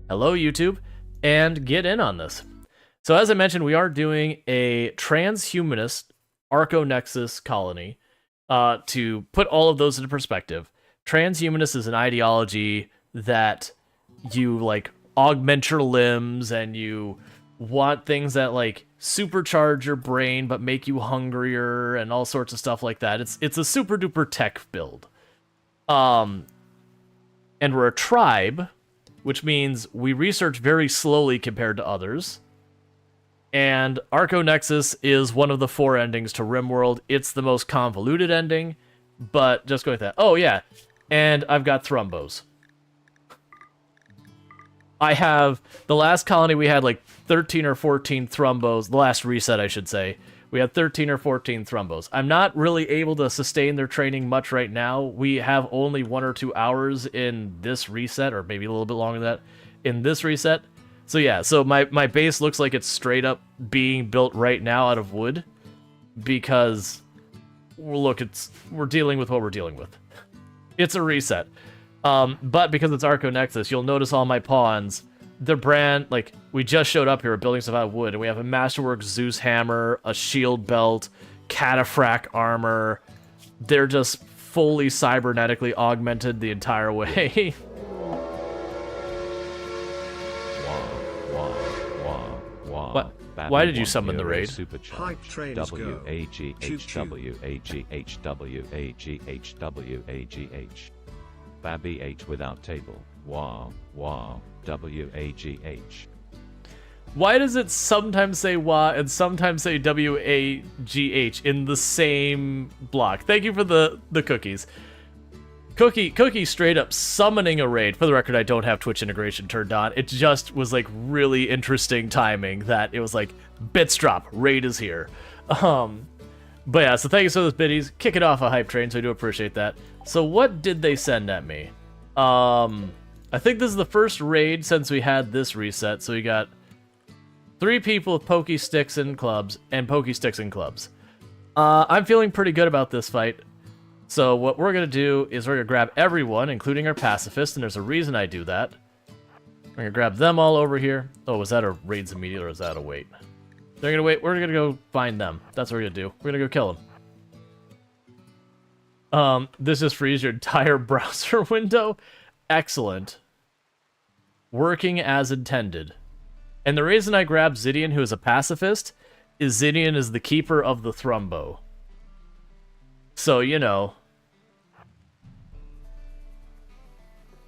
hello YouTube, and get in on this. So as I mentioned, we are doing a transhumanist Arconexus colony. To put all of those into perspective, transhumanist is an ideology that you like augment your limbs and you want things that like supercharge your brain but make you hungrier and all sorts of stuff like that. It's a super duper tech build. And we're a tribe, which means we research very slowly compared to others. And Arconexus is one of the 4 endings to RimWorld. It's the most convoluted ending, but just go with that. Oh, yeah. And I've got thrombos. I have... The last colony, we had like 13 or 14 thrombos. The last reset, I should say. We had 13 or 14 thrombos. I'm not really able to sustain their training much right now. We have only 1 or 2 hours in this reset, or maybe a little bit longer than that, in this reset. So yeah, so my base looks like it's straight up being built right now out of wood, because, look, we're dealing with what we're dealing with. It's a reset. But because it's Arconexus, you'll notice all my pawns, the brand, like, we just showed up here, we're building stuff out of wood, and we have a Masterwork Zeus hammer, a shield belt, cataphract armor. They're just fully cybernetically augmented the entire way. What? Why did you summon the raid? Hype trains go. W-A-G-H-W-A-G-H-W-A-G-H. Babby H without table. Wow, wow, W-A-G-H. Why does it sometimes say WA and sometimes say W-A-G-H in the same block? Thank you for the cookies. Cookie straight up summoning a raid. For the record, I don't have Twitch integration turned on. It just was like really interesting timing that it was like, bits drop, raid is here. But yeah, so thank you for those biddies. Kick it off a hype train, so I do appreciate that. So what did they send at me? I think this is the first raid since we had this reset. So we got 3 people with pokey sticks and clubs, and pokey sticks and clubs. I'm feeling pretty good about this fight. So what we're going to do is we're going to grab everyone, including our pacifist, and there's a reason I do that. We're going to grab them all over here. Oh, was that a raids immediate, or is that a wait? They're going to wait. We're going to go find them. That's what we're going to do. We're going to go kill them. This just frees your entire browser window. Excellent. Working as intended. And the reason I grabbed Zidian, who is a pacifist, is Zidian is the keeper of the thrumbo. So, you know,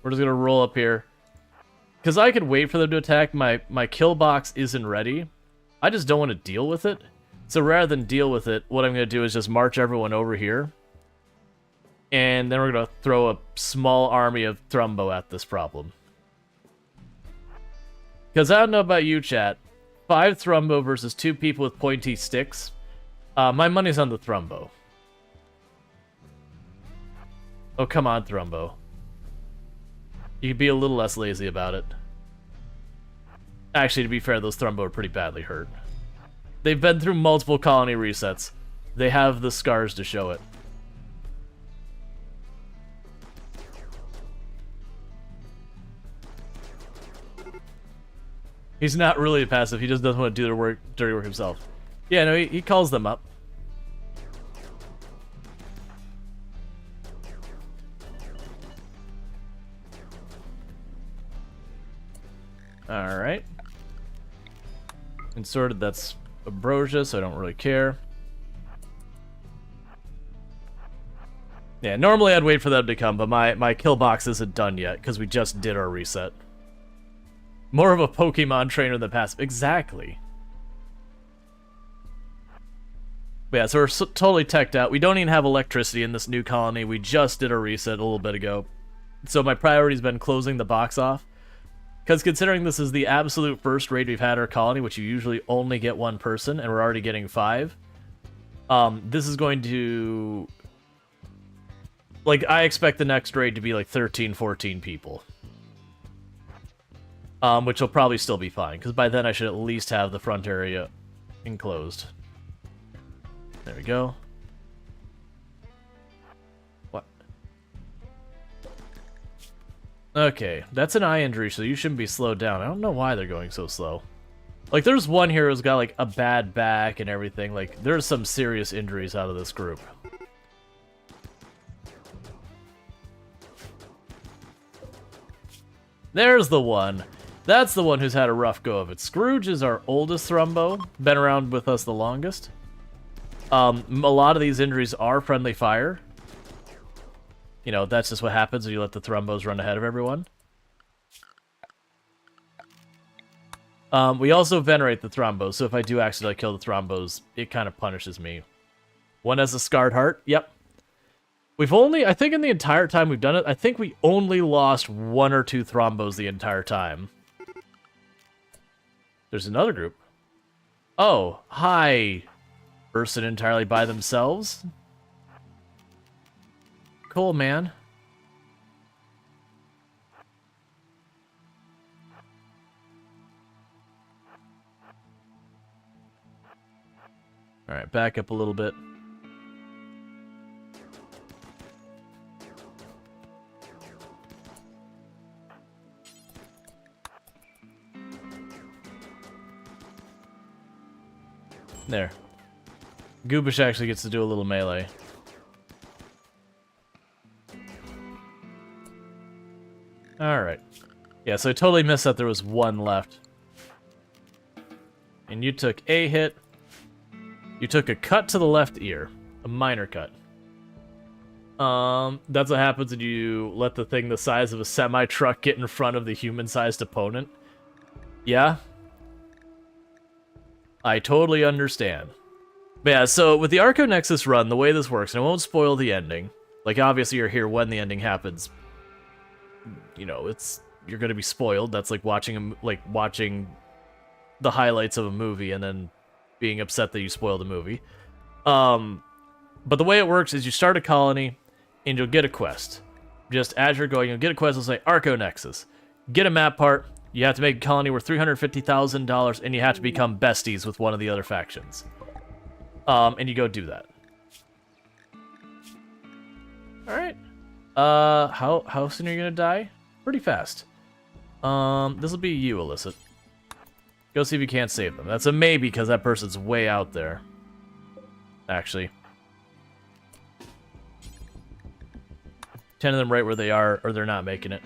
we're just going to roll up here. Because I could wait for them to attack. My kill box isn't ready. I just don't want to deal with it. So rather than deal with it, what I'm going to do is just march everyone over here. And then we're going to throw a small army of Thrumbo at this problem. Because I don't know about you, chat. 5 Thrumbo versus 2 people with pointy sticks. My money's on the Thrumbo. Oh, come on, Thrumbo. You could be a little less lazy about it. Actually, to be fair, those Thrumbo are pretty badly hurt. They've been through multiple colony resets. They have the scars to show it. He's not really a passive. He just doesn't want to do their dirty work himself. Yeah, no, he calls them up. Alright. Insorted, that's Ambrosia, so I don't really care. Yeah, normally I'd wait for them to come, but my kill box isn't done yet, because we just did our reset. More of a Pokemon trainer than passive. Exactly. But yeah, so we're totally teched out. We don't even have electricity in this new colony. We just did a reset a little bit ago. So my priority's been closing the box off. Because considering this is the absolute first raid we've had our colony, which you usually only get 1 person, and we're already getting 5, this is going to... Like, I expect the next raid to be like 13, 14 people. Which will probably still be fine, because by then I should at least have the front area enclosed. There we go. What? Okay, that's an eye injury, so you shouldn't be slowed down. I don't know why they're going so slow. Like, there's one here who's got, like, a bad back and everything. Like, there's some serious injuries out of this group. There's the one. That's the one who's had a rough go of it. Scrooge is our oldest Thrumbo. Been around with us the longest. A lot of these injuries are friendly fire. You know, that's just what happens when you let the Thrumbos run ahead of everyone. We also venerate the Thrumbos, so if I do accidentally kill the Thrumbos, it kind of punishes me. One has a scarred heart. Yep. We've only, I think in the entire time we've done it, I think we only lost 1 or 2 Thrumbos the entire time. There's another group. Oh, hi. Person entirely by themselves. Cool, man. Alright, back up a little bit. There. Goobish actually gets to do a little melee. Alright. Yeah, so I totally missed that there was 1 left. And you took a hit. You took a cut to the left ear. A minor cut. That's what happens when you let the thing the size of a semi-truck get in front of the human-sized opponent. Yeah? I totally understand. But yeah, so with the Arconexus run, the way this works, and I won't spoil the ending. Like, obviously you're here when the ending happens. You know, you're gonna be spoiled. That's like watching the highlights of a movie and then being upset that you spoiled the movie. But the way it works is you start a colony and you'll get a quest. Just as you're going, you'll get a quest that'll say Arconexus. Get a map part. You have to make a colony worth $350,000 and you have to become besties with one of the other factions. And you go do that. Alright. How soon are you gonna die? Pretty fast. This will be you, Illicit. Go see if you can't save them. That's a maybe, because that person's way out there. Actually. 10 of them right where they are, or they're not making it.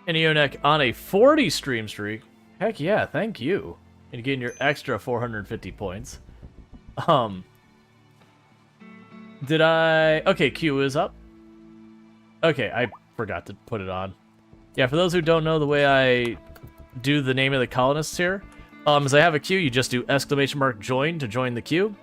And Ionek on a 40 stream streak. Heck yeah, thank you. And getting your extra 450 points. Did I... Okay, Q is up. Okay, I forgot to put it on. Yeah, for those who don't know, the way I do the name of the colonists here, is I have a queue, you just do !join to join the queue.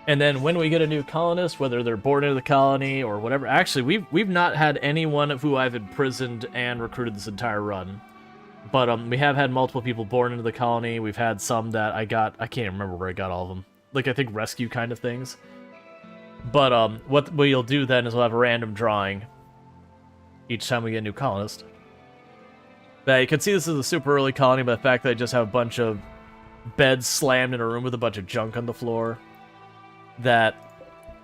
And then when we get a new colonist, whether they're born into the colony or whatever, actually, we've not had anyone who I've imprisoned and recruited this entire run. But we have had multiple people born into the colony. We've had some that I can't remember where I got all of them. Like, I think rescue kind of things. But what we'll do then is we'll have a random drawing each time we get a new colonist. But you can see this is a super early colony by the fact that I just have a bunch of beds slammed in a room with a bunch of junk on the floor. That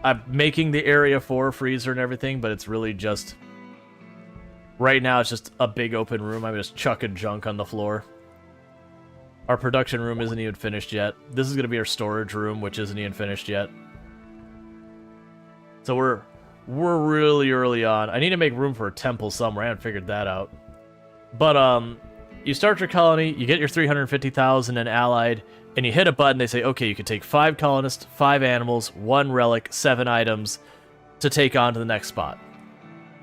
I'm making the area for a freezer and everything, but it's really just... Right now, it's just a big open room. I'm just chucking junk on the floor. Our production room isn't even finished yet. This is going to be our storage room, which isn't even finished yet. So we're really early on. I need to make room for a temple somewhere. I haven't figured that out. But, you start your colony, you get your 350,000 and allied, and you hit a button, they say, okay, you can take 5 colonists, 5 animals, 1 relic, 7 items to take on to the next spot.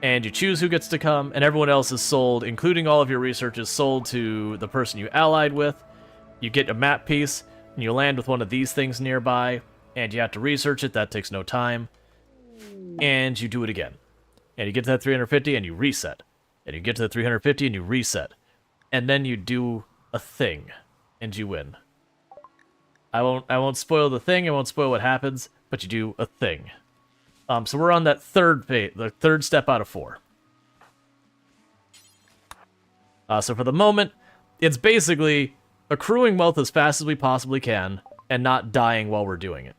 And you choose who gets to come, and everyone else is sold, including all of your research, is sold to the person you allied with. You get a map piece, and you land with one of these things nearby, and you have to research it, that takes no time. And you do it again. And you get to that 350, and you reset. And you get to the 350, and you reset. And then you do a thing, and you win. I won't spoil the thing, I won't spoil what happens, but you do a thing. So we're on that third phase, the third step out of 4. So for the moment, it's basically accruing wealth as fast as we possibly can, and not dying while we're doing it.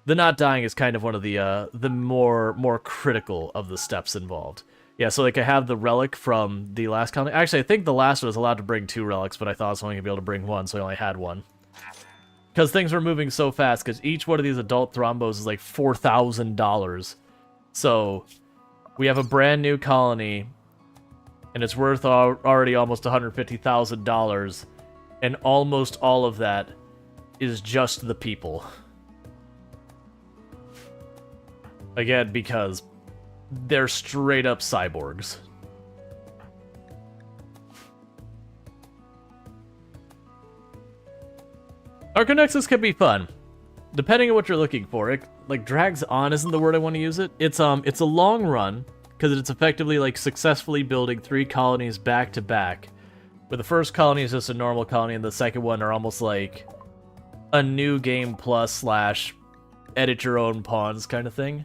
The not dying is kind of one of the more critical of the steps involved. Yeah, so like I have the relic from the last colony. Actually, I think the last one was allowed to bring 2 relics, but I thought I was only going to be able to bring 1, so I only had 1. Because things were moving so fast, because each one of these adult thrombos is like $4,000. So we have a brand new colony, and it's worth already almost $150,000, and almost all of that is just the people. Again, because they're straight up cyborgs. Arconexus can be fun, depending on what you're looking for. It like drags on isn't the word I want to use it. It's a long run because it's effectively like successfully building 3 colonies back to back. Where the first colony is just a normal colony, and the second one are almost like a new game plus / edit your own pawns kind of thing.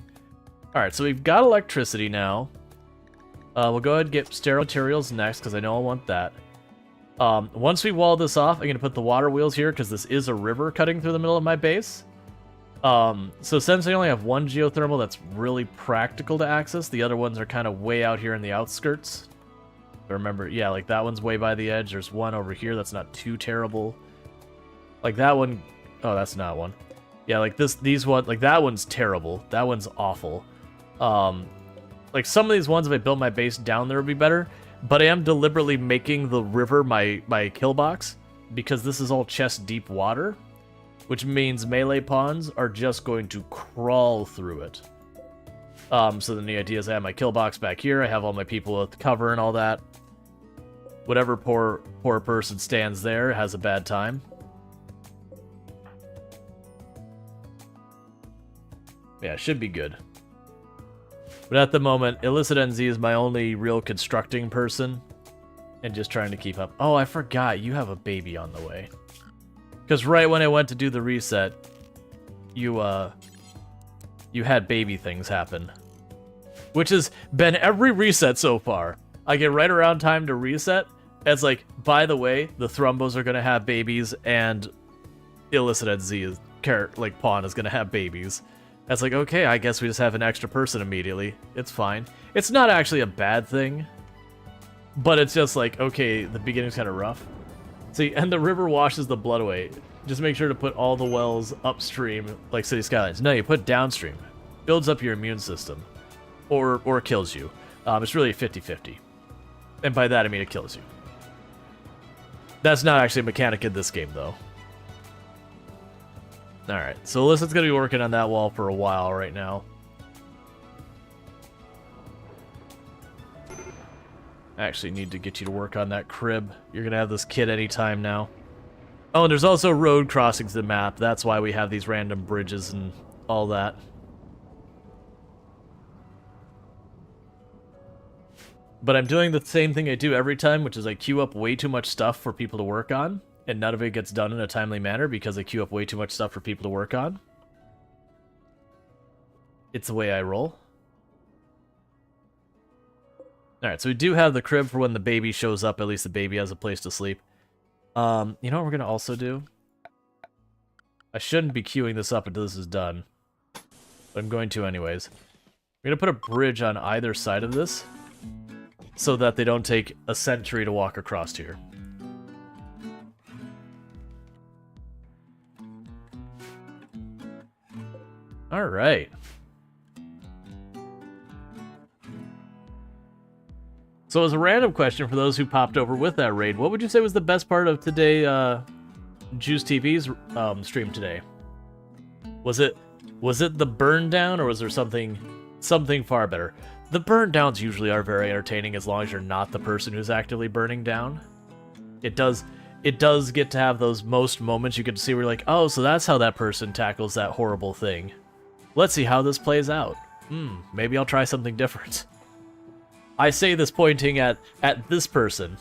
Alright, so we've got electricity now. We'll go ahead and get sterile materials next, because I know I want that. Once we wall this off, I'm going to put the water wheels here, because this is a river cutting through the middle of my base. So since I only have 1 geothermal that's really practical to access, the other ones are kind of way out here in the outskirts. But remember, yeah, like that one's way by the edge. There's one over here that's not too terrible. Like that one... Oh, that's not one. Yeah, like these one, like that one's terrible. That one's awful. Like some of these ones, if I built my base down there, would be better. But I am deliberately making the river my kill box because this is all chest deep water, which means melee pawns are just going to crawl through it. So then the idea is I have my kill box back here. I have all my people with cover and all that. Whatever poor person stands there has a bad time. Yeah, should be good. But at the moment, Illicit NZ is my only real constructing person. And just trying to keep up. Oh, I forgot, you have a baby on the way. Because right when I went to do the reset, you had baby things happen. Which has been every reset so far. I get right around time to reset. It's like, by the way, the Thrumbos are going to have babies, and Illicit NZ, pawn is going to have babies. That's like, okay, I guess we just have an extra person immediately. It's fine. It's not actually a bad thing, but it's just like, okay, the beginning's kind of rough. See, and the river washes the blood away. Just make sure to put all the wells upstream, like City Skylines. No, you put downstream. Builds up your immune system. Or kills you. It's really 50-50. And by that, I mean it kills you. That's not actually a mechanic in this game, though. Alright, so Alyssa's going to be working on that wall for a while right now. I actually need to get you to work on that crib. You're going to have this kid anytime now. Oh, and there's also road crossings in the map. That's why we have these random bridges and all that. But I'm doing the same thing I do every time, which is I queue up way too much stuff for people to work on. And none of it gets done in a timely manner because I queue up way too much stuff for people to work on. It's the way I roll. Alright, so we do have the crib for when the baby shows up. At least the baby has a place to sleep. You know what we're going to also do? I shouldn't be queuing this up until this is done. But I'm going to anyways. We're going to put a bridge on either side of this, so that they don't take a century to walk across here. Alright. So as a random question for those who popped over with that raid, what would you say was the best part of today, Juice TV's stream today? Was it the burn down, or was there something far better? The burn downs usually are very entertaining as long as you're not the person who's actively burning down. It does get to have those most moments you can see where you're like, oh, so that's how that person tackles that horrible thing. Let's see how this plays out. Maybe I'll try something different. I say this pointing at this person,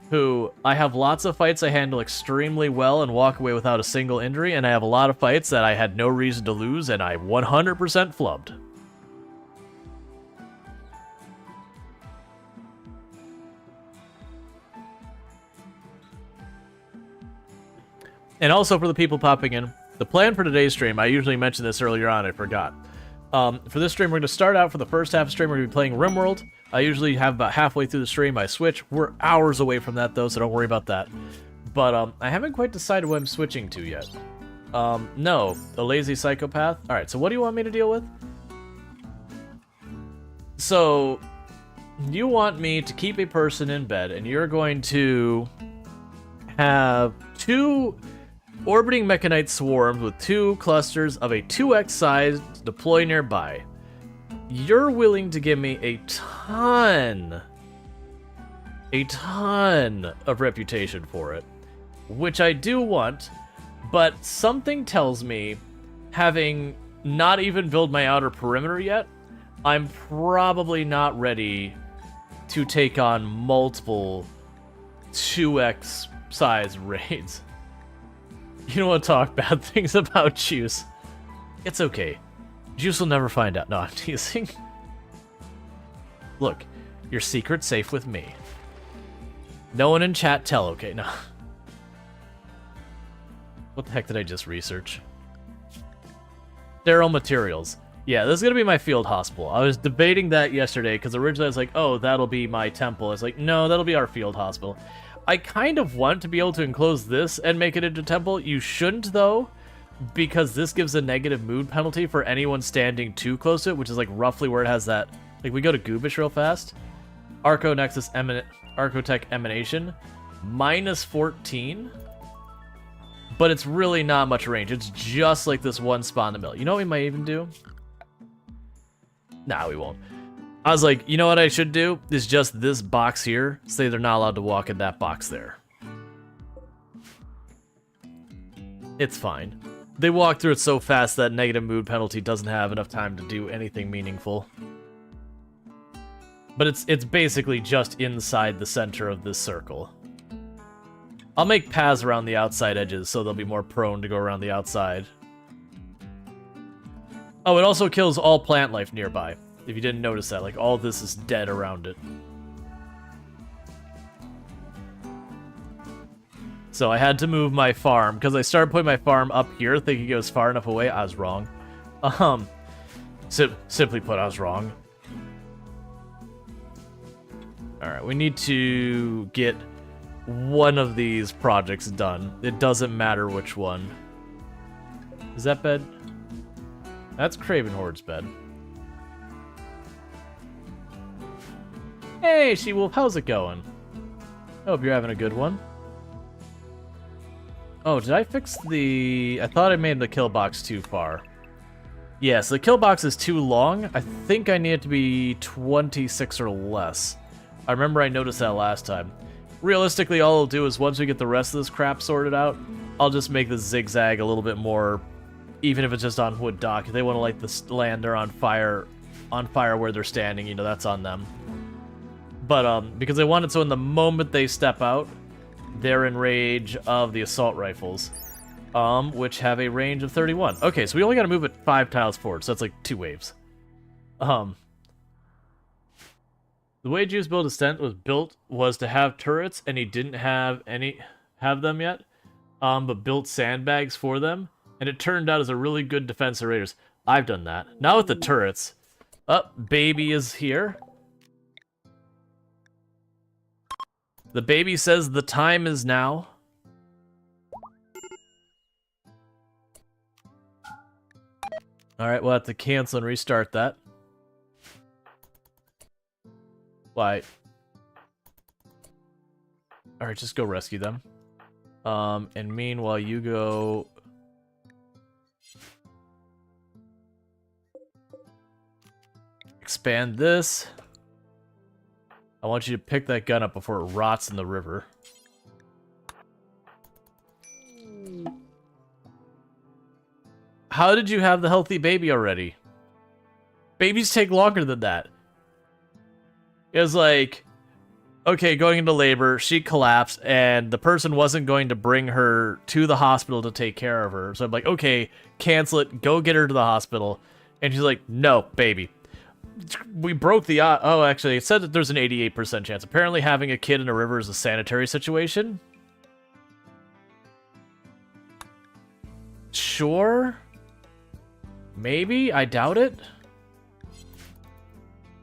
who I have lots of fights I handle extremely well and walk away without a single injury, and I have a lot of fights that I had no reason to lose and I 100% flubbed. And also for the people popping in, the plan for today's stream, I usually mention this earlier on, I forgot. For this stream, we're going to start out for the first half of the stream, we're going to be playing RimWorld. I usually have about halfway through the stream I switch. We're hours away from that though, so don't worry about that. But I haven't quite decided what I'm switching to yet. No, a lazy psychopath. All right, so what do you want me to deal with? So you want me to keep a person in bed, and you're going to have 2 orbiting mechanite swarms with 2 clusters of a 2x size deploy nearby. You're willing to give me a ton of reputation for it, which I do want, but something tells me, having not even built my outer perimeter yet, I'm probably not ready to take on multiple 2x size raids. You don't want to talk bad things about Juice. It's okay. Juice will never find out. No, I'm teasing. Look, your secret's safe with me. No one in chat tell, okay? No. What the heck did I just research? Sterile materials. Yeah, this is going to be my field hospital. I was debating that yesterday, because originally I was like, oh, that'll be my temple. It's like, no, that'll be our field hospital. I kind of want to be able to enclose this and make it into temple. You shouldn't, though, because this gives a negative mood penalty for anyone standing too close to it, which is like roughly where it has that. Like, we go to Goobish real fast. Arconexus Archotech Emanation, -14. But it's really not much range. It's just like this one spot in the middle. You know what we might even do? Nah, we won't. I was like, you know what I should do? Is just this box here. Say they're not allowed to walk in that box there. It's fine. They walk through it so fast that negative mood penalty doesn't have enough time to do anything meaningful. But it's basically just inside the center of this circle. I'll make paths around the outside edges so they'll be more prone to go around the outside. Oh, it also kills all plant life nearby. If you didn't notice that, like, all this is dead around it. So I had to move my farm, because I started putting my farm up here thinking it was far enough away. I was wrong. Simply put, I was wrong. Alright, we need to get one of these projects done. It doesn't matter which one. Is that bed? That's Craven Horde's bed. Hey, She-Wolf, how's it going? I hope you're having a good one. Oh, did I fix the... I thought I made the kill box too far. Yes, the kill box is too long. I think I need it to be 26 or less. I remember I noticed that last time. Realistically, all I'll do is once we get the rest of this crap sorted out, I'll just make the zigzag a little bit more, even if it's just on wood dock. If they want to light the lander on fire where they're standing, you know, that's on them. But because I want it so in the moment they step out, they're in range of the assault rifles, which have a range of 31. Okay, so we only got to move it 5 tiles forward, so that's like 2 waves. The way Juice built Ascent was to have turrets, and he didn't have them yet, but built sandbags for them, and it turned out as a really good defense of raiders. I've done that. Now with the turrets, baby is here. The baby says the time is now. Alright, we'll have to cancel and restart that. Why? Alright, just go rescue them. And meanwhile, you go... expand this. I want you to pick that gun up before it rots in the river. How did you have the healthy baby already? Babies take longer than that. It was like, okay, going into labor, she collapsed, and the person wasn't going to bring her to the hospital to take care of her. So I'm like, okay, cancel it, go get her to the hospital. And she's like, no, baby. We broke the... oh, actually, it said that there's an 88% chance. Apparently having a kid in a river is a sanitary situation. Sure. Maybe? I doubt it.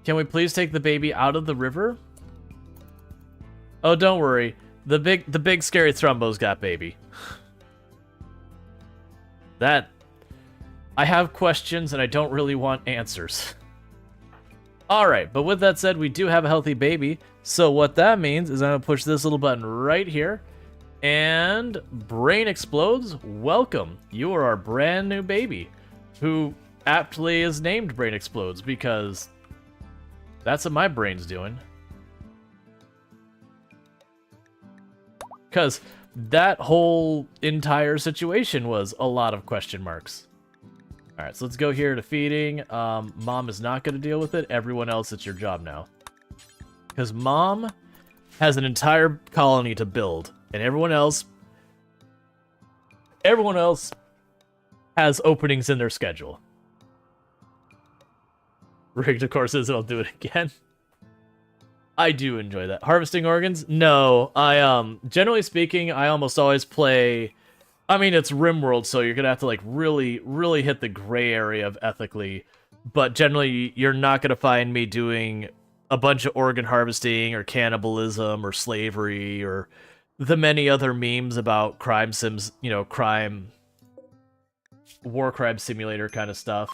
Can we please take the baby out of the river? Oh, don't worry. The big scary Thrumbo's got baby. That... I have questions and I don't really want answers. Alright, but with that said, we do have a healthy baby. So what that means is I'm going to push this little button right here. And brain explodes. Welcome. You are our brand new baby. Who aptly is named Brain Explodes because that's what my brain's doing. Because that whole entire situation was a lot of question marks. Alright, so let's go here to feeding. Mom is not going to deal with it. Everyone else, it's your job now. Because Mom has an entire colony to build. And everyone else has openings in their schedule. Rigged, of course, is I'll do it again. I do enjoy that. Harvesting organs? No. Generally speaking, I almost always play... I mean, it's RimWorld, so you're gonna have to, like, really, really hit the gray area of ethically. But generally, you're not gonna find me doing a bunch of organ harvesting or cannibalism or slavery or the many other memes about crime sims, you know, war crime simulator kind of stuff.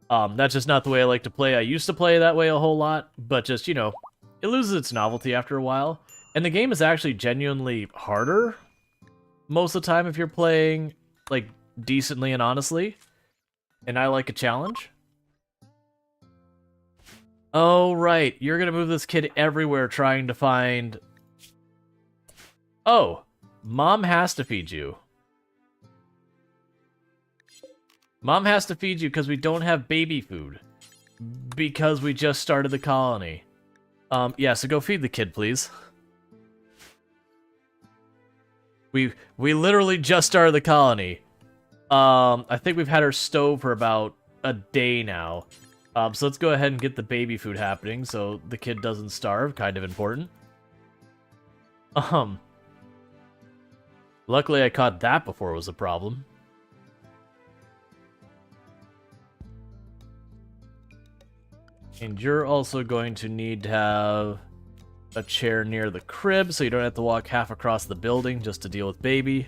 That's just not the way I like to play. I used to play that way a whole lot, but just, you know, it loses its novelty after a while. And the game is actually genuinely harder most of the time if you're playing, like, decently and honestly. And I like a challenge. Oh, right. You're gonna move this kid everywhere trying to find... Oh, Mom has to feed you. Mom has to feed you because we don't have baby food. Because we just started the colony. Yeah, so go feed the kid, please. We literally just started the colony. I think we've had her stove for about a day now. So let's go ahead and get the baby food happening so the kid doesn't starve. Kind of important. Luckily I caught that before it was a problem. And you're also going to need to have a chair near the crib so you don't have to walk half across the building just to deal with baby.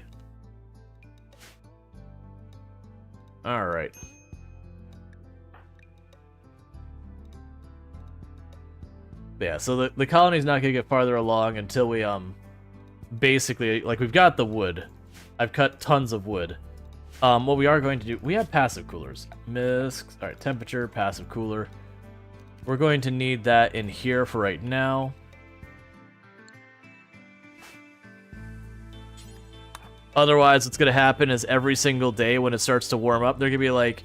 Alright. Yeah, so the colony's not going to get farther along until we, basically, like, we've got the wood. I've cut tons of wood. What we are going to do, we have passive coolers. Alright, temperature, passive cooler. We're going to need that in here for right now. Otherwise, what's going to happen is every single day when it starts to warm up, they're going to be like,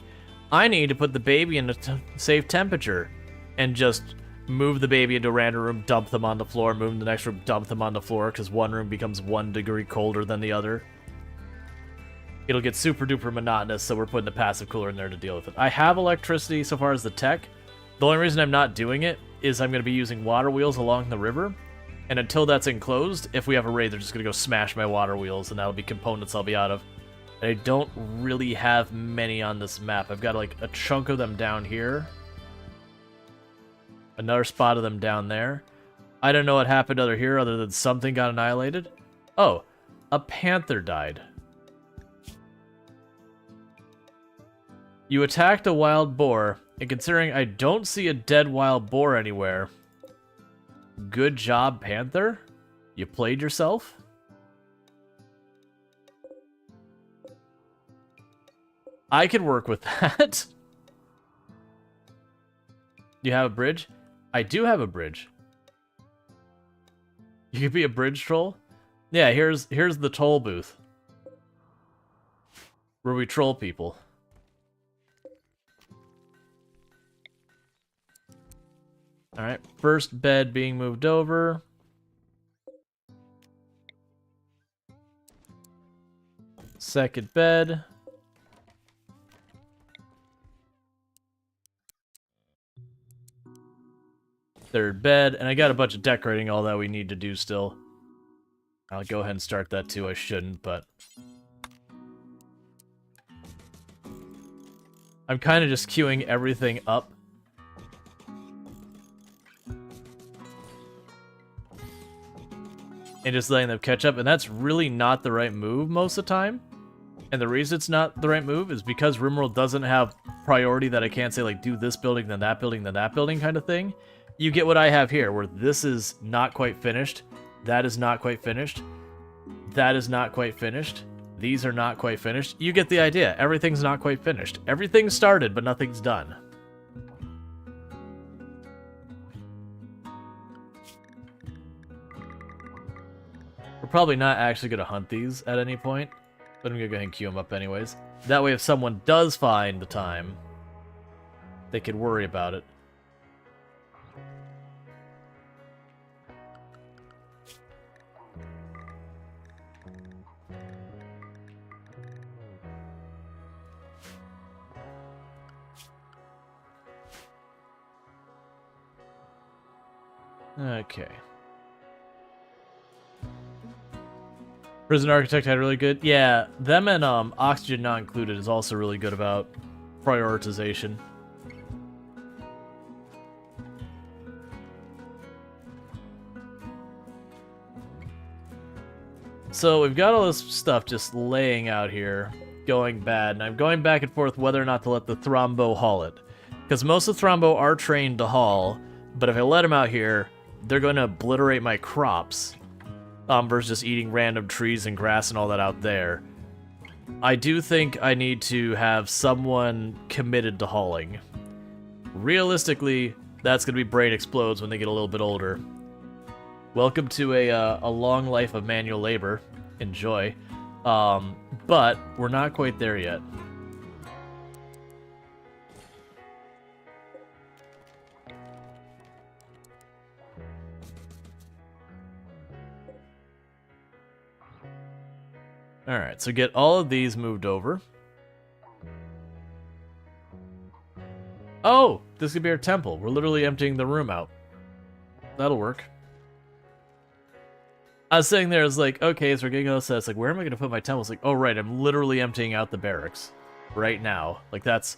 I need to put the baby in a safe temperature. And just move the baby into a random room, dump them on the floor, move them to the next room, dump them on the floor, because one room becomes 1 degree colder than the other. It'll get super duper monotonous, so we're putting the passive cooler in there to deal with it. I have electricity so far as the tech. The only reason I'm not doing it is I'm going to be using water wheels along the river. And until that's enclosed, if we have a raid, they're just going to go smash my water wheels, and that'll be components I'll be out of. And I don't really have many on this map. I've got, like, a chunk of them down here. Another spot of them down there. I don't know what happened other here other than something got annihilated. Oh, a panther died. You attacked a wild boar, and considering I don't see a dead wild boar anywhere, good job, panther. You played yourself. I could work with that. You have a bridge? I do have a bridge. You could be a bridge troll? Yeah, here's the toll booth. Where we troll people. Alright, first bed being moved over. Second bed. Third bed, and I got a bunch of decorating, all that we need to do still. I'll go ahead and start that too, I shouldn't, but... I'm kind of just queuing everything up and just letting them catch up, and that's really not the right move most of the time. And the reason it's not the right move is because RimWorld doesn't have priority that I can't say, like, do this building, then that building, then that building kind of thing. You get what I have here, where this is not quite finished, that is not quite finished, that is not quite finished, these are not quite finished. You get the idea. Everything's not quite finished. Everything's started, but nothing's done. We're probably not actually going to hunt these at any point, but I'm going to go ahead and queue them up anyways. That way if someone does find the time, they could worry about it. Okay. Prison Architect had really good. Yeah, them and Oxygen Not Included is also really good about prioritization. So we've got all this stuff just laying out here, going bad, and I'm going back and forth whether or not to let the Thrombo haul it. Because most of the Thrombo are trained to haul, but if I let them out here, they're going to obliterate my crops, versus just eating random trees and grass and all that out there. I do think I need to have someone committed to hauling. Realistically, that's going to be Brain Explodes when they get a little bit older. Welcome to a long life of manual labor. Enjoy. But we're not quite there yet. Alright, so get all of these moved over. Oh! This could be our temple. We're literally emptying the room out. That'll work. I was sitting there, I was like, okay, so we're getting all this, like, where am I going to put my temple? It's like, oh right, I'm literally emptying out the barracks. Right now. Like, that's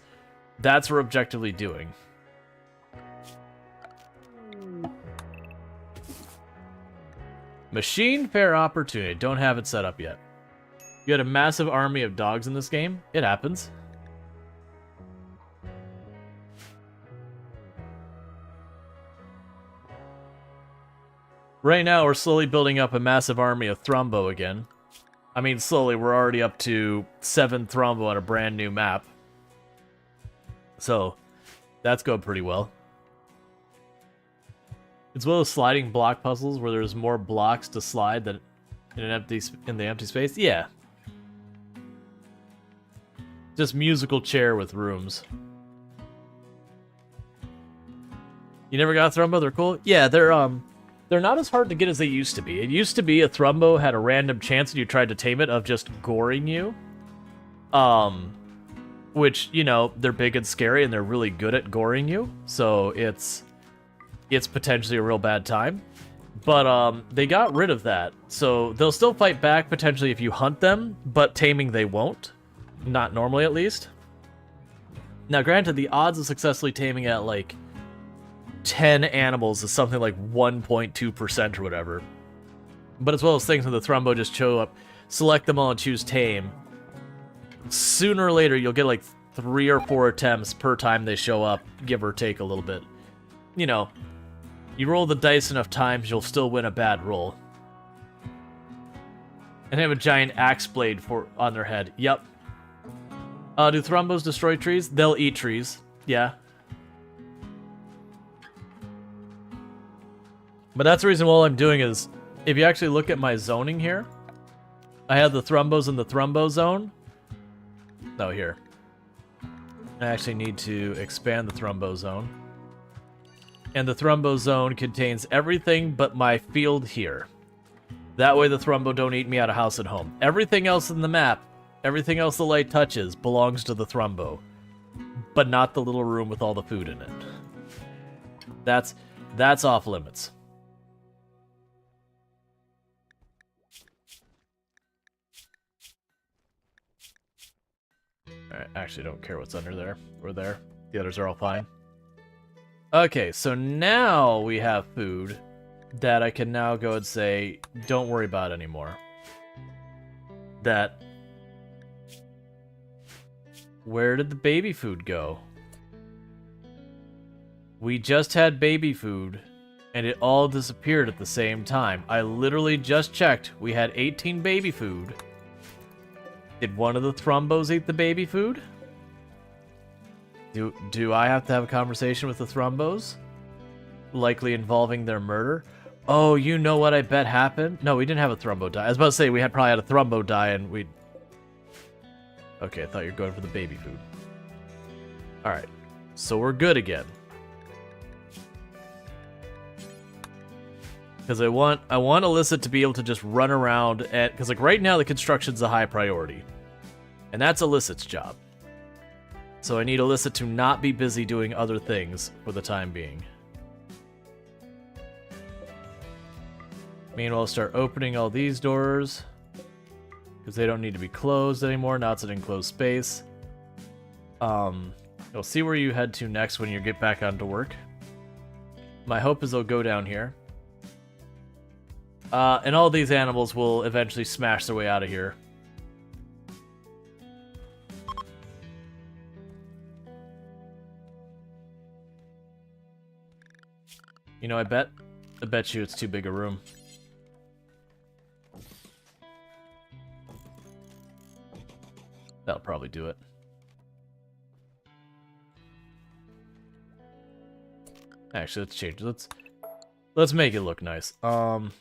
what we're objectively doing. Machine Fair Opportunity. Don't have it set up yet. You had a massive army of dogs in this game? It happens. Right now, we're slowly building up a massive army of Thrombo again. I mean, slowly, we're already up to 7 Thrombo on a brand new map. So, that's going pretty well. It's one of those sliding block puzzles where there's more blocks to slide than in the empty space. Yeah. Just musical chair with rooms. You never got a Thrombo? They're cool? Yeah, they're not as hard to get as they used to be. It used to be a Thrombo had a random chance when you tried to tame it of just goring you. Which, you know, they're big and scary and they're really good at goring you. So it's potentially a real bad time. But they got rid of that. So they'll still fight back potentially if you hunt them, but taming they won't. Not normally, at least. Now, granted, the odds of successfully taming at, like, 10 animals is something like 1.2% or whatever. But as well as things when the Thrombo just show up, select them all and choose tame. Sooner or later, you'll get, like, 3 or 4 attempts per time they show up, give or take a little bit. You know, you roll the dice enough times, you'll still win a bad roll. And they have a giant axe blade on their head. Yep. Do Thrombos destroy trees? They'll eat trees. Yeah. But that's the reason what I'm doing is, if you actually look at my zoning here, I have the Thrombos in the Thrombo zone. No, here. I actually need to expand the Thrombo zone. And the Thrombo zone contains everything but my field here. That way the Thrombo don't eat me out of house and home. Everything else in the map, everything else the light touches, belongs to the Thrombo. But not the little room with all the food in it. That's off limits. Alright, actually don't care what's under there. We're there. The others are all fine. Okay, so now we have food. that I can now go and say, don't worry about it anymore. That... Where did the baby food go? We just had baby food, and it all disappeared at the same time. I literally just checked. We had 18 baby food. Did one of the thrombos eat the baby food? Do I have to have a conversation with the thrombos? Likely involving their murder? Oh, you know what I bet happened? No, we didn't have a thrombo die. I was about to say we had probably had a thrombo die and we... Okay, I thought you were going for the baby food. Alright, so we're good again. Because I want Alyssa to be able to just run around at... Because like right now the construction's a high priority. And that's Alyssa's job. So I need Alyssa to not be busy doing other things for the time being. Meanwhile, start opening all these doors. Because they don't need to be closed anymore. Now it's an enclosed space. You'll see where you head to next when you get back onto work. My hope is they'll go down here. And all these animals will eventually smash their way out of here. You know, I bet you it's too big a room. That'll probably do it. Actually, let's change it. Let's make it look nice. Then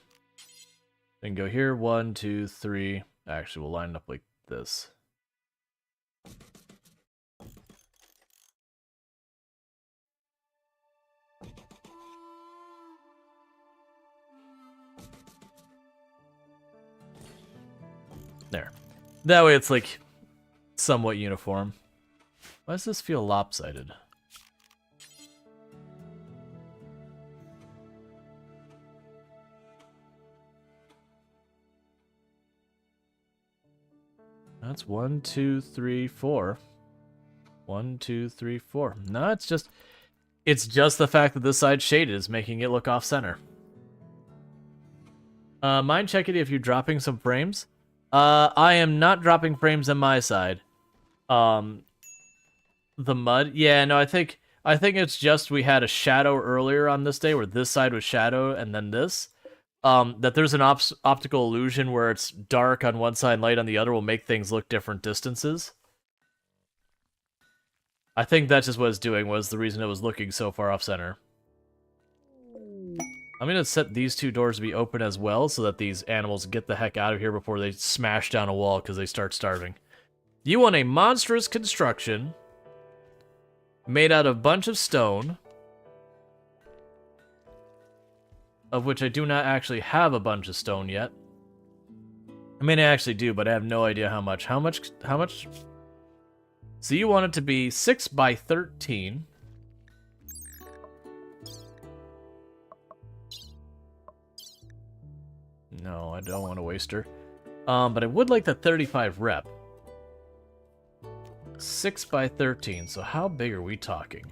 go here, 1, 2, 3. Actually, we'll line it up like this. There. That way it's like somewhat uniform. Why does this feel lopsided? That's 1, 2, 3, 4. 1, 2, 3, 4. No, it's just the fact that this side's shaded is making it look off center. Mind checking if you're dropping some frames. I am not dropping frames on my side. The mud. Yeah, no, I think it's just we had a shadow earlier on this day where this side was shadow and then this. That there's an optical illusion where it's dark on one side and light on the other will make things look different distances. I think that's just what it's doing, was the reason it was looking so far off center. I'm going to set these two doors to be open as well so that these animals get the heck out of here before they smash down a wall because they start starving. You want a monstrous construction made out of a bunch of stone, of which I do not actually have a bunch of stone yet. I mean, I actually do, but I have no idea how much. How much? So you want it to be 6 by 13. No, I don't want to waste her. But I would like the 35 rep. 6 by 13, so how big are we talking?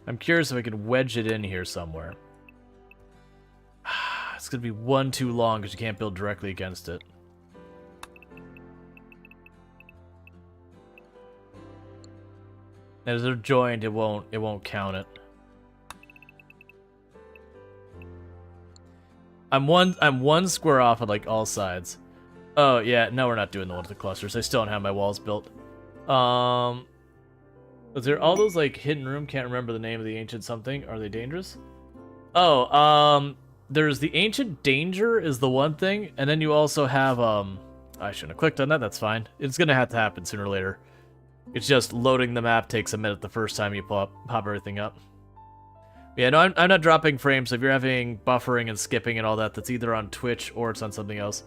I'm curious if I can wedge it in here somewhere. It's going to be one too long because you can't build directly against it. As they're joined, it won't count it. I'm one square off at like all sides. Oh yeah, no, we're not doing the ones with the clusters. I still don't have my walls built. Was there all those like hidden room? Can't remember the name of the ancient something. Are they dangerous? Oh, there's the ancient danger is the one thing, and then you also have I shouldn't have clicked on that. That's fine. It's gonna have to happen sooner or later. It's just loading the map takes a minute the first time you pop everything up. Yeah, no, I'm not dropping frames. So if you're having buffering and skipping and all that, that's either on Twitch or it's on something else.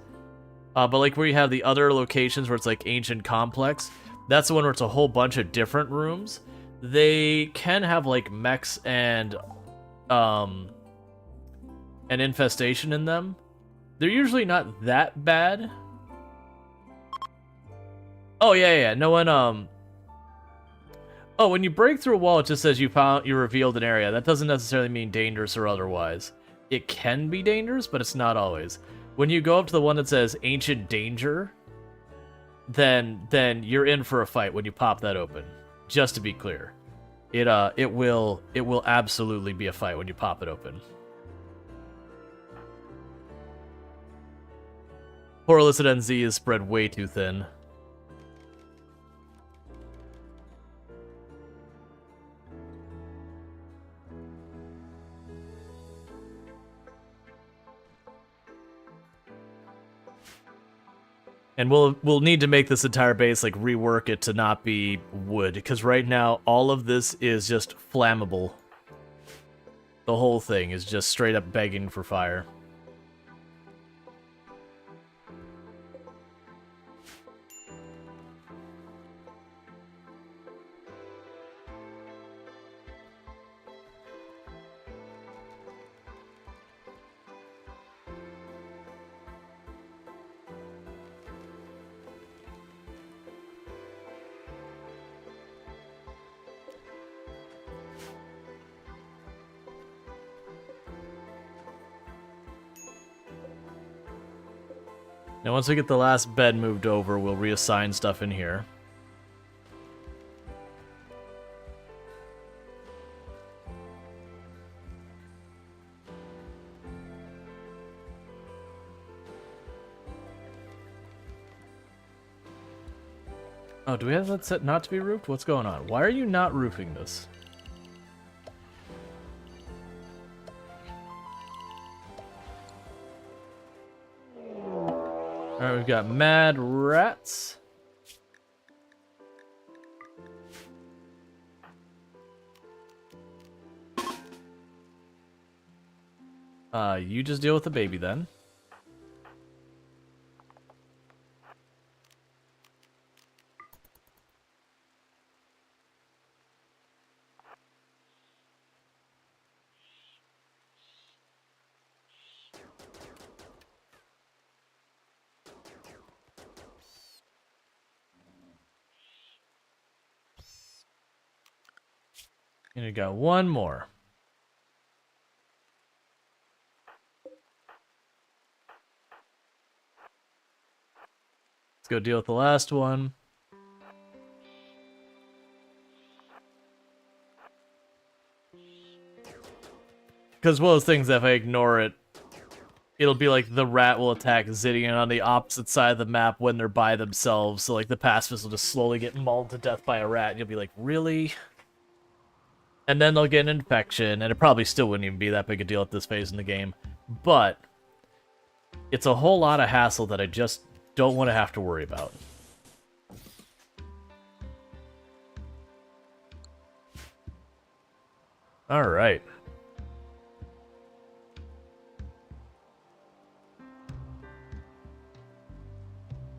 But like where you have the other locations where it's like ancient complex, that's the one where it's a whole bunch of different rooms. They can have like mechs and an infestation in them. They're usually not that bad. Oh yeah. No one Oh, when you break through a wall, it just says you revealed an area. That doesn't necessarily mean dangerous or otherwise. It can be dangerous, but it's not always. When you go up to the one that says Ancient Danger, then you're in for a fight when you pop that open. Just to be clear. It will absolutely be a fight when you pop it open. Poor illicit NZ is spread way too thin. And we'll need to make this entire base, like, rework it to not be wood, because right now, all of this is just flammable. The whole thing is just straight up begging for fire. Now, once we get the last bed moved over, we'll reassign stuff in here. Oh, do we have that set not to be roofed? What's going on? Why are you not roofing this? Alright, we've got mad rats. You just deal with the baby then. And we got one more. Let's go deal with the last one. Because one of those things, if I ignore it, it'll be like the rat will attack Zidian on the opposite side of the map when they're by themselves. So like the pacifist will just slowly get mauled to death by a rat, and you'll be like, really? And then they'll get an infection, and it probably still wouldn't even be that big a deal at this phase in the game. But it's a whole lot of hassle that I just don't want to have to worry about. Alright.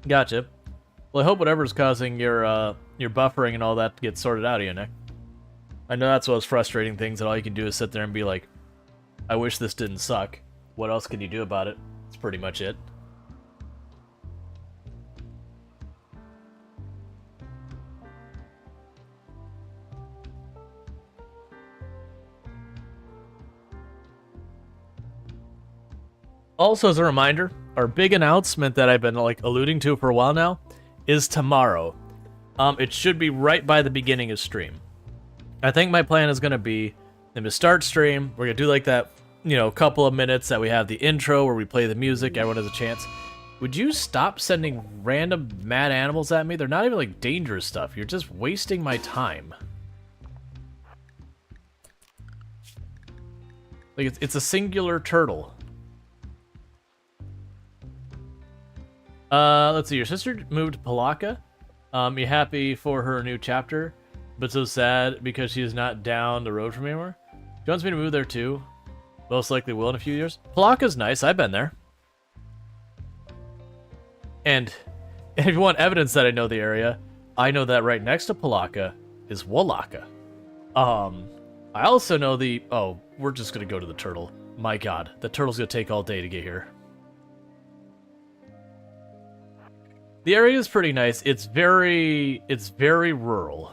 Gotcha. Well, I hope whatever's causing your buffering and all that gets sorted out of you, Nick. I know that's one of those frustrating things that all you can do is sit there and be like, I wish this didn't suck. What else can you do about it? That's pretty much it. Also, as a reminder, our big announcement that I've been like alluding to for a while now is tomorrow. It should be right by the beginning of stream. I think my plan is going to be to start stream. We're going to do like that, you know, couple of minutes that we have the intro where we play the music. Everyone has a chance. Would you stop sending random mad animals at me? They're not even like dangerous stuff. You're just wasting my time. Like it's a singular turtle. Let's see. Your sister moved to Palaka. You happy for her new chapter? But so sad because she is not down the road from me anymore. She wants me to move there too. Most likely will in a few years. Palaka's nice. I've been there. And if you want evidence that I know the area, I know that right next to Palaka is Walaka. I also know the... Oh, we're just going to go to the turtle. My god, the turtle's going to take all day to get here. The area is pretty nice. It's very rural.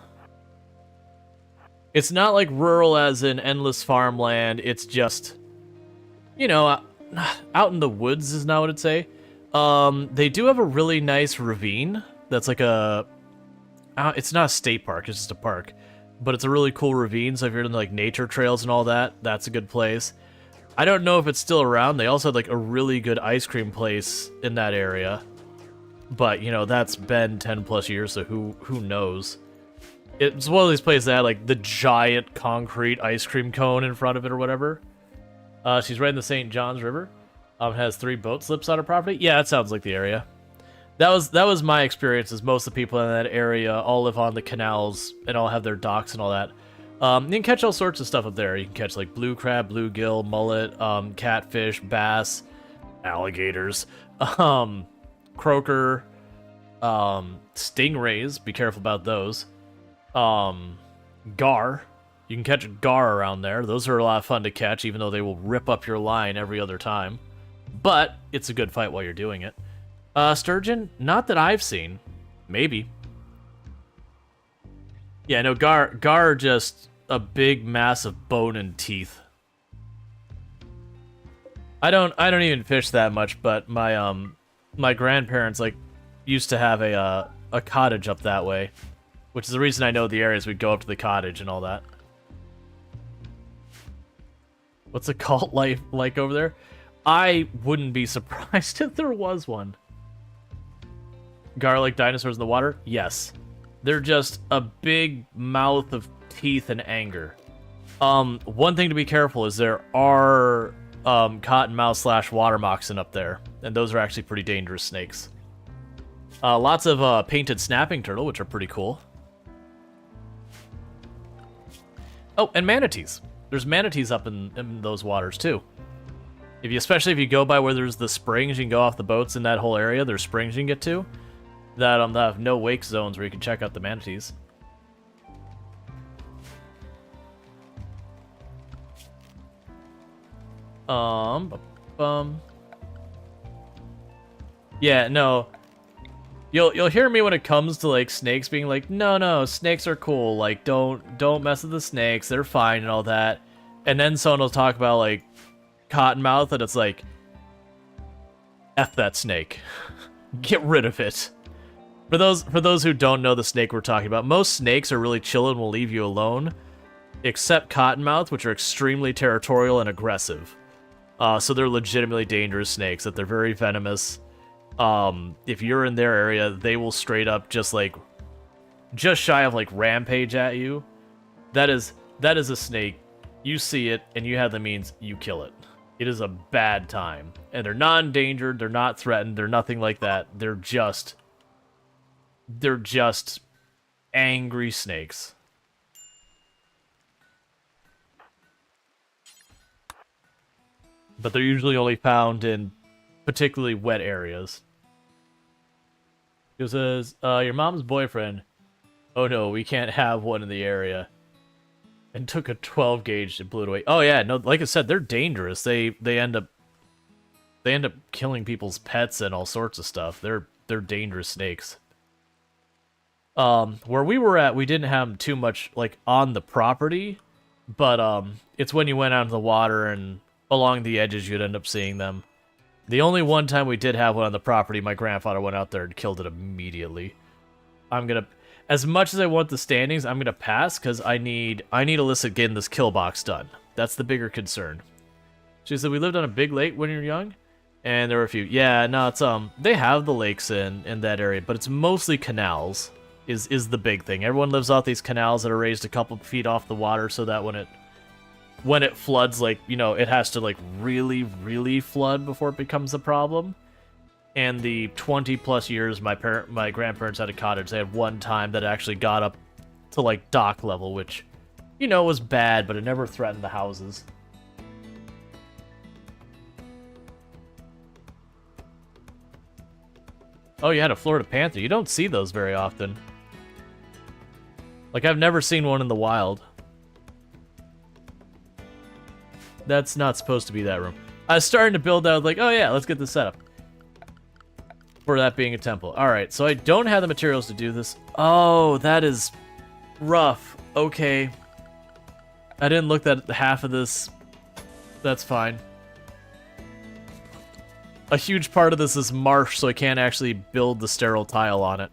It's not like rural as in endless farmland. It's just, you know, out in the woods is not what I'd say. They do have a really nice ravine that's like a... it's not a state park, it's just a park. But it's a really cool ravine, so if you're into like nature trails and all that, that's a good place. I don't know if it's still around. They also had like a really good ice cream place in that area. But, you know, that's been 10 plus years, so who knows? It's one of these places that had like the giant concrete ice cream cone in front of it or whatever. She's right in the St. Johns River. Has 3 boat slips on her property. Yeah, that sounds like the area. That was my experience, is most of the people in that area all live on the canals and all have their docks and all that. You can catch all sorts of stuff up there. You can catch like blue crab, bluegill, mullet, catfish, bass, alligators, croaker, stingrays. Be careful about those. Gar. You can catch gar around there. Those are a lot of fun to catch, even though they will rip up your line every other time. But it's a good fight while you're doing it. Sturgeon? Not that I've seen. Maybe. Yeah, no, gar are just a big mass of bone and teeth. I don't even fish that much, but my my grandparents like used to have a cottage up that way, which is the reason I know the areas. We'd go up to the cottage and all that. What's a cult life like over there? I wouldn't be surprised if there was one. Garlic dinosaurs in the water? Yes. They're just a big mouth of teeth and anger. One thing to be careful is there are cottonmouth / water moccasin up there, and those are actually pretty dangerous snakes. Lots of painted snapping turtle, which are pretty cool. Oh, and manatees. There's manatees up in those waters too. Especially if you go by where there's the springs, you can go off the boats in that whole area. There's springs you can get to that have no wake zones where you can check out the manatees. Yeah, no. You'll hear me when it comes to like snakes being like, no, snakes are cool. Like don't mess with the snakes. They're fine and all that. And then someone will talk about like cottonmouth, and it's like, F that snake. Get rid of it. For those who don't know the snake we're talking about, most snakes are really chill and will leave you alone, except cottonmouth, which are extremely territorial and aggressive. So they're legitimately dangerous snakes, that they're very venomous. If you're in their area, they will straight up just shy of like rampage at you. That is a snake. You see it and you have the means, you kill it. It is a bad time. And they're not endangered, they're not threatened, they're nothing like that. They're just angry snakes. But they're usually only found in particularly wet areas. It says, your mom's boyfriend. Oh no, we can't have one in the area. And took a 12 gauge and blew it away. Oh yeah, no, like I said, they're dangerous. They end up killing people's pets and all sorts of stuff. They're dangerous snakes. Where we were at, we didn't have them too much like on the property, but it's when you went out into the water and along the edges you'd end up seeing them. The only one time we did have one on the property, my grandfather went out there and killed it immediately. As much as I want the standings, I'm gonna pass because I need Alyssa getting this kill box done. That's the bigger concern. She said we lived on a big lake when you were young, and there were a few. Yeah, no, it's they have the lakes in that area, but it's mostly canals. Is the big thing. Everyone lives off these canals that are raised a couple feet off the water, so that when it floods, like, you know, it has to like really, really flood before it becomes a problem. And the 20 plus years my grandparents had a cottage, they had one time that actually got up to like dock level, which, you know, was bad, but it never threatened the houses. Oh, you had a Florida panther. You don't see those very often. Like, I've never seen one in the wild. That's not supposed to be that room. I was starting to build out, like, oh yeah, let's get this set up. For that being a temple. Alright, so I don't have the materials to do this. Oh, that is rough. Okay. I didn't look at half of this. That's fine. A huge part of this is marsh, so I can't actually build the sterile tile on it.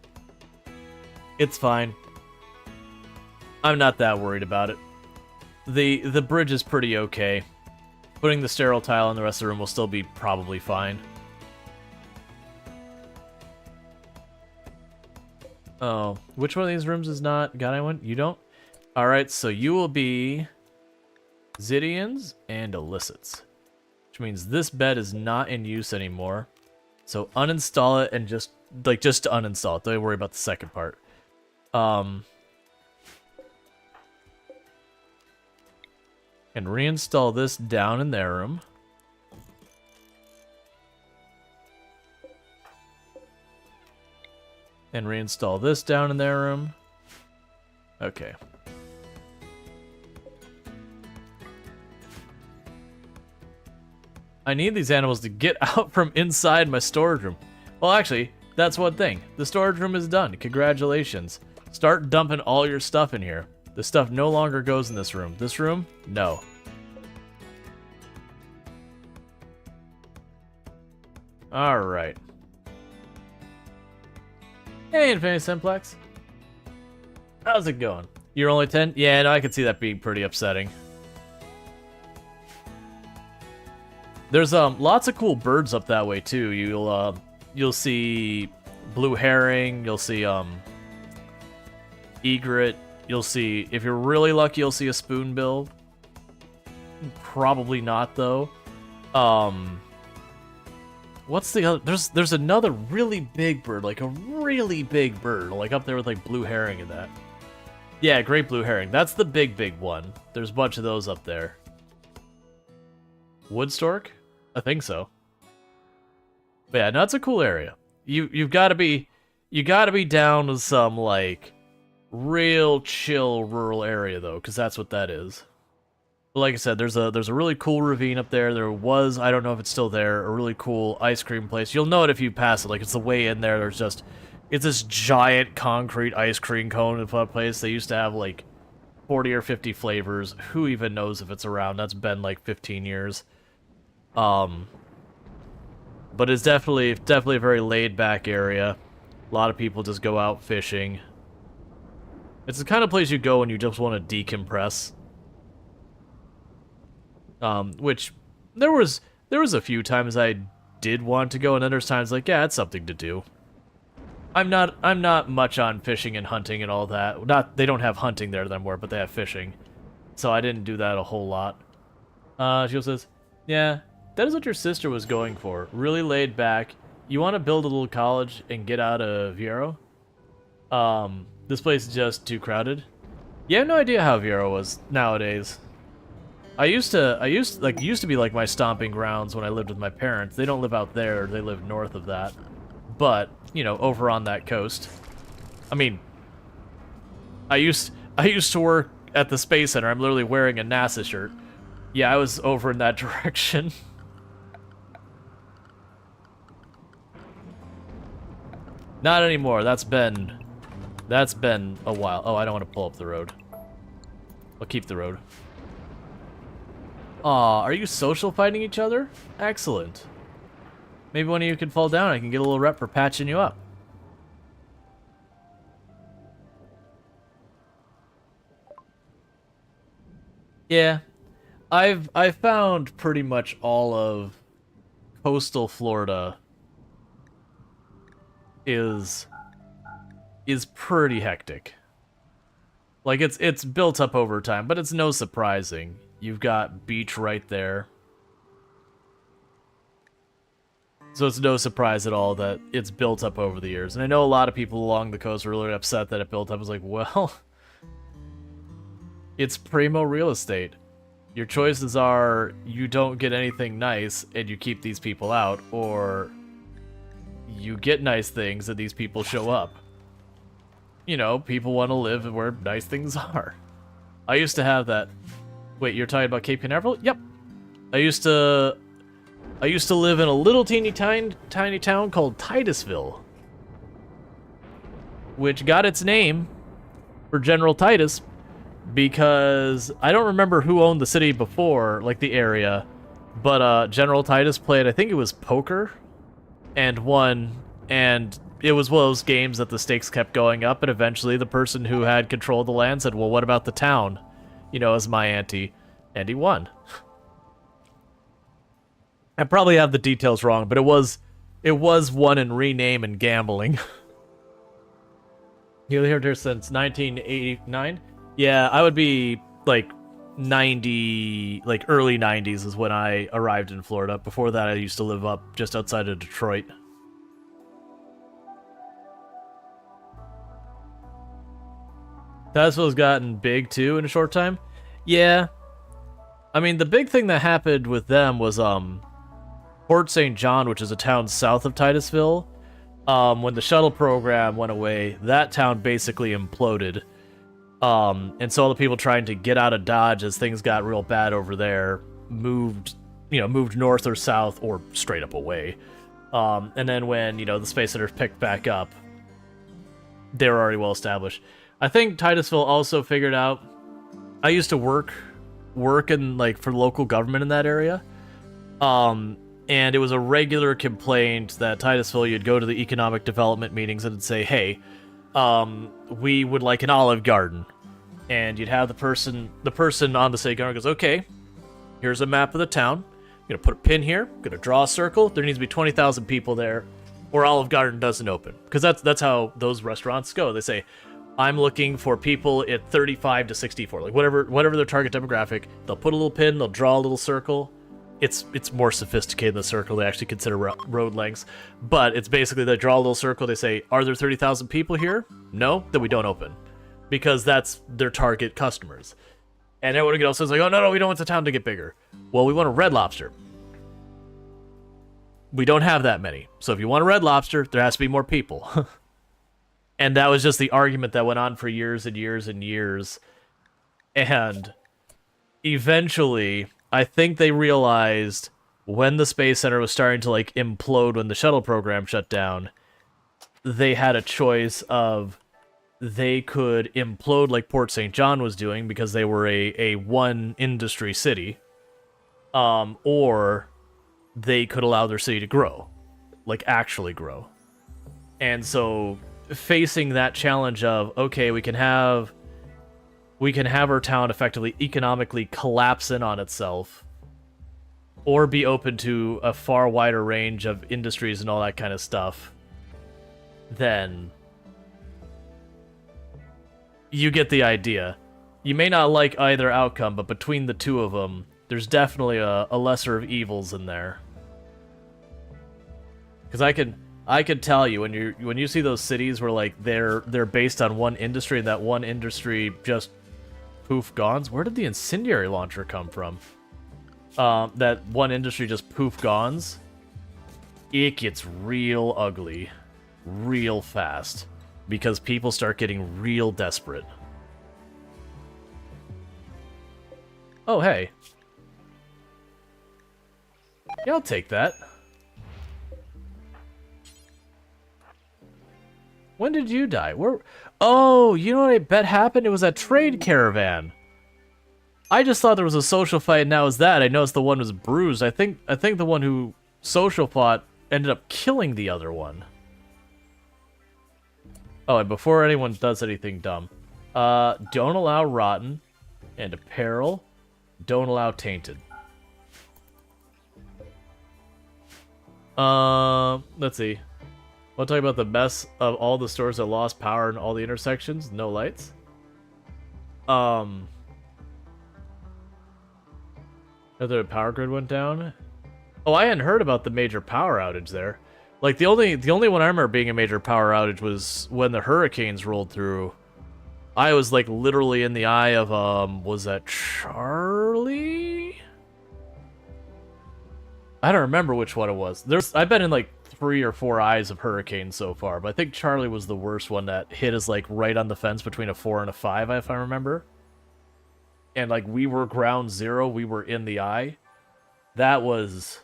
It's fine. I'm not that worried about it. The bridge is pretty okay. Putting the sterile tile in the rest of the room will still be probably fine. Oh, which one of these rooms is not got anyone? You don't? Alright, so you will be Zydians and illicits. Which means this bed is not in use anymore. So uninstall it and just uninstall it. Don't worry about the second part. And reinstall this down in their room. And reinstall this down in their room. Okay. I need these animals to get out from inside my storage room. Well, actually, that's one thing. The storage room is done. Congratulations. Start dumping all your stuff in here. The stuff no longer goes in this room. This room? No. Alright. Hey, Infinity Simplex. How's it going? You're only 10? Yeah, no, I can see that being pretty upsetting. There's lots of cool birds up that way too. You'll see blue herring, you'll see egret, you'll see, if you're really lucky, you'll see a spoonbill. Probably not though. What's the other? There's another really big bird, like a really big bird, like up there with like blue herring and that. Yeah, great blue herring. That's the big one. There's a bunch of those up there. Wood stork? I think so. But yeah, no, it's a cool area. You gotta be down with some like real chill rural area though, because that's what that is. But like I said, there's a really cool ravine up there. There was, I don't know if it's still there, a really cool ice cream place. You'll know it if you pass it. Like it's the way in there. It's this giant concrete ice cream cone in a place. They used to have like 40 or 50 flavors. Who even knows if it's around? That's been like 15 years. But it's definitely a very laid back area. A lot of people just go out fishing. It's the kind of place you go when you just want to decompress. Which there was a few times I did want to go, and then there's times like, yeah, it's something to do. I'm not much on fishing and hunting and all that. They don't have hunting there anymore, but they have fishing. So I didn't do that a whole lot. She says, yeah, that is what your sister was going for. Really laid back. You want to build a little college and get out of Viero? This place is just too crowded. You have no idea how Viero was nowadays. I used to be like my stomping grounds when I lived with my parents. They don't live out there, they live north of that. But, you know, over on that coast. I mean, I used to work at the Space Center. I'm literally wearing a NASA shirt. Yeah, I was over in that direction. Not anymore. That's been a while. Oh, I don't want to pull up the road. I'll keep the road. Aw, are you social fighting each other? Excellent. Maybe one of you can fall down. I can get a little rep for patching you up. Yeah, I've found pretty much all of coastal Florida is pretty hectic. Like it's built up over time, but it's no surprising. You've got beach right there. So it's no surprise at all that it's built up over the years. And I know a lot of people along the coast are really upset that it built up. I was like, well, it's primo real estate. Your choices are you don't get anything nice and you keep these people out, or you get nice things and these people show up. You know, people want to live where nice things are. I used to have that. Wait, you're talking about Cape Canaveral? Yep. I used to live in a little tiny town called Titusville, which got its name for General Titus because I don't remember who owned the city before, like the area, but General Titus played, I think it was poker, and won, and it was one of those games that the stakes kept going up, and eventually the person who had control of the land said, well, what about the town? You know, as my ante, and he won. I probably have the details wrong, but it was won in rename and gambling. You lived here since 1989? Yeah, I would be like 90, like early 90s is when I arrived in Florida. Before that, I used to live up just outside of Detroit. Titusville's gotten big too in a short time. Yeah. I mean, the big thing that happened with them was Port St. John, which is a town south of Titusville. When the shuttle program went away, that town basically imploded. And so all the people trying to get out of Dodge as things got real bad over there moved north or south or straight up away. And then when, the Space Center picked back up, they were already well established. I think Titusville also figured out, I used to work in, like, for local government in that area. And it was a regular complaint that Titusville, you'd go to the economic development meetings and it'd say, hey, we would like an Olive Garden. And you'd have the person on the city government goes, okay, here's a map of the town. I'm going to put a pin here. I'm going to draw a circle. There needs to be 20,000 people there or Olive Garden doesn't open. Because that's how those restaurants go. They say, I'm looking for people at 35 to 64. Like whatever their target demographic, they'll put a little pin, they'll draw a little circle. It's more sophisticated than the circle. They actually consider road lengths. But it's basically they draw a little circle. They say, are there 30,000 people here? No? Then we don't open. Because that's their target customers. And everyone else is like, oh, no, we don't want the town to get bigger. Well, we want a Red Lobster. We don't have that many. So if you want a Red Lobster, there has to be more people. And that was just the argument that went on for years and years and years. And eventually, I think they realized when the Space Center was starting to, like, implode when the shuttle program shut down, they had a choice of they could implode like Port St. John was doing because they were a one-industry city, or they could allow their city to grow, like, actually grow. And so facing that challenge of, okay, we can have our town effectively economically collapse in on itself, or be open to a far wider range of industries and all that kind of stuff, then you get the idea. You may not like either outcome, but between the two of them, there's definitely a lesser of evils in there. Because I could tell you when you see those cities where, like, they're based on one industry and that one industry just poof gone. Where did the incendiary launcher come from? That one industry just poof gone. It gets real ugly real fast because people start getting real desperate. Oh, hey. Yeah, I'll take that. When did you die? Where? Oh, you know what I bet happened? It was a trade caravan. I just thought there was a social fight, and now it's that. I noticed the one was bruised. I think the one who social fought ended up killing the other one. Oh, and before anyone does anything dumb, don't allow rotten and apparel. Don't allow tainted. Let's see. Want to talk about the mess of all the stores that lost power in all the intersections? No lights? The power grid went down? Oh, I hadn't heard about the major power outage there. Like, the only one I remember being a major power outage was when the hurricanes rolled through. I was, like, literally in the eye of, was that Charlie? I don't remember which one it was. I've been in, like, 3 or 4 eyes of hurricanes so far, but I think Charlie was the worst one that hit us, like, right on the fence between a 4 and a 5, if I remember. And, like, we were ground zero, we were in the eye. That was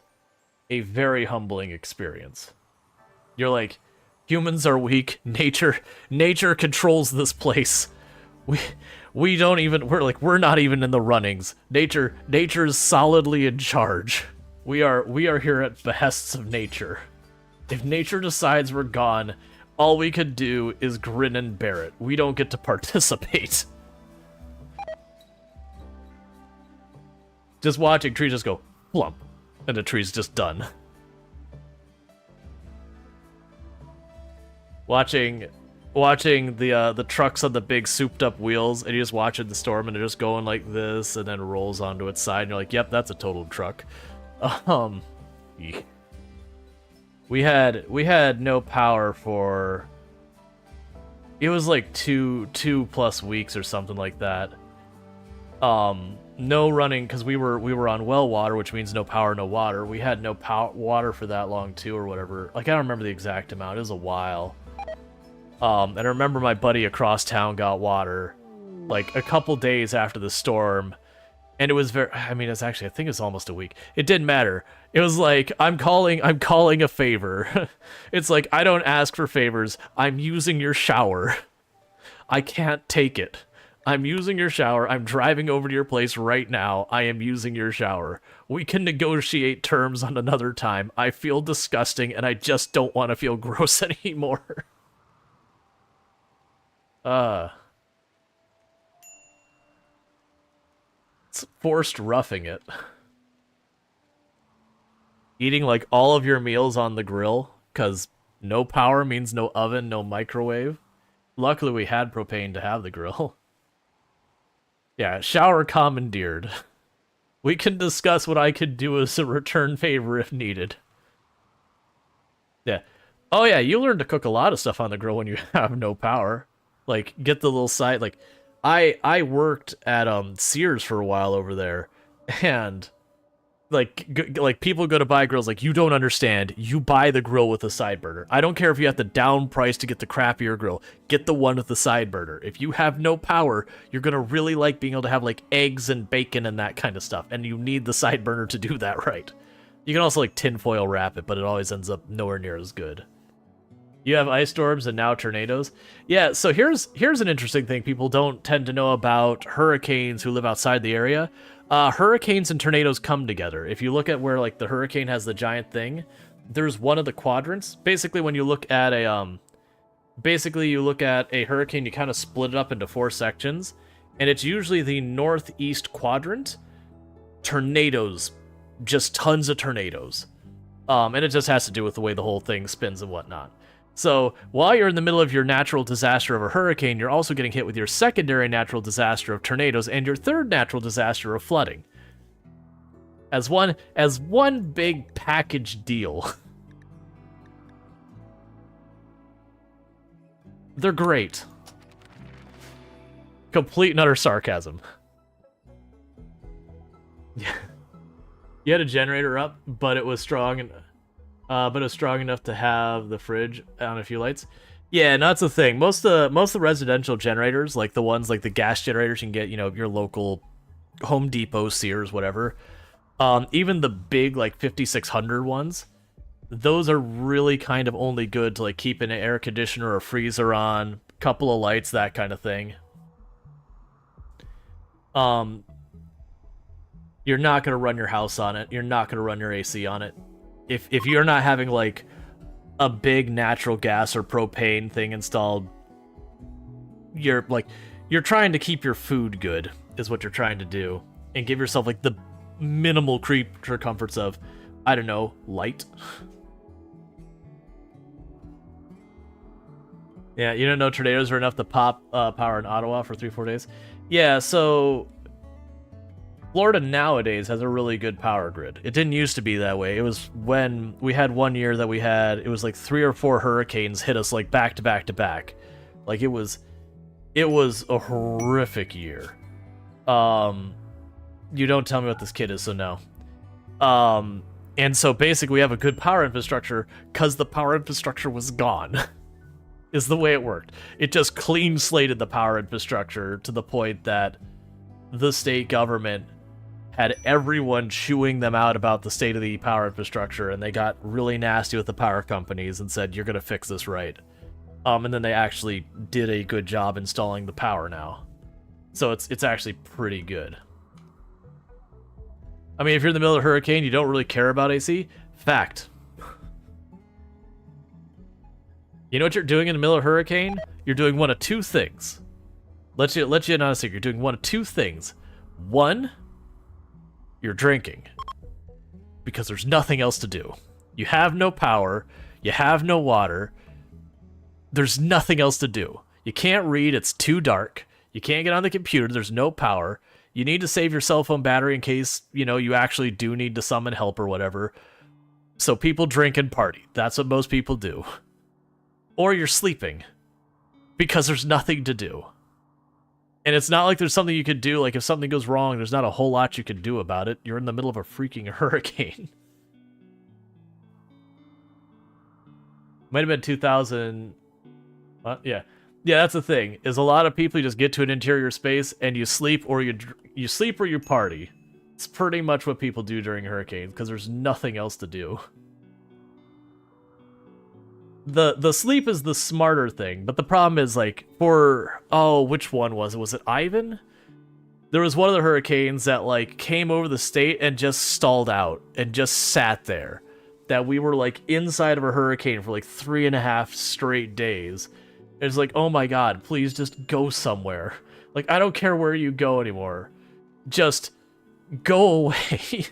a very humbling experience. You're like, humans are weak, nature controls this place. We don't even, we're not even in the runnings. Nature's solidly in charge. We are here at behests of nature. If nature decides we're gone, all we could do is grin and bear it. We don't get to participate. Just watching trees just go plump, and the tree's just done. Watching the trucks on the big souped up wheels, and you just watching the storm, and they're just going like this, and then rolls onto its side, and you're like, yep, that's a totaled truck. Yeah. We had no power for, it was like two plus weeks or something like that. No running, because we were on well water, which means no power, no water. We had no water for that long too, or whatever. Like, I don't remember the exact amount. It was a while. And I remember my buddy across town got water, like, a couple days after the storm, and it was very, I mean, it's actually, I think it's almost a week. It didn't matter. It was like, I'm calling a favor. It's like, I don't ask for favors. I'm using your shower. I can't take it. I'm using your shower. I'm driving over to your place right now. I am using your shower. We can negotiate terms on another time. I feel disgusting, and I just don't want to feel gross anymore. It's forced roughing it. Eating like all of your meals on the grill, because no power means no oven, no microwave. Luckily we had propane to have the grill. Yeah, shower commandeered. We can discuss what I could do as a return favor if needed. Yeah. Oh yeah, you learn to cook a lot of stuff on the grill when you have no power. Like, get the little side, like, I worked at Sears for a while over there, and like people go to buy grills, like, you don't understand. You buy the grill with a side burner. I don't care if you have to down price to get the crappier grill. Get the one with the side burner. If you have no power, you're gonna really like being able to have like eggs and bacon and that kind of stuff, and you need the side burner to do that right. You can also like tinfoil wrap it, but it always ends up nowhere near as good. You have ice storms and now tornadoes. Yeah, so here's an interesting thing people don't tend to know about hurricanes who live outside the area. Hurricanes and tornadoes come together. If you look at where like the hurricane has the giant thing, there's one of the quadrants. Basically, when you look at a hurricane, you kind of split it up into 4 sections, and it's usually the northeast quadrant. Tornadoes, just tons of tornadoes, and it just has to do with the way the whole thing spins and whatnot. So, while you're in the middle of your natural disaster of a hurricane, you're also getting hit with your secondary natural disaster of tornadoes and your third natural disaster of flooding. As one big package deal. They're great. Complete and utter sarcasm. You had a generator up, but it was strong and... but it's strong enough to have the fridge on a few lights. Yeah, and that's the thing. Most of the residential generators, like the ones like the gas generators you can get, you know, your local Home Depot, Sears, whatever. Even the big like 5600 ones, those are really kind of only good to like keep an air conditioner or freezer on, couple of lights, that kind of thing. You're not gonna run your house on it. You're not gonna run your AC on it. If you're not having, like, a big natural gas or propane thing installed, you're trying to keep your food good, is what you're trying to do. And give yourself, like, the minimal creature comforts of, I don't know, light. Yeah, you don't know tornadoes are enough to pop power in Ottawa for 3-4 days? Yeah, so... Florida nowadays has a really good power grid. It didn't used to be that way. It was when we had one year that it was like 3 or 4 hurricanes hit us like back to back to back. Like it was a horrific year. You don't tell me what this kid is, so no. And so basically we have a good power infrastructure because the power infrastructure was gone. Is the way it worked. It just clean slated the power infrastructure to the point that the state government had everyone chewing them out about the state of the power infrastructure, and they got really nasty with the power companies and said, you're gonna fix this right. And then they actually did a good job installing the power now. So it's actually pretty good. I mean, if you're in the middle of a hurricane, you don't really care about AC. Fact. You know what you're doing in the middle of a hurricane? You're doing one of two things. Let you in on a secret. You're doing one of two things. One, you're drinking. Because there's nothing else to do. You have no power. You have no water. There's nothing else to do. You can't read. It's too dark. You can't get on the computer. There's no power. You need to save your cell phone battery in case, you know, you actually do need to summon help or whatever. So people drink and party. That's what most people do. Or you're sleeping. Because there's nothing to do. And it's not like there's something you could do. Like, if something goes wrong, there's not a whole lot you can do about it. You're in the middle of a freaking hurricane. Might have been 2000... yeah. Yeah, that's the thing. Is a lot of people, you just get to an interior space and you sleep or you sleep or you party. It's pretty much what people do during hurricanes because there's nothing else to do. The sleep is the smarter thing, but the problem is, like, for... Oh, which one was it? Was it Ivan? There was one of the hurricanes that, like, came over the state and just stalled out and just sat there. That we were, like, inside of a hurricane for, like, 3.5 straight days. It's like, oh my god, please just go somewhere. Like, I don't care where you go anymore. Just go away.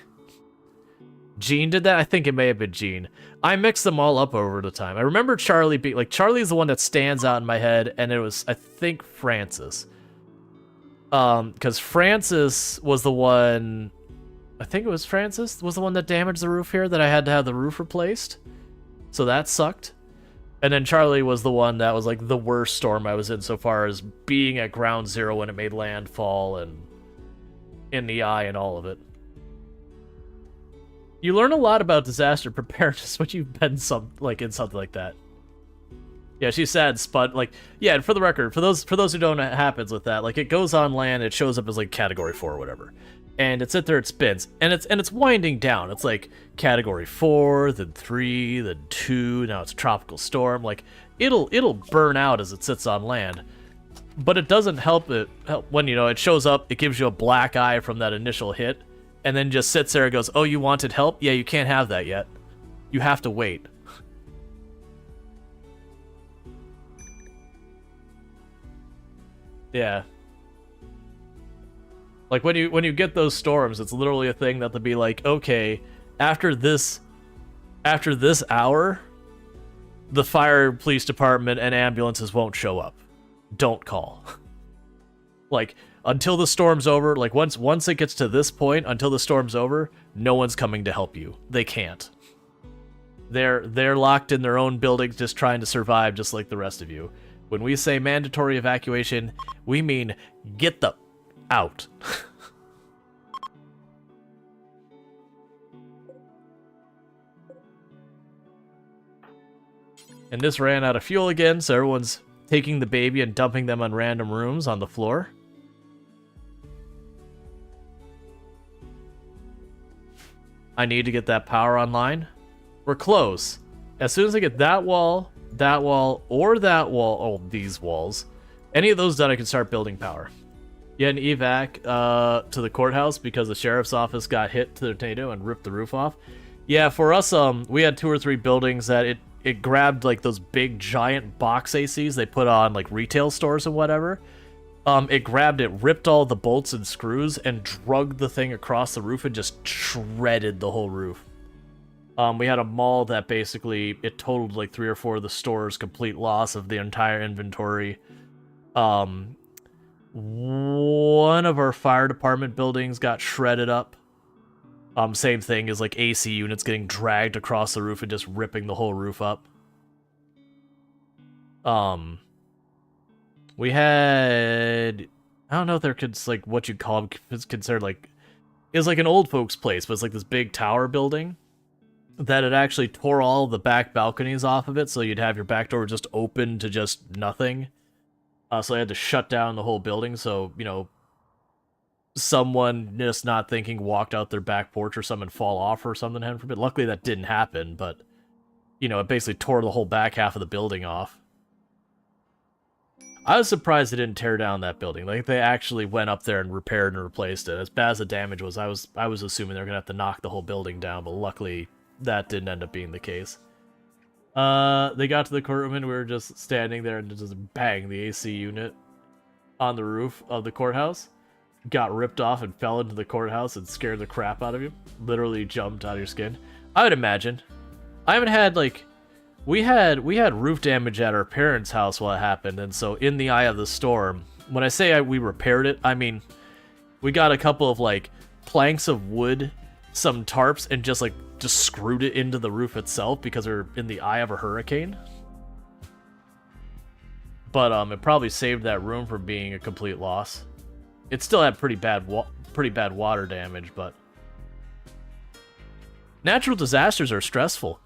Gene did that? I think it may have been Gene. I mixed them all up over the time. I remember Charlie being... Like, Charlie's the one that stands out in my head, and it was, I think, Francis. Because Francis was the one... I think it was Francis was the one that damaged the roof here, that I had to have the roof replaced. So that sucked. And then Charlie was the one that was, like, the worst storm I was in so far as being at ground zero when it made landfall and in the eye and all of it. You learn a lot about disaster preparedness when you've been in something like that. Yeah, she's sad, but, like, yeah, and for the record, for those who don't know what happens with that, like, it goes on land, it shows up as, like, category 4 or whatever. And it's sit there, it spins, and it's winding down. It's like category 4, then 3, then 2, now it's a tropical storm. Like, it'll burn out as it sits on land. But it doesn't help when, you know, it shows up, it gives you a black eye from that initial hit, and then just sits there and goes, oh, you wanted help? Yeah, you can't have that yet. You have to wait. Yeah. Like, when you get those storms, it's literally a thing that they'll be like, okay, after this hour, the fire, police department, and ambulances won't show up. Don't call. Like, until the storm's over, like, once it gets to this point, until the storm's over, no one's coming to help you. They can't. They're locked in their own buildings just trying to survive just like the rest of you. When we say mandatory evacuation, we mean get the out. And this ran out of fuel again, so everyone's taking the baby and dumping them on random rooms on the floor. I need to get that power online. We're close. As soon as I get that wall, or that wall, oh, these walls, any of those done, I can start building power. You had an evac to the courthouse because the sheriff's office got hit to the tornado and ripped the roof off. Yeah, for us, we had 2 or 3 buildings that it grabbed, like, those big giant box ACs they put on, like, retail stores and whatever. It grabbed it, ripped all the bolts and screws, and dragged the thing across the roof and just shredded the whole roof. We had a mall that basically, it totaled like 3 or 4 of the stores, complete loss of the entire inventory. One of our fire department buildings got shredded up. Same thing as, like, AC units getting dragged across the roof and just ripping the whole roof up. We had, I don't know if they're like what you'd call them, it's considered like, it's like an old folks place, but it's like this big tower building that it actually tore all the back balconies off of it, so you'd have your back door just open to just nothing. So I had to shut down the whole building, so, you know, someone just not thinking walked out their back porch or something fall off or something, heaven forbid. Luckily that didn't happen, but, you know, it basically tore the whole back half of the building off. I was surprised they didn't tear down that building. Like, they actually went up there and repaired and replaced it. As bad as the damage was, I was assuming they were gonna have to knock the whole building down, but luckily that didn't end up being the case. They got to the courtroom and we were just standing there and just bang, the AC unit on the roof of the courthouse got ripped off and fell into the courthouse and scared the crap out of you. Literally jumped out of your skin. I would imagine. I haven't had, like... We had roof damage at our parents' house while it happened, and so in the eye of the storm, when I say we repaired it, I mean, we got a couple of, like, planks of wood, some tarps, and just screwed it into the roof itself because we're in the eye of a hurricane. But it probably saved that room from being a complete loss. It still had pretty bad water damage, but natural disasters are stressful.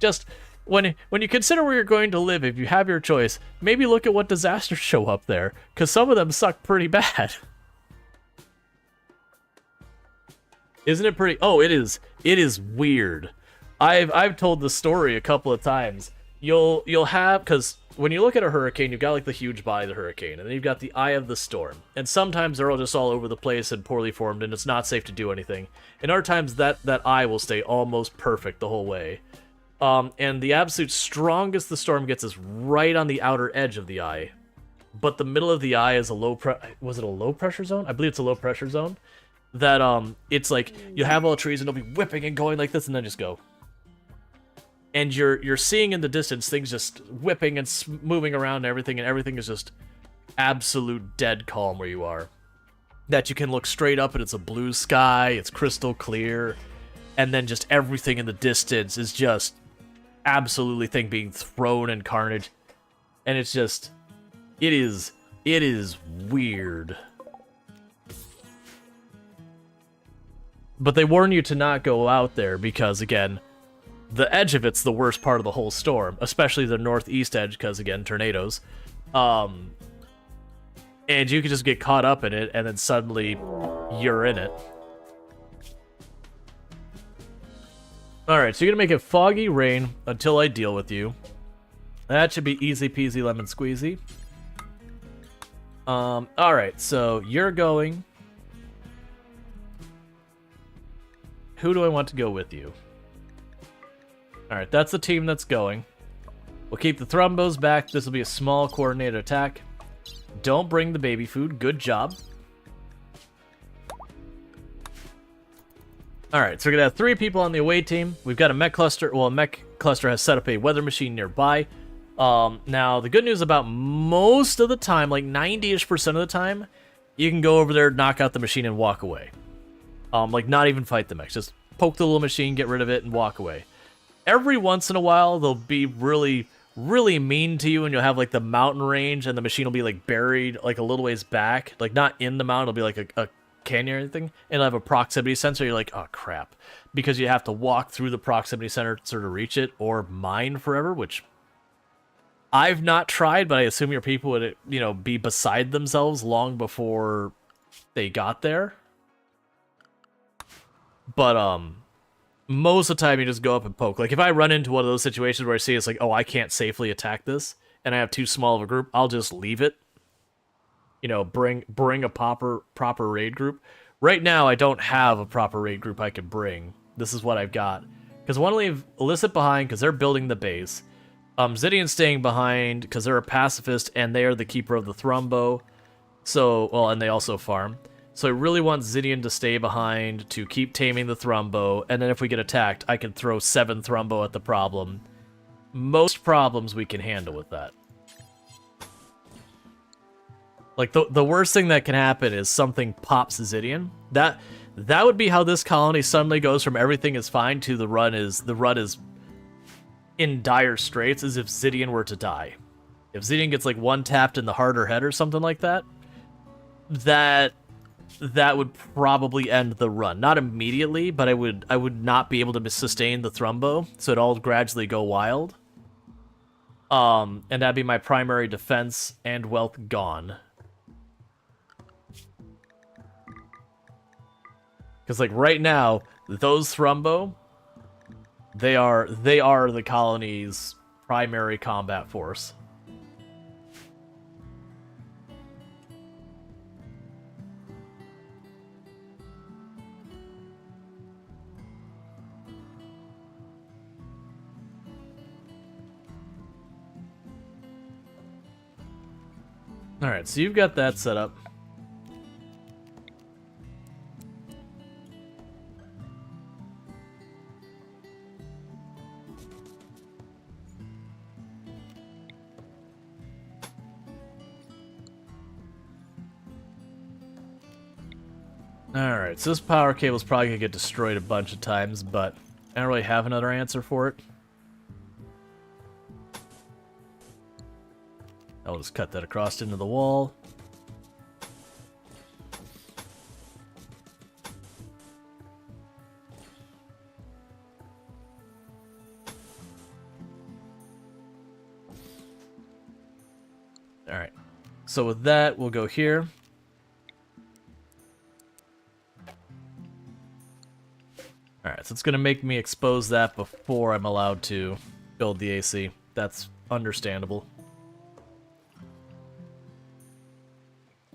Just when you consider where you're going to live, if you have your choice, maybe look at what disasters show up there, because some of them suck pretty bad. Isn't it pretty? Oh, it is. It is weird. I've told the story a couple of times. You'll have, because when you look at a hurricane, you've got like the huge body of the hurricane, and then you've got the eye of the storm. And sometimes they're all just all over the place and poorly formed, and it's not safe to do anything. In other times, that eye will stay almost perfect the whole way. And the absolute strongest the storm gets is right on the outer edge of the eye. But the middle of the eye is a was it a low pressure zone? I believe it's a low pressure zone. That, it's like, you have all the trees and they'll be whipping and going like this and then just go. And you're seeing in the distance things just whipping and moving around and everything is just absolute dead calm where you are. That you can look straight up and it's a blue sky, it's crystal clear, and then just everything in the distance is just absolutely thing being thrown in carnage. And it's just, it is weird. But they warn you to not go out there because, again, the edge of it's the worst part of the whole storm, especially the northeast edge, because, again, tornadoes. And you can just get caught up in it, and then suddenly you're in it. Alright, so you're gonna make it foggy rain until I deal with you. That should be easy peasy lemon squeezy. Alright, so you're going. Who do I want to go with you? Alright, that's the team that's going. We'll keep the Thrumbos back. This will be a small coordinated attack. Don't bring the baby food. Good job. Alright, so we're going to have 3 people on the away team. We've got a mech cluster. Well, a mech cluster has set up a weather machine nearby. Now, the good news about most of the time, like 90-ish% of the time, you can go over there, knock out the machine, and walk away. Like, not even fight the mechs. Just poke the little machine, get rid of it, and walk away. Every once in a while, they'll be really, really mean to you, and you'll have, like, the mountain range, and the machine will be, like, buried, like, a little ways back. Like, not in the mountain, it'll be, like, a canyon or anything, and it'll have a proximity sensor. You're like, oh, crap. Because you have to walk through the proximity sensor to reach it, or mine forever, which I've not tried, but I assume your people would, you know, be beside themselves long before they got there. But, most of the time you just go up and poke. Like, if I run into one of those situations where I see it's like, oh, I can't safely attack this, and I have too small of a group, I'll just leave it. You know, bring a proper raid group. Right now, I don't have a proper raid group I can bring. This is what I've got. Because I want to leave Illicit behind, because they're building the base. Zidian's staying behind, because they're a pacifist, and they are the keeper of the Thrumbo. So, well, and they also farm. So I really want Zidian to stay behind to keep taming the Thrumbo, and then if we get attacked, I can throw 7 Thrumbo at the problem. Most problems we can handle with that. Like, the worst thing that can happen is something pops Zidian. That would be how this colony suddenly goes from everything is fine to the run is in dire straits, as if Zidian were to die. If Zidian gets, like, one tapped in the heart or head or something like that, that would probably end the run. Not immediately, but I would not be able to sustain the Thrumbo, so it'd all gradually go wild. And that'd be my primary defense and wealth gone. Because, like, right now, those Thrumbo, they are the colony's primary combat force. Alright, so you've got that set up. Alright, so this power cable's probably gonna get destroyed a bunch of times, but I don't really have another answer for it. I'll just cut that across into the wall. Alright, so with that, we'll go here. Alright, so it's going to make me expose that before I'm allowed to build the AC. That's understandable.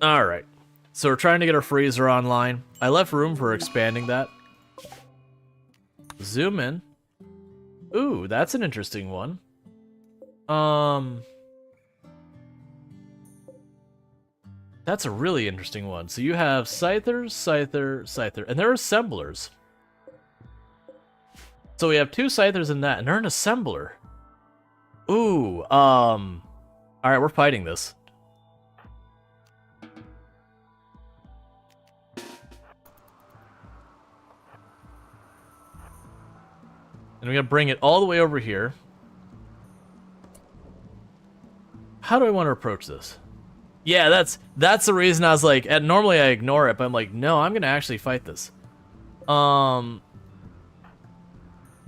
Alright, so we're trying to get our freezer online. I left room for expanding that. Zoom in. Ooh, that's an interesting one. That's a really interesting one. So you have Scyther, Scyther, Scyther, and they're assemblers. So we have two Scythers in that, and they're an assembler. Ooh, alright, we're fighting this. And we're gonna bring it all the way over here. How do I want to approach this? Yeah, that's the reason I was like, and normally I ignore it, but I'm like, no, I'm gonna actually fight this.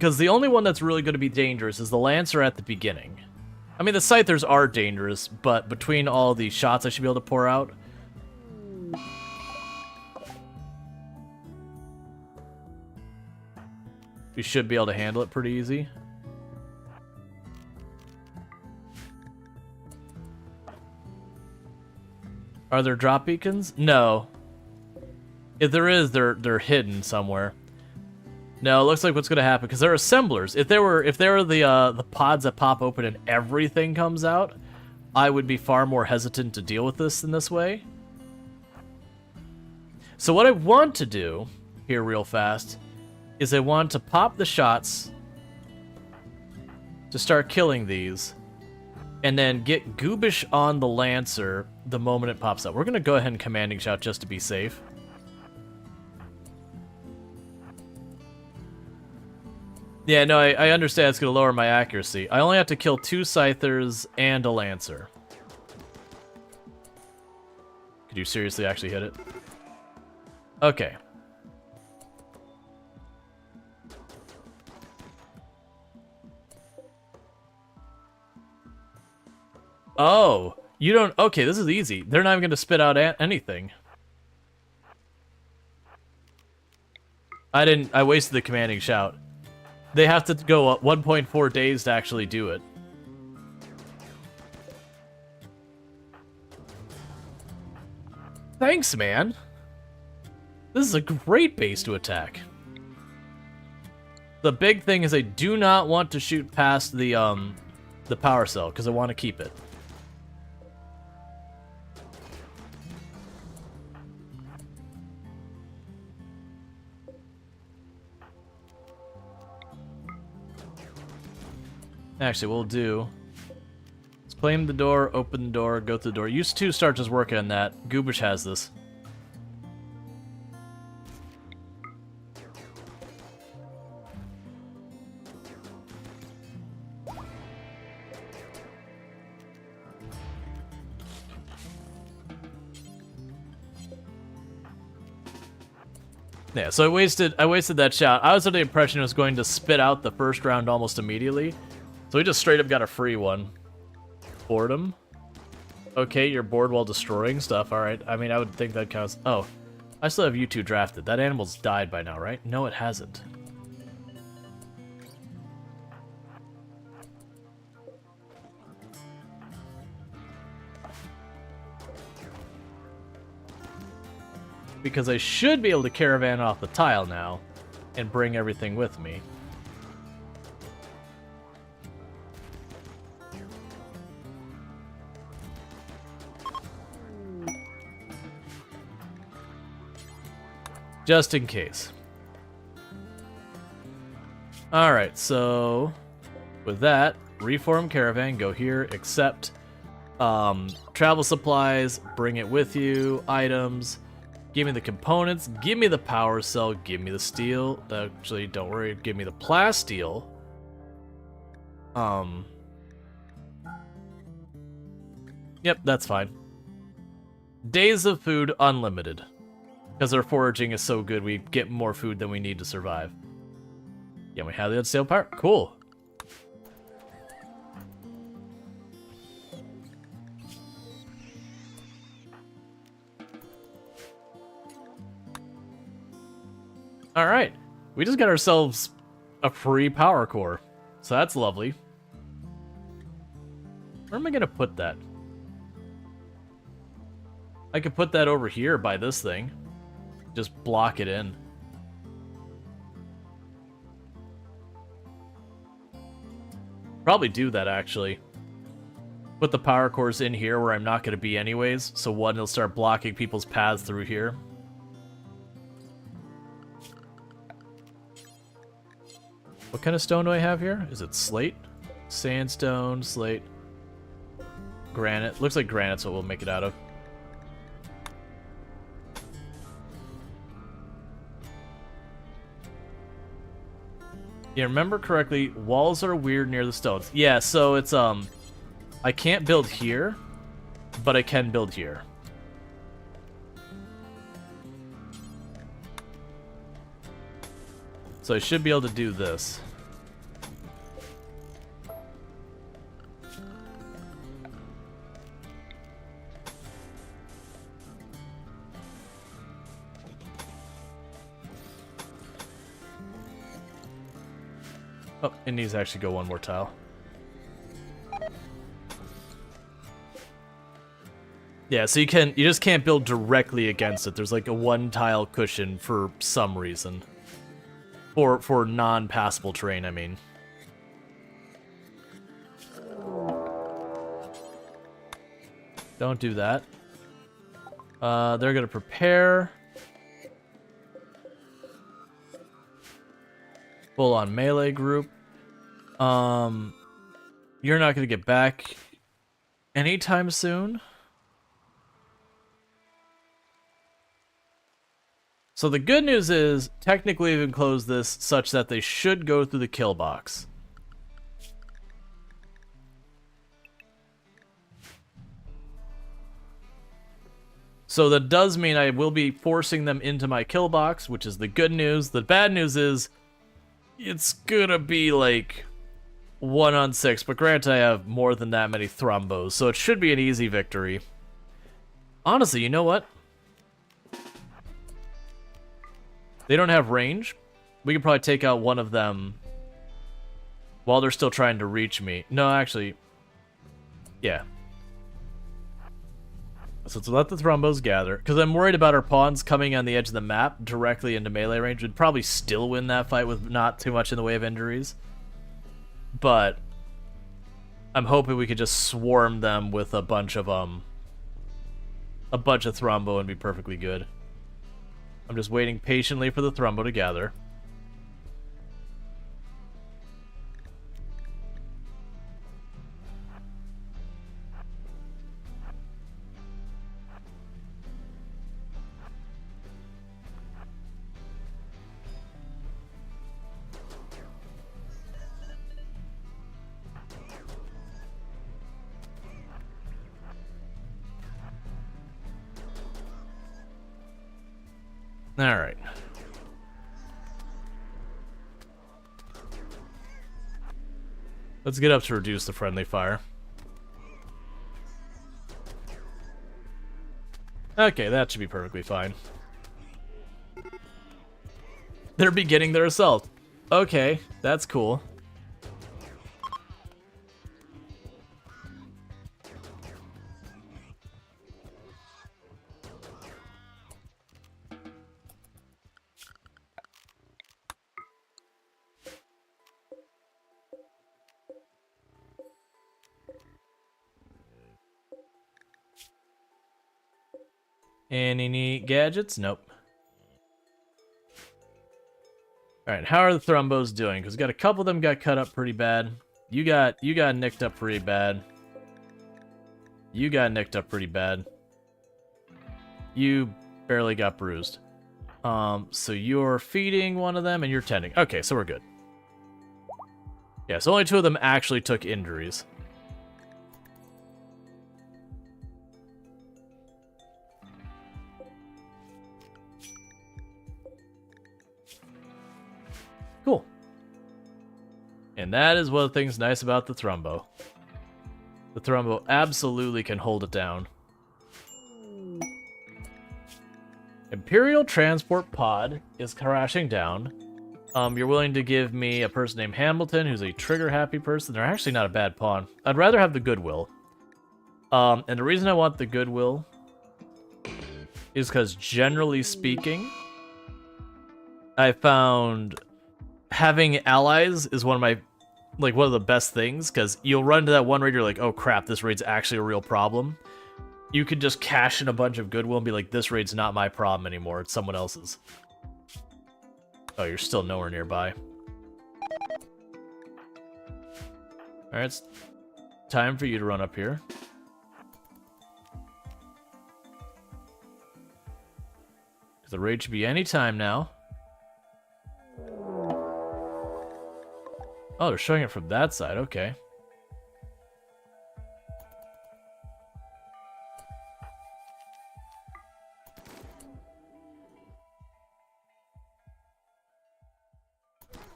Because the only one that's really going to be dangerous is the Lancer at the beginning. I mean, the Scythers are dangerous, but between all the shots I should be able to pour out. We should be able to handle it pretty easy. Are there drop beacons? No. If there is, they're hidden somewhere. No, it looks like what's gonna happen because they're assemblers. If they were the pods that pop open and everything comes out, I would be far more hesitant to deal with this in this way. So what I want to do here real fast is I want to pop the shots to start killing these, and then get Goobish on the Lancer the moment it pops up. We're gonna go ahead and commanding shout just to be safe. Yeah, no, I understand it's going to lower my accuracy. I only have to kill 2 Scythers and a Lancer. Could you seriously actually hit it? Okay. Oh, you don't... Okay, this is easy. They're not even going to spit out anything. I wasted the commanding shout. They have to go 1.4 days to actually do it. Thanks, man. This is a great base to attack. The big thing is I do not want to shoot past the power cell because I want to keep it. Actually, we'll do... Let's claim the door, open the door, go through the door. You two start just working on that. Goobish has this. Yeah, so I wasted that shot. I was under the impression it was going to spit out the first round almost immediately. So we just straight up got a free one. Boredom. Okay, you're bored while destroying stuff. Alright, I mean, I would think that counts. Oh, I still have you two drafted. That animal's died by now, right? No, it hasn't. Because I should be able to caravan off the tile now and bring everything with me. Just in case. Alright, so with that, reform caravan, go here, accept travel supplies, bring it with you, items, give me the components, give me the power cell, give me the steel. Actually, don't worry, give me the plasteel. Yep, that's fine. Days of food unlimited. Because our foraging is so good, we get more food than we need to survive. Yeah, we have the unstable power. Cool. Alright. We just got ourselves a free power core. So that's lovely. Where am I going to put that? I could put that over here by this thing. Just block it in. Probably do that, actually. Put the power cores in here where I'm not going to be anyways, so one will start blocking people's paths through here. What kind of stone do I have here? Is it slate? Sandstone, slate, granite. Looks like granite's what we'll make it out of. Yeah, remember correctly, walls are weird near the stones. Yeah, so it's, I can't build here, but I can build here. So I should be able to do this. Oh, it needs to actually go one more tile. Yeah, so you just can't build directly against it. There's like a one tile cushion for some reason. For non-passable terrain, I mean. Don't do that. They're gonna prepare. Full on melee group. You're not gonna get back anytime soon. So the good news is, technically we've enclosed this such that they should go through the kill box. So that does mean I will be forcing them into my kill box, which is the good news. The bad news is, it's gonna be like 1 on 6, but granted I have more than that many thrombos, so it should be an easy victory. Honestly, you know what? They don't have range. We could probably take out one of them while they're still trying to reach me. No, actually, yeah. So let's let the thrombos gather, because I'm worried about our pawns coming on the edge of the map directly into melee range. We'd probably still win that fight with not too much in the way of injuries. But I'm hoping we could just swarm them with a bunch of thrombo and be perfectly good. I'm just waiting patiently for the thrombo to gather. All right. Let's get up to reduce the friendly fire. Okay, that should be perfectly fine. They're beginning their assault. Okay, that's cool. Any neat gadgets? Nope. All right, how are the thrombos doing? Because got a couple of them got cut up pretty bad. You got nicked up pretty bad. You got nicked up pretty bad. You barely got bruised. So you're feeding one of them and you're tending. Okay, so we're good. Yeah, so only 2 of them actually took injuries. Cool. And that is one of the things nice about the Thrumbo. The Thrumbo absolutely can hold it down. Imperial Transport Pod is crashing down. You're willing to give me a person named Hamilton, who's a trigger-happy person. They're actually not a bad pawn. I'd rather have the Goodwill. And the reason I want the Goodwill is because, generally speaking, I found having allies is one of the best things, because you'll run into that one raid, you're like, oh crap, this raid's actually a real problem. You could just cash in a bunch of Goodwill and be like, this raid's not my problem anymore, it's someone else's. Oh, you're still nowhere nearby. Alright, it's time for you to run up here. The raid should be any time now. Oh, they're showing it from that side, okay.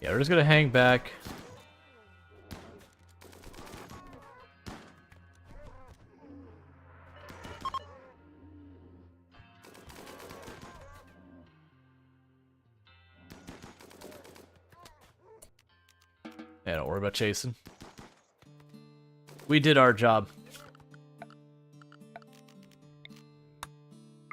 Yeah, we're just gonna hang back. Yeah, don't worry about chasing. We did our job.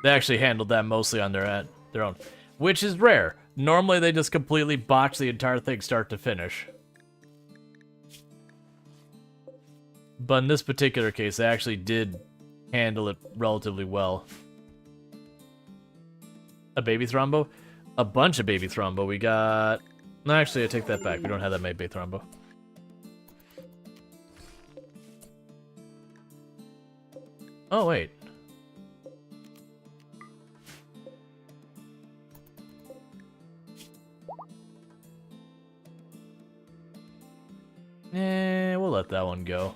They actually handled that mostly on their own, which is rare. Normally, they just completely botch the entire thing start to finish. But in this particular case, they actually did handle it relatively well. A baby Thrombo? A bunch of baby Thrombo. We got... No, actually, I take that back. We don't have that many baby Thrombo. Oh, wait. We'll let that one go.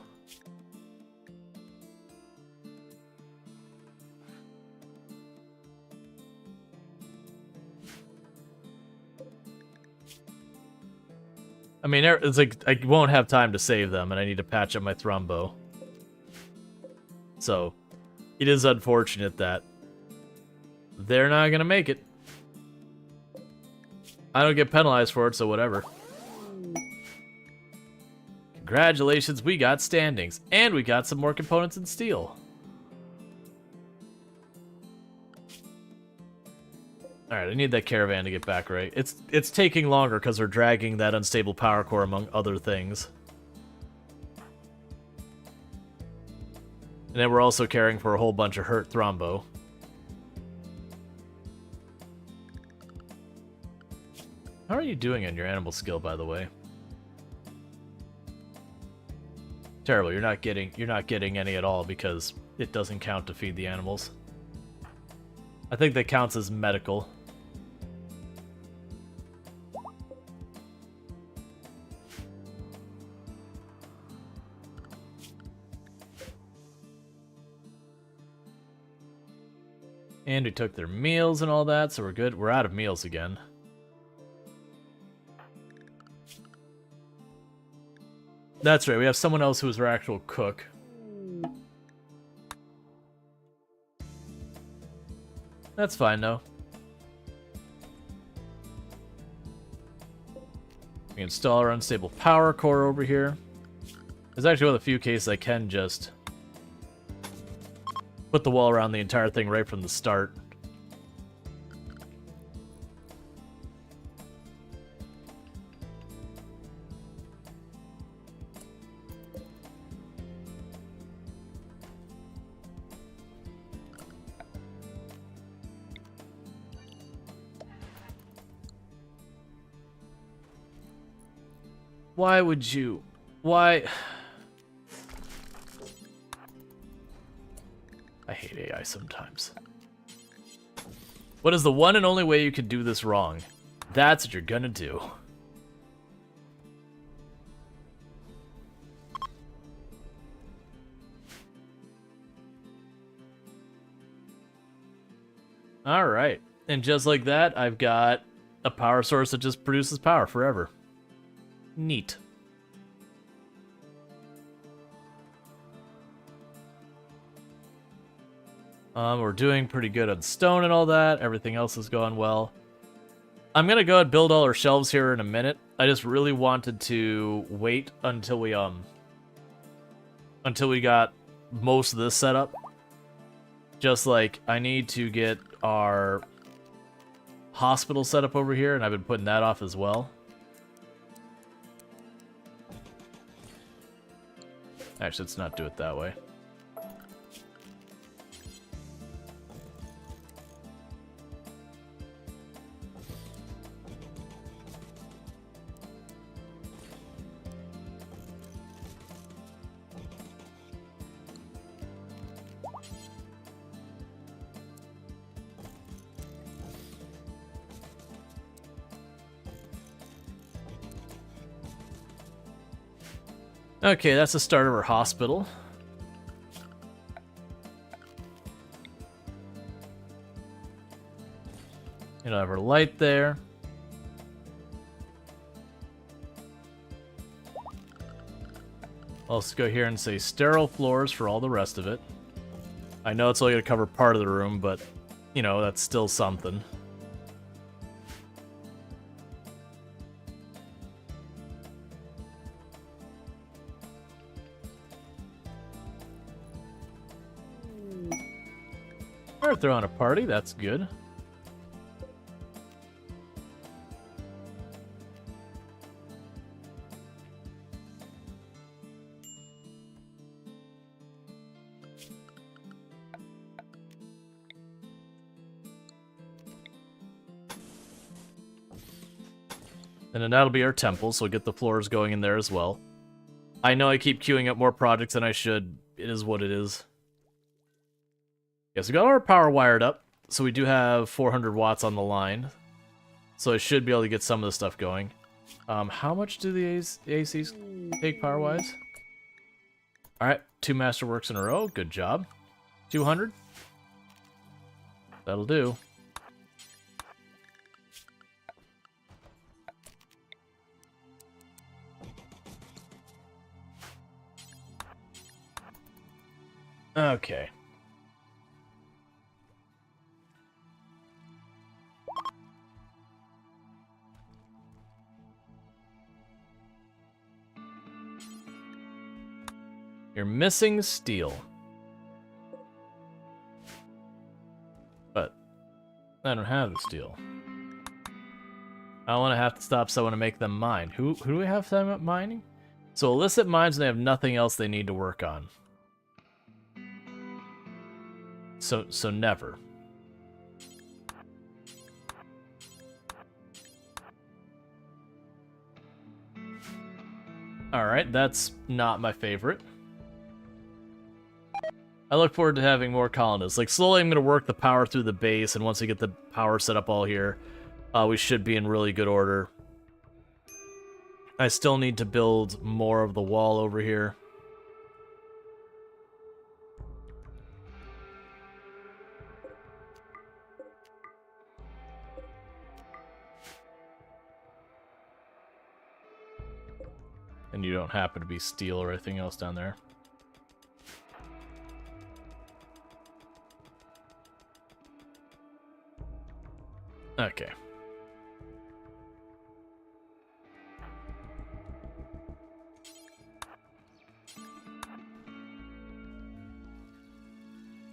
I mean, it's like I won't have time to save them, and I need to patch up my Thrombo. So, it is unfortunate that they're not gonna make it. I don't get penalized for it, so whatever. Congratulations, we got standings, and we got some more components in steel. Alright, I need that caravan to get back right. It's taking longer because they're dragging that unstable power core among other things. And then we're also caring for a whole bunch of hurt Thrombo. How are you doing on your animal skill, by the way? Terrible. You're not getting any at all because it doesn't count to feed the animals. I think that counts as medical. And we took their meals and all that, so we're good. We're out of meals again. That's right, we have someone else who is our actual cook. That's fine, though. We install our unstable power core over here. There's actually one of the few cases I can just put the wall around the entire thing right from the start. Why would you? Why? I hate AI sometimes. What is the one and only way you could do this wrong? That's what you're gonna do. Alright. And just like that, I've got a power source that just produces power forever. Neat. We're doing pretty good on stone and all that. Everything else has gone well. I'm gonna go and build all our shelves here in a minute. I just really wanted to wait until we got most of this set up. Just like I need to get our hospital set up over here, and I've been putting that off as well. Actually, let's not do it that way. Okay, that's the start of our hospital. You know, have our light there. I'll just go here and say sterile floors for all the rest of it. I know it's only going to cover part of the room, but, you know, that's still something. We're throwing a party, that's good. And then that'll be our temple, so we'll get the floors going in there as well. I know I keep queuing up more projects than I should. It is what it is. Yes, we got our power wired up, so we do have 400 watts on the line. So I should be able to get some of the stuff going. How much do the ACs take power-wise? Alright, 2 masterworks in a row. Good job. 200. That'll do. Okay. You're missing steel. But I don't have the steel. I don't want to have to stop someone to make them mine. Who do we have time up mining? So illicit mines, and they have nothing else they need to work on. So never. Alright, that's not my favorite. I look forward to having more colonists. Like, slowly I'm going to work the power through the base, and once we get the power set up all here, we should be in really good order. I still need to build more of the wall over here. And you don't happen to be steel or anything else down there. Okay.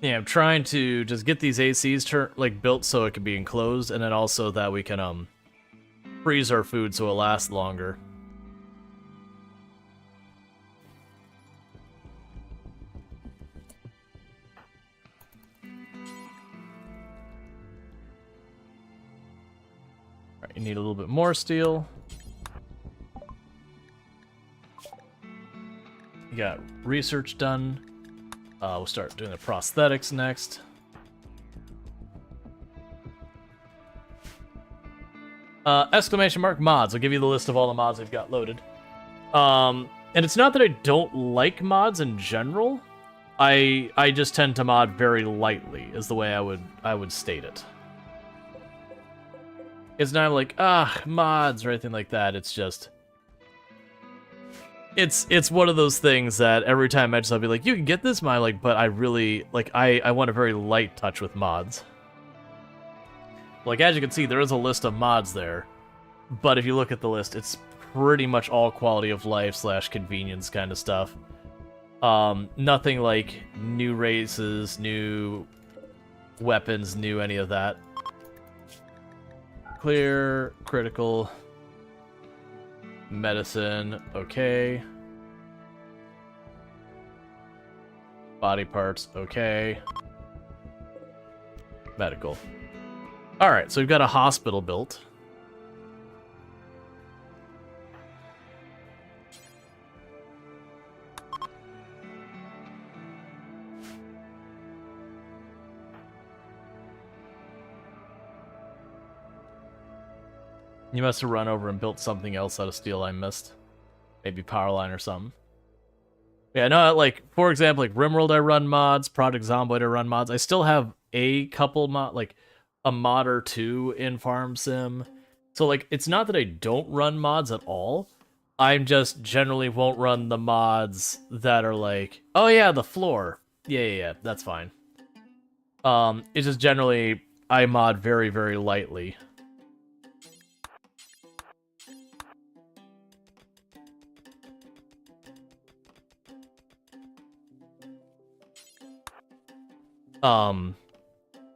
Yeah, I'm trying to just get these ACs built so it can be enclosed, and then also that we can freeze our food so it lasts longer. You need a little bit more steel. You got research done. We'll start doing the prosthetics next. Exclamation mark mods. I'll give you the list of all the mods I've got loaded. And it's not that I don't like mods in general. I just tend to mod very lightly, is the way I would state it. It's not like, mods or anything like that. It's just... It's one of those things that every time I mention, I'll be like, you can get this mod, like, but I really, like, I want a very light touch with mods. Like, as you can see, there is a list of mods there, but if you look at the list, it's pretty much all quality of life / convenience kind of stuff. Nothing like new races, new weapons, new any of that. Clear, critical, medicine, okay. Body parts, okay. Medical. Alright, so we've got a hospital built. You must have run over and built something else out of steel I missed. Maybe power line or something. Yeah, no, like, for example, like RimWorld I run mods, Project Zomboid I run mods. I still have a couple like a mod or two in Farm Sim. So, like, it's not that I don't run mods at all. I just generally won't run the mods that are like, oh yeah, the floor. Yeah, that's fine. It's just generally, I mod very, very lightly.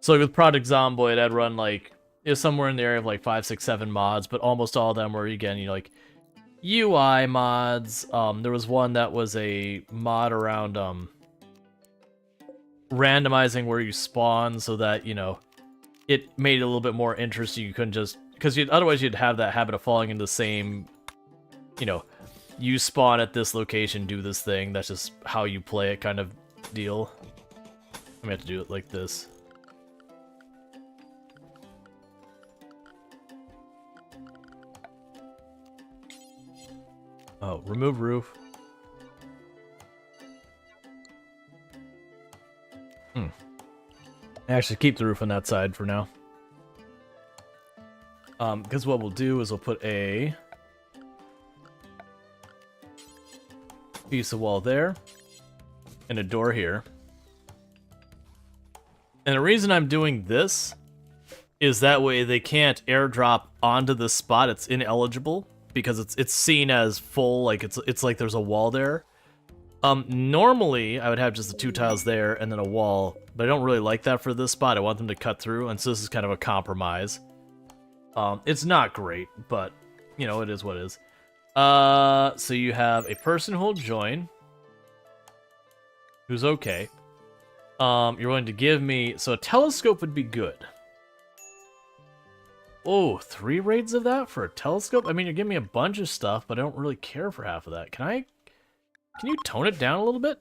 So like with Project Zomboid, I'd run like, somewhere in the area of like 5, 6, 7 mods, but almost all of them were, again, like UI mods. There was one that was a mod around, randomizing where you spawn so that, it made it a little bit more interesting. You couldn't just, because otherwise you'd have that habit of falling into the same, you spawn at this location, do this thing. That's just how you play it kind of deal. I'm gonna have to do it like this. Oh, remove roof. Actually, keep the roof on that side for now. Because what we'll do is we'll put a piece of wall there and a door here. And the reason I'm doing this is that way they can't airdrop onto this spot. It's ineligible because it's seen as full, like it's like there's a wall there. Normally I would have just the 2 tiles there and then a wall, but I don't really like that for this spot. I want them to cut through, and so this is kind of a compromise. It's not great, but it is what it is. So you have a person who'll join, who's okay. You're willing to give me... So a telescope would be good. Oh, 3 raids of that for a telescope? I mean, you're giving me a bunch of stuff, but I don't really care for half of that. Can you tone it down a little bit?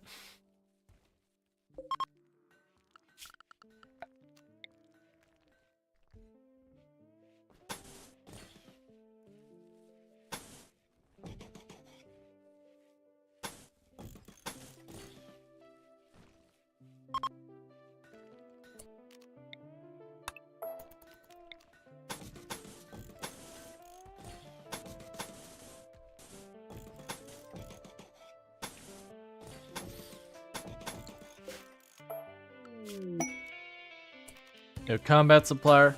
Combat supplier.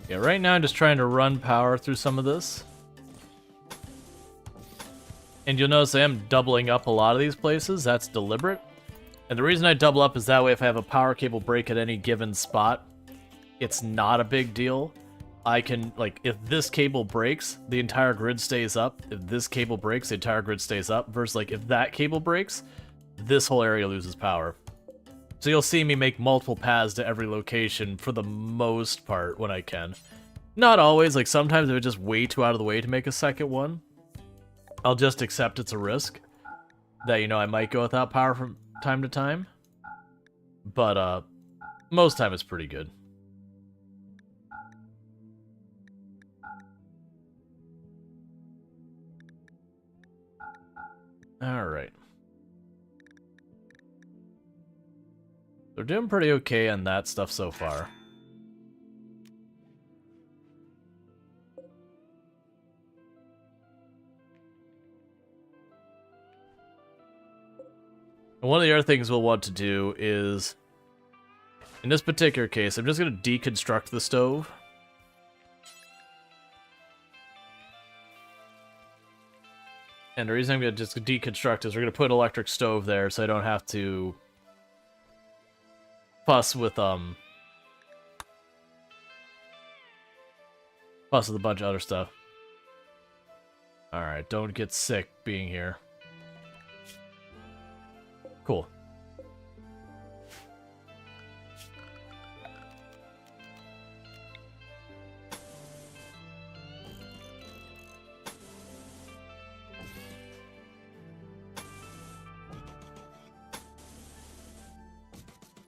Yeah, right now I'm just trying to run power through some of this. And you'll notice I am doubling up a lot of these places. That's deliberate. And the reason I double up is that way if I have a power cable break at any given spot, it's not a big deal. I can, like, if this cable breaks, the entire grid stays up. If this cable breaks, the entire grid stays up. Versus, like, if that cable breaks, this whole area loses power. So you'll see me make multiple paths to every location for the most part when I can. Not always, like sometimes if it's just way too out of the way to make a second one. I'll just accept it's a risk that, you know, I might go without power from time to time. But, most time it's pretty good. Alright. They're doing pretty okay on that stuff so far. And one of the other things we'll want to do is, in this particular case, I'm just going to deconstruct the stove. And the reason I'm going to just deconstruct is we're going to put an electric stove there so I don't have to fuss with a bunch of other stuff. Alright, don't get sick being here. Cool.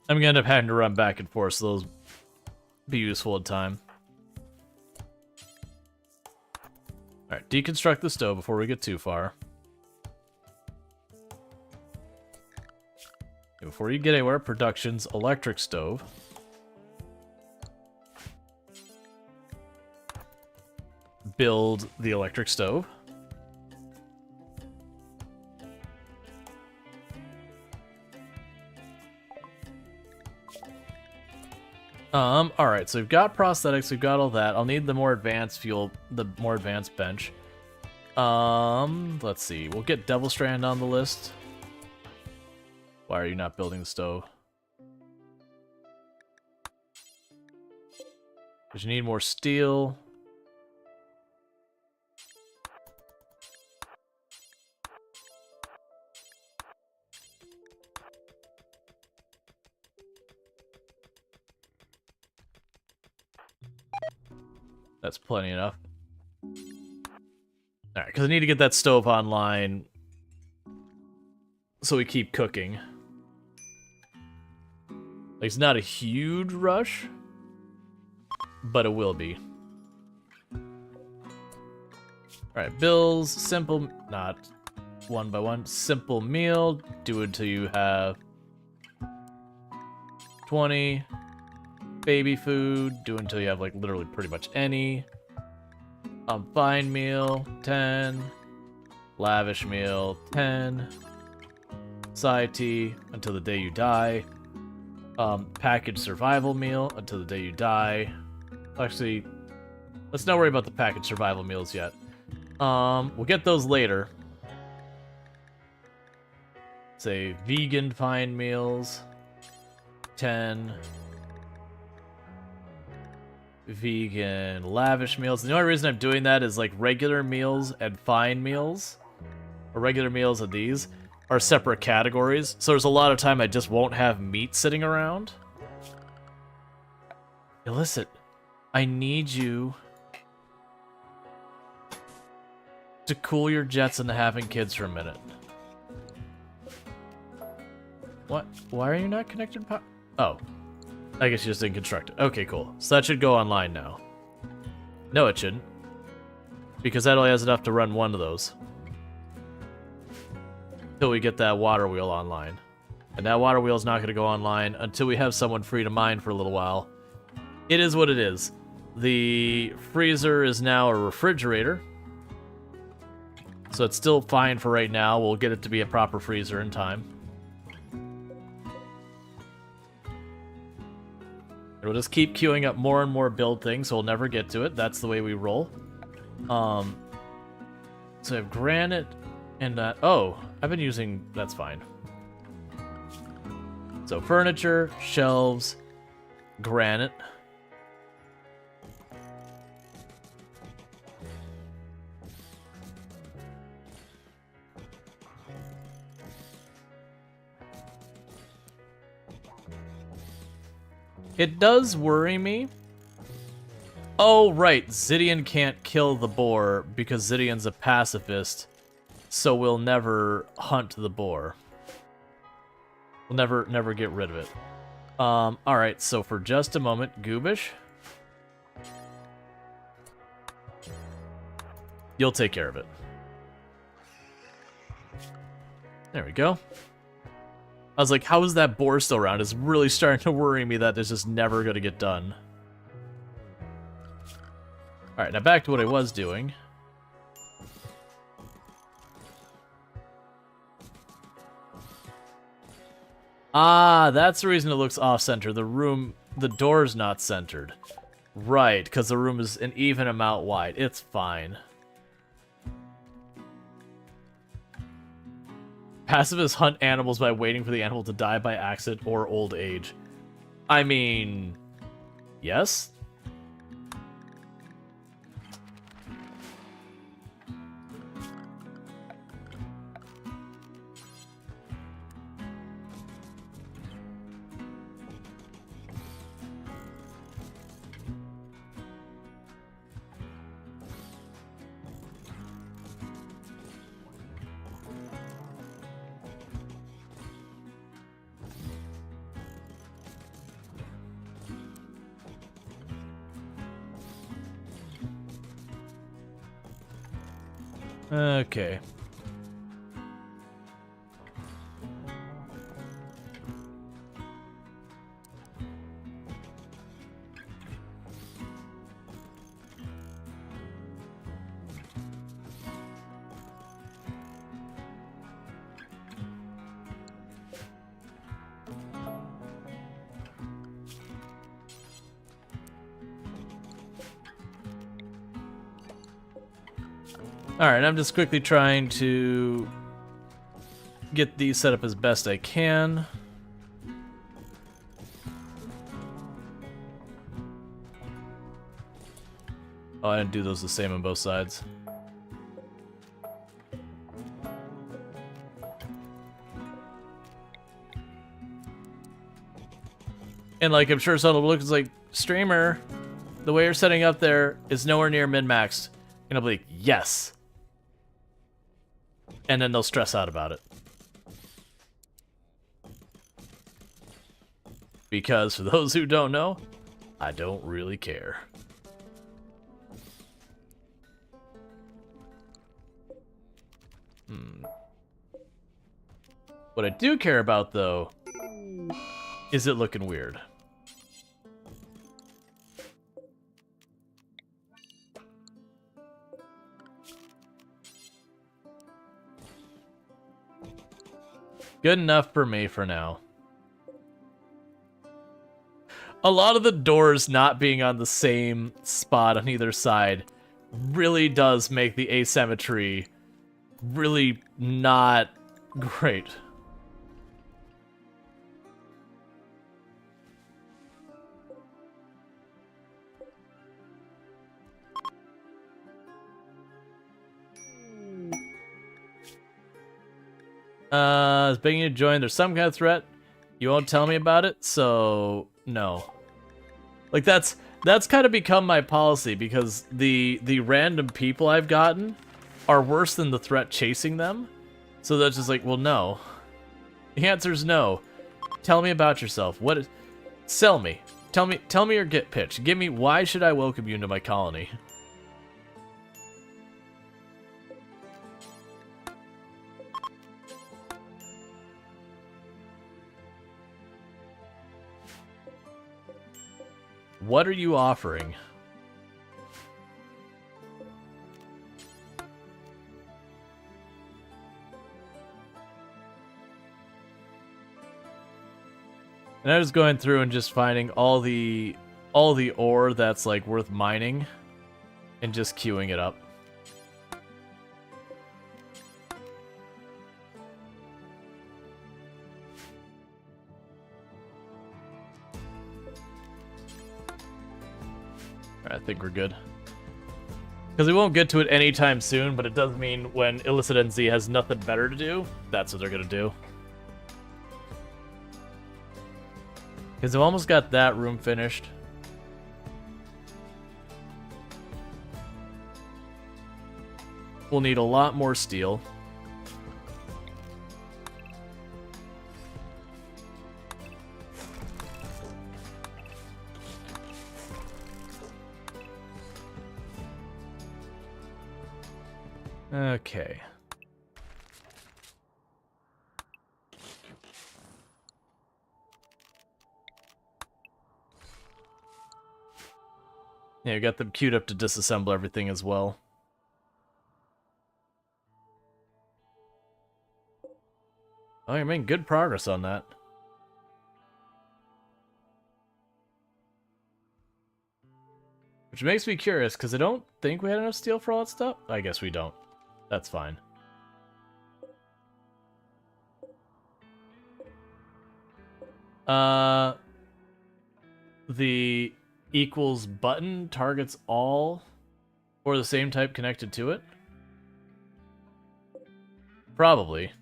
I'm gonna end up having to run back and forth, so those be useful in time. Alright, deconstruct the stove before we get too far. Before you get anywhere, production's electric stove. Build the electric stove. Alright, so we've got prosthetics, we've got all that. I'll need the more advanced fuel, the more advanced bench. Let's see. We'll get Devil Strand on the list. Why are you not building the stove? Because you need more steel. That's plenty enough. Alright, because I need to get that stove online so we keep cooking. Like, it's not a huge rush, but it will be. Alright, bills, simple, not one by one, simple meal, do until you have 20. Baby food, do until you have, like, literally pretty much any. Fine meal, 10. Lavish meal, 10. Side tea, until the day you die. Packaged survival meal, until the day you die. Actually, let's not worry about the packaged survival meals yet. We'll get those later. Say, vegan fine meals, 10. Vegan lavish meals. The only reason I'm doing that is like regular meals and fine meals, or regular meals and these, are separate categories. So there's a lot of time I just won't have meat sitting around. Illicit, I need you to cool your jets into having kids for a minute. What? Why are you not connected? Oh. I guess you just didn't construct it. Okay, cool. So that should go online now. No, it shouldn't. Because that only has enough to run one of those. Until we get that water wheel online. And that water wheel is not going to go online until we have someone free to mine for a little while. It is what it is. The freezer is now a refrigerator. So it's still fine for right now. We'll get it to be a proper freezer in time. We'll just keep queuing up more and more build things, so we'll never get to it. That's the way we roll. So I have granite and that. Oh, I've been using. That's fine. So furniture, shelves, granite. It does worry me. Oh, right. Zidian can't kill the boar because Zidian's a pacifist. so we'll never hunt the boar. We'll never get rid of it. Alright, so for just a moment, Goobish. You'll take care of it. There we go. I was like, how is that boar still around? It's really starting to worry me that this is never going to get done. Alright, now back to what I was doing. Ah, that's the reason it looks off-center. The door's not centered. Right, because the room is an even amount wide. It's fine. Pacifists hunt animals by waiting for the animal to die by accident or old age. I mean, yes? Okay. Alright, I'm just quickly trying to get these set up as best I can. Oh, I didn't do those the same on both sides. And like, I'm sure someone will look like, streamer, the way you're setting up there is nowhere near min-maxed. And I'll be like, yes. And then they'll stress out about it. Because, for those who don't know, I don't really care. What I do care about, though, is it looking weird. Good enough for me for now. A lot of the doors not being on the same spot on either side really does make the asymmetry really not great. I was begging you to join. There's some kind of threat. You won't tell me about it, so no. Like that's kind of become my policy because the random people I've gotten are worse than the threat chasing them. So that's just like, well, no. The answer's no. Tell me about yourself. Sell me. Tell me your get pitch. Give me why should I welcome you into my colony? What are you offering? And I was going through and just finding all the ore that's like worth mining and just queuing it up. I think we're good. Because we won't get to it anytime soon, but it does mean when Illicit NZ has nothing better to do, that's what they're going to do. Because I've almost got that room finished. We'll need a lot more steel. Okay. Yeah, we got them queued up to disassemble everything as well. Oh, you're making good progress on that. Which makes me curious, because I don't think we had enough steel for all that stuff. I guess we don't. That's fine. The equals button targets all or the same type connected to it? Probably.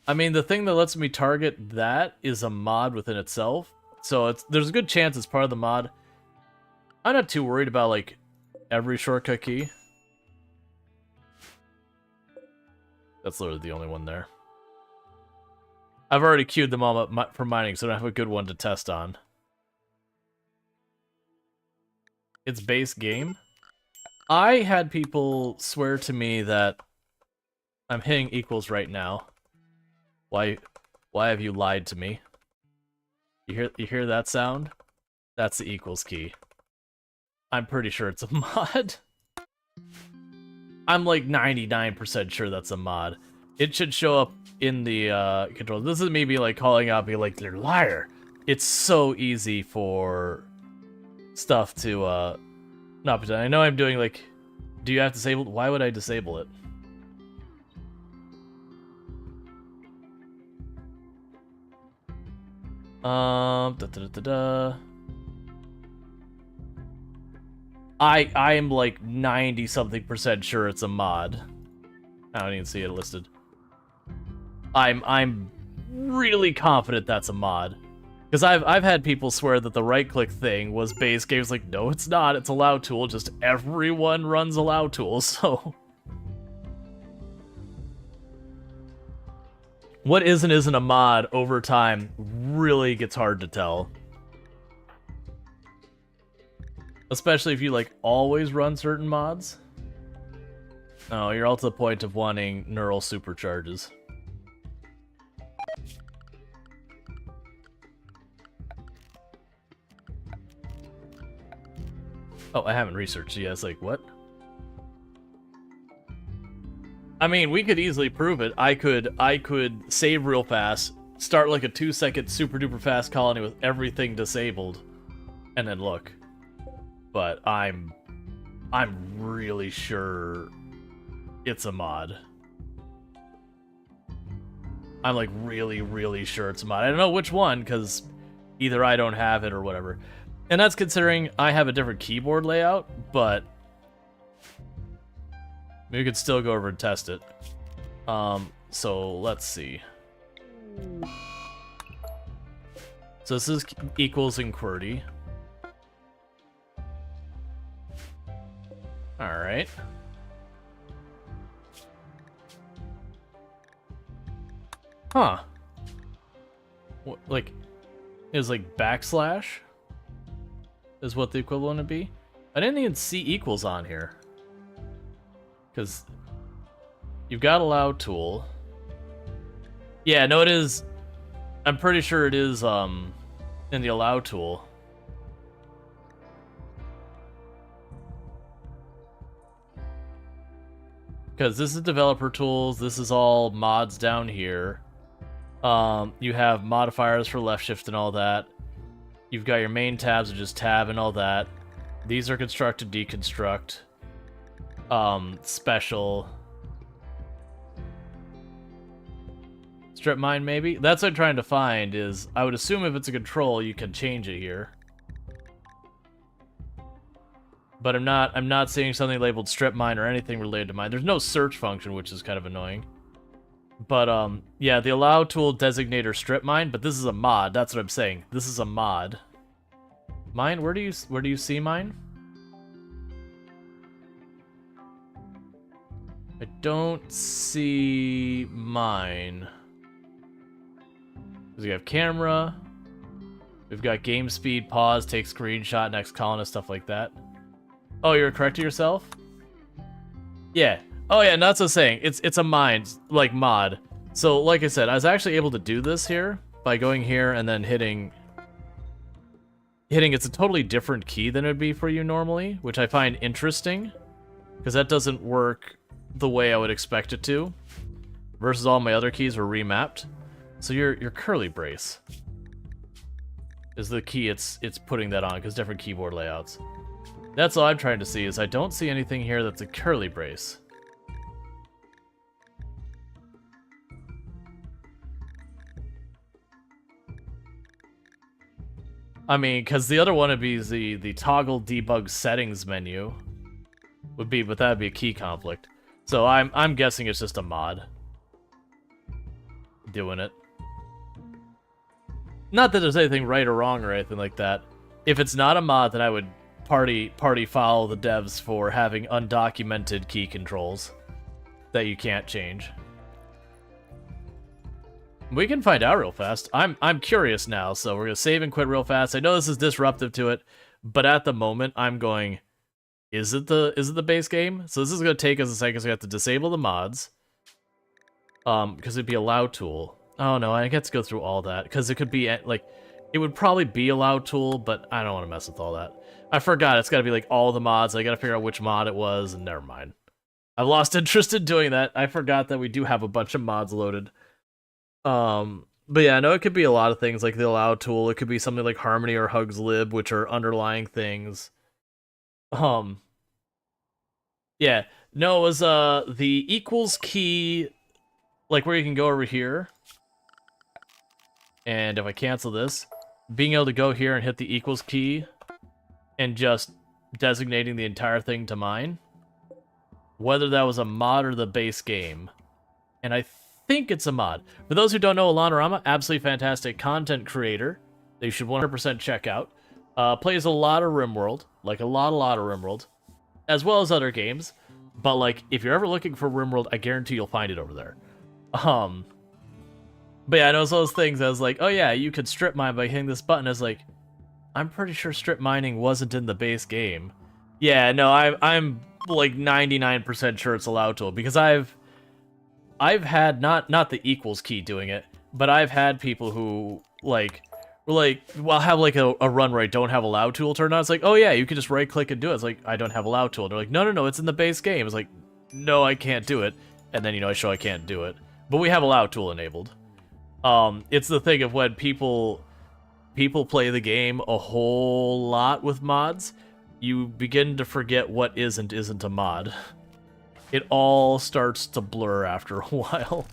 I mean, the thing that lets me target that is a mod within itself. So there's a good chance it's part of the mod. I'm not too worried about, like, every shortcut key. That's literally the only one there. I've already queued them all up for mining, so I don't have a good one to test on. It's base game. I had people swear to me that I'm hitting equals right now. Why have you lied to me? You hear that sound? That's the equals key. I'm pretty sure it's a mod. I'm like 99% sure that's a mod. It should show up in the controls. This is me be like calling out, be like, you're a liar. It's so easy for stuff to not be done. I know I'm doing like, do you have disabled? Why would I disable it? I am like 90-something% sure it's a mod. I don't even see it listed. I'm really confident that's a mod. Because I've had people swear that the right-click thing was base games. Like, no, it's not. It's allow tool. Just everyone runs allow tool, so... What is and isn't a mod over time really gets hard to tell. Especially if you, like, always run certain mods. Oh, you're all to the point of wanting neural supercharges. Oh, I haven't researched it yet. It's like, what? I mean, we could easily prove it. I could save real fast, start like a 2-second super duper fast colony with everything disabled, and then look. But I'm really sure it's a mod. I'm like really sure it's a mod. I don't know which one, because either I don't have it or whatever. And that's considering I have a different keyboard layout, but we could still go over and test it. So let's see. So this is equals in QWERTY. Alright. Huh. What, like, is like backslash? Is what the equivalent would be? I didn't even see equals on here. Because you've got allow tool. Yeah, no, it is. I'm pretty sure it is in the allow tool. Because this is developer tools. This is all mods down here. You have modifiers for left shift and all that. You've got your main tabs, which is tab and all that. These are construct and deconstruct. Special. Strip mine, maybe? That's what I'm trying to find, is I would assume if it's a control, you can change it here. But I'm not seeing something labeled strip mine or anything related to mine. There's no search function, which is kind of annoying. But yeah, the allow tool designator strip mine, but this is a mod. That's what I'm saying. This is a mod. Mine, where do you see mine? I don't see mine. Because you have camera, We've got game speed, pause, take screenshot, next colonist, stuff like that. Oh, you're correcting yourself? Yeah. Oh yeah, that's what I'm saying. It's a mind, like, mod. So, like I said, I was actually able to do this here by going here and then hitting... It's a totally different key than it would be for you normally, which I find interesting, because that doesn't work the way I would expect it to, versus all my other keys were remapped. So your curly brace is the key it's putting that on, because different keyboard layouts. That's all I'm trying to see, is I don't see anything here that's a curly brace. I mean, because the other one would be the toggle debug settings menu would be, but that would be a key conflict. So I'm guessing it's just a mod doing it. Not that there's anything right or wrong or anything like that. If it's not a mod, then I would party foul the devs for having undocumented key controls that you can't change. We can find out real fast. I'm curious now, so we're gonna save and quit real fast. I know this is disruptive to it, but at the moment I'm going, is it the base game? So this is gonna take us a second, so we have to disable the mods. Because it'd be allow tool. Oh no, I get to go through all that, because it could be, like, it would probably be allow tool, but I don't want to mess with all that. I forgot, it's gotta be, like, all the mods, I gotta figure out which mod it was, and never mind. I've lost interest in doing that. I forgot that we do have a bunch of mods loaded. But yeah, I know it could be a lot of things, like the allow tool, it could be something like Harmony or Hugs Lib, which are underlying things. Yeah, no, it was, the equals key, like, where you can go over here. And if I cancel this, being able to go here and hit the equals key and just designating the entire thing to mine, whether that was a mod or the base game. And I think it's a mod. For those who don't know, Alanorama, absolutely fantastic content creator that you should 100% check out. Plays a lot of RimWorld, like a lot of RimWorld, as well as other games. But, like, if you're ever looking for RimWorld, I guarantee you'll find it over there. But yeah, I know it's those things. I was like, oh yeah, you could strip mine by hitting this button. I was like, I'm pretty sure strip mining wasn't in the base game. Yeah, no, I'm like 99% sure it's allowed to, because I've had not the equals key doing it, but I've had people who well, have like a run where I don't have allow tool turned on. It's like, oh yeah, you can just right click and do it. It's like, I don't have allow tool. They're like, no, it's in the base game. It's like, no, I can't do it. And then, I show I can't do it. But we have allow tool enabled. It's the thing of when people play the game a whole lot with mods, you begin to forget what is and isn't a mod. It all starts to blur after a while.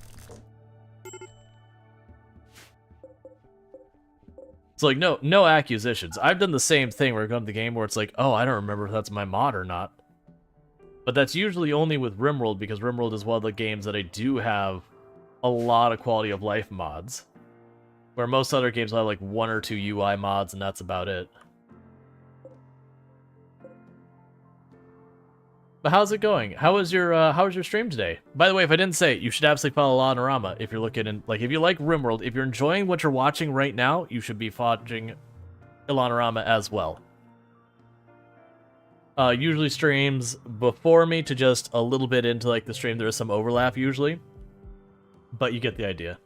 It's like, no accusations. I've done the same thing where I go to the game where it's like, oh, I don't remember if that's my mod or not. But that's usually only with RimWorld, because RimWorld is one of the games that I do have a lot of quality of life mods. Where most other games will have like 1 or 2 UI mods, and that's about it. But how's it going? How was your stream today? By the way, if I didn't say it, you should absolutely follow Alanorama if you're looking in, like, if you like RimWorld, if you're enjoying what you're watching right now, you should be watching Alanorama as well. Usually streams before me to just a little bit into like the stream. There is some overlap usually, but you get the idea.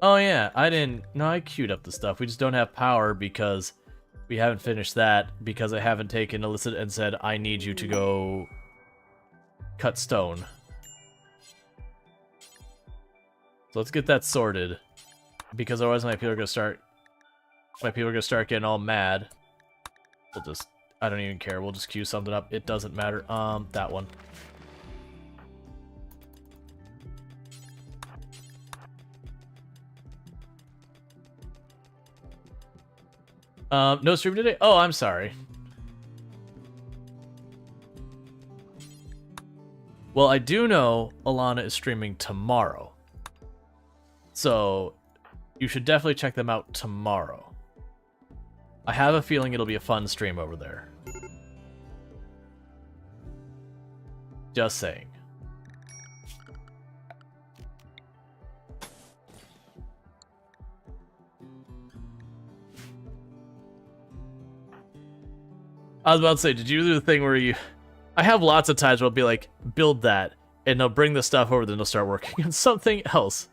Oh yeah, I queued up the stuff. We just don't have power because we haven't finished that, because I haven't taken Illicit and said, I need you to go cut stone. So let's get that sorted, because otherwise my people are gonna start getting all mad. We'll just, I don't even care. We'll just queue something up. It doesn't matter. That one. No stream today? Oh, I'm sorry. Well, I do know Alana is streaming tomorrow. So, you should definitely check them out tomorrow. I have a feeling it'll be a fun stream over there. Just saying. I was about to say, did you do the thing where you... I have lots of times where I'll be like, build that, and they'll bring the stuff over, then they'll start working on something else.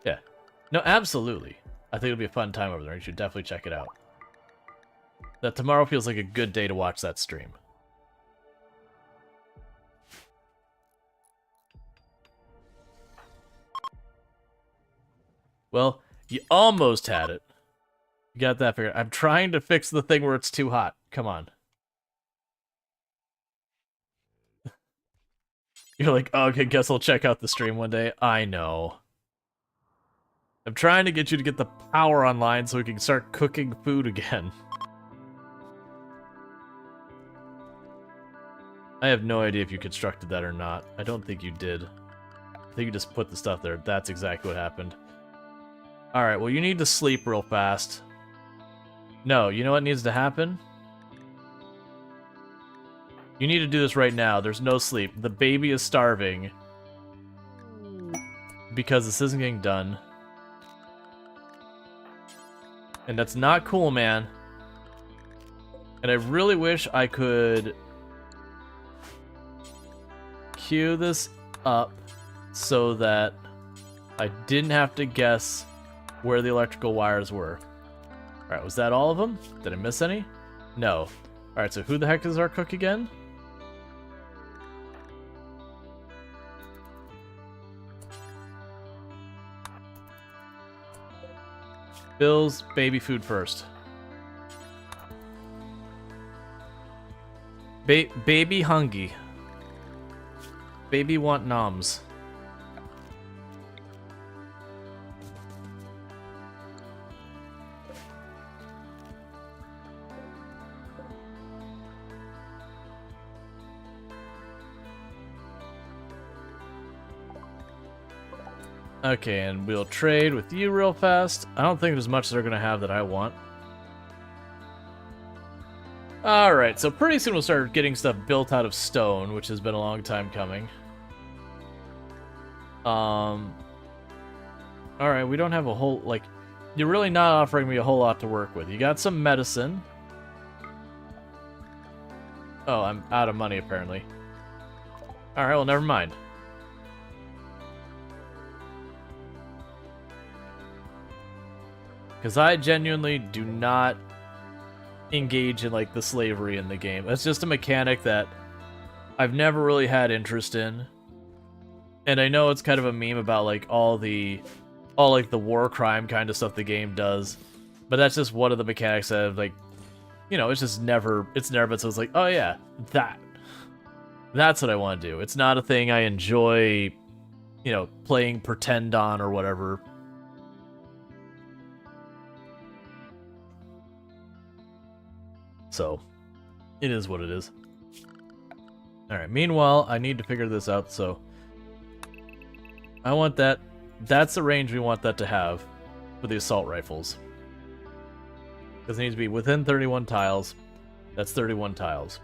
Yeah. No, absolutely. I think it'll be a fun time over there. You should definitely check it out. That tomorrow feels like a good day to watch that stream. Well, you almost had it. You got that figured. I'm trying to fix the thing where it's too hot. Come on. You're like, oh, okay, guess I'll check out the stream one day. I know. I'm trying to get you to get the power online so we can start cooking food again. I have no idea if you constructed that or not. I don't think you did. I think you just put the stuff there. That's exactly what happened. Alright, well, you need to sleep real fast. No, you know what needs to happen? You need to do this right now. There's no sleep. The baby is starving. Because this isn't getting done. And that's not cool, man. And I really wish I could queue this up so that I didn't have to guess where the electrical wires were. Alright, was that all of them? Did I miss any? No. Alright, so who the heck is our cook again? Bill's baby food first. Baby hungry. Baby want noms. Okay, and we'll trade with you real fast. I don't think there's much they're gonna have that I want. Alright, so pretty soon we'll start getting stuff built out of stone, which has been a long time coming. Alright, we don't have a whole, like, you're really not offering me a whole lot to work with. You got some medicine. Oh, I'm out of money, apparently. Alright, well, never mind. Because I genuinely do not engage in, like, the slavery in the game. It's just a mechanic that I've never really had interest in. And I know it's kind of a meme about, like, all the war crime kind of stuff the game does. But that's just one of the mechanics that I've, like, you know, it's just never, it's never been so it's like, oh yeah, that's what I want to do. It's not a thing I enjoy, you know, playing pretend on or whatever. So, it is what it is. Alright, meanwhile, I need to figure this out, so... I want that... That's the range we want that to have for the assault rifles. Because it needs to be within 31 tiles. That's 31 tiles.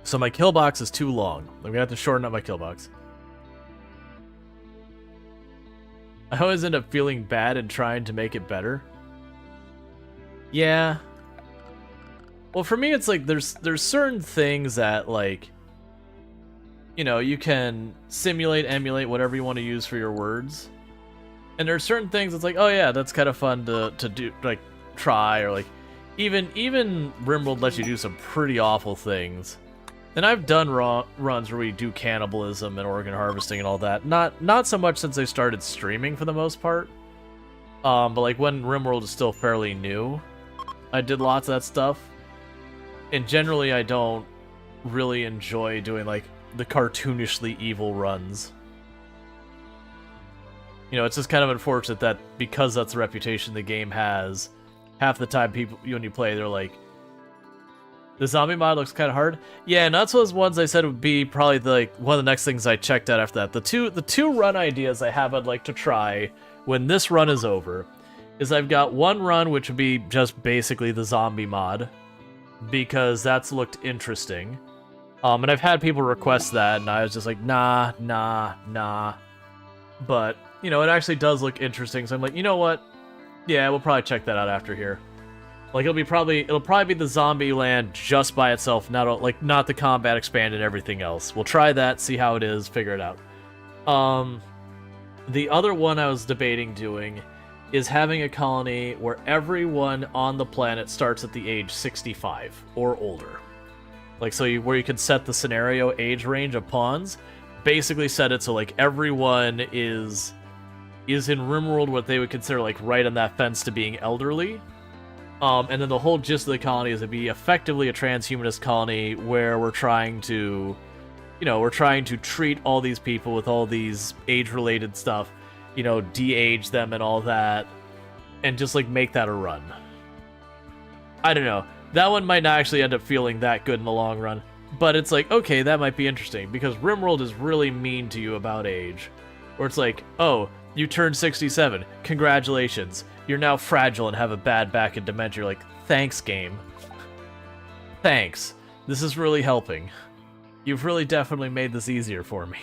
So my kill box is too long. I'm gonna have to shorten up my kill box. I always end up feeling bad and trying to make it better. Yeah... Well, for me, it's like there's certain things that, like, you know, you can simulate, emulate, whatever you want to use for your words. And there's certain things that's like, oh yeah, that's kind of fun to do, like, try, or like, even RimWorld lets you do some pretty awful things. And I've done runs where we do cannibalism and organ harvesting and all that. Not so much since I started streaming for the most part. But like when RimWorld is still fairly new, I did lots of that stuff. And generally, I don't really enjoy doing, like, the cartoonishly evil runs. You know, it's just kind of unfortunate that because that's the reputation the game has, half the time people, when you play, they're like, the zombie mod looks kind of hard. Yeah, and that's those ones I said would be probably, like, one of the next things I checked out after that. The two run ideas I have I'd like to try when this run is over is I've got one run which would be just basically the zombie mod, because that's looked interesting. And I've had people request that, and I was just like, nah. But, you know, it actually does look interesting, so I'm like, you know what? Yeah, we'll probably check that out after here. Like it'll probably be the zombie land just by itself, not the combat expand and everything else. We'll try that, see how it is, figure it out. The other one I was debating doing is having a colony where everyone on the planet starts at the age 65 or older. Like, where you could set the scenario age range of pawns, basically set it so, like, everyone is in RimWorld what they would consider, like, right on that fence to being elderly. And then the whole gist of the colony is to be effectively a transhumanist colony where we're trying to treat all these people with all these age-related stuff, de-age them and all that, and just, like, make that a run. I don't know. That one might not actually end up feeling that good in the long run, but it's like, okay, that might be interesting, because RimWorld is really mean to you about age. Where it's like, oh, you turned 67, congratulations, you're now fragile and have a bad back and dementia. You're like, thanks, game. Thanks. This is really helping. You've really definitely made this easier for me.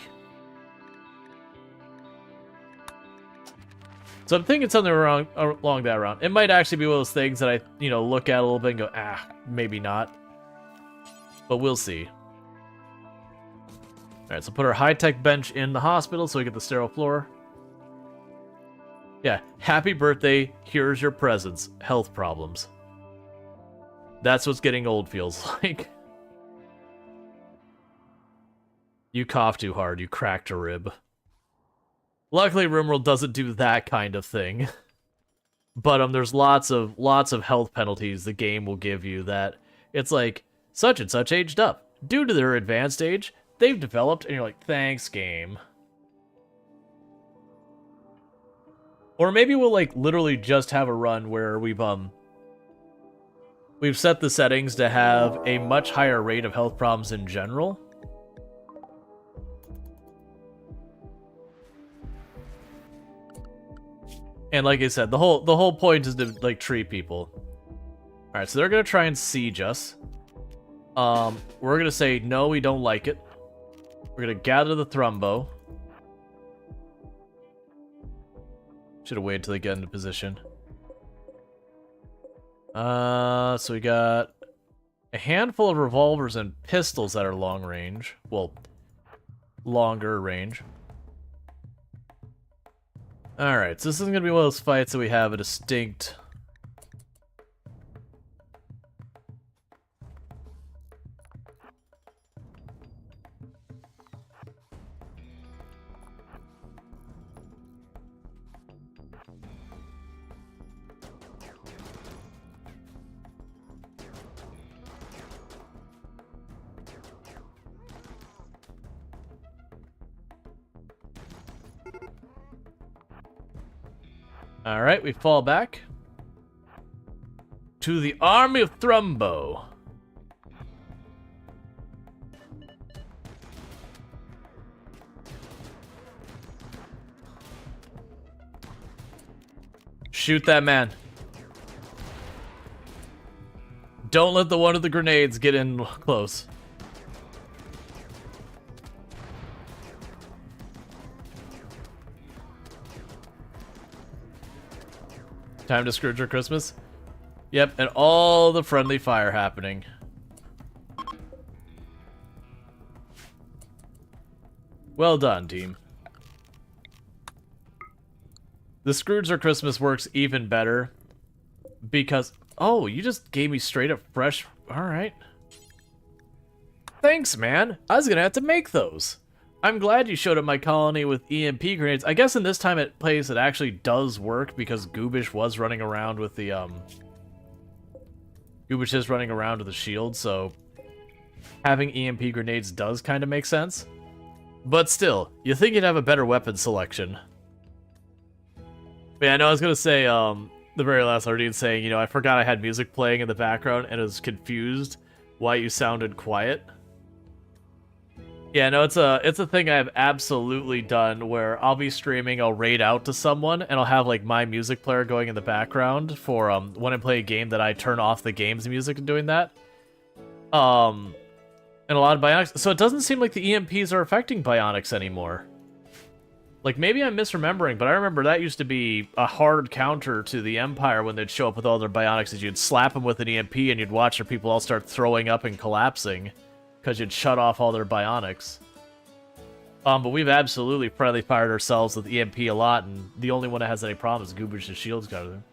So I'm thinking something along that round. It might actually be one of those things that I, look at a little bit and go, maybe not. But we'll see. Alright, so put our high-tech bench in the hospital so we get the sterile floor. Yeah, happy birthday, here's your presents. Health problems. That's what getting old feels like. You coughed too hard, you cracked a rib. Luckily, RimWorld doesn't do that kind of thing. But there's lots of health penalties the game will give you that it's like, such and such aged up. Due to their advanced age, they've developed, and you're like, thanks, game. Or maybe we'll, like, literally just have a run where we've set the settings to have a much higher rate of health problems in general. And like I said, the whole point is to, like, treat people. Alright, so they're gonna try and siege us. We're gonna say, no, we don't like it. We're gonna gather the Thrumbo. Should have waited till they get into position. So we got a handful of revolvers and pistols that are long range. Well, longer range. Alright, so this is going to be one of those fights that we have a distinct... Alright, we fall back to the army of Thrumbo. Shoot that man. Don't let the one of the grenades get in close. Time to Scrooge or Christmas? Yep, and all the friendly fire happening. Well done, team. The Scrooge or Christmas works even better because... Oh, you just gave me straight up fresh... Alright. Thanks, man. I was gonna have to make those. I'm glad you showed up my colony with EMP grenades. I guess in this time it plays it actually does work because Goobish was running around with the Goobish is running around with the shield, so having EMP grenades does kind of make sense. But still, you think you'd have a better weapon selection. But yeah, no, I was gonna say the very last Ardeen saying, I forgot I had music playing in the background and was confused why you sounded quiet. Yeah, no, it's a thing I've absolutely done where I'll be streaming, I'll raid out to someone, and I'll have, like, my music player going in the background for, when I play a game that I turn off the game's music and doing that. And a lot of Bionics... So it doesn't seem like the EMPs are affecting Bionics anymore. Like, maybe I'm misremembering, but I remember that used to be a hard counter to the Empire when they'd show up with all their bionics, is you'd slap them with an EMP and you'd watch their people all start throwing up and collapsing because you'd shut off all their bionics. But we've absolutely friendly fired ourselves with EMP a lot, and the only one that has any problem is Goober's Shield's got them.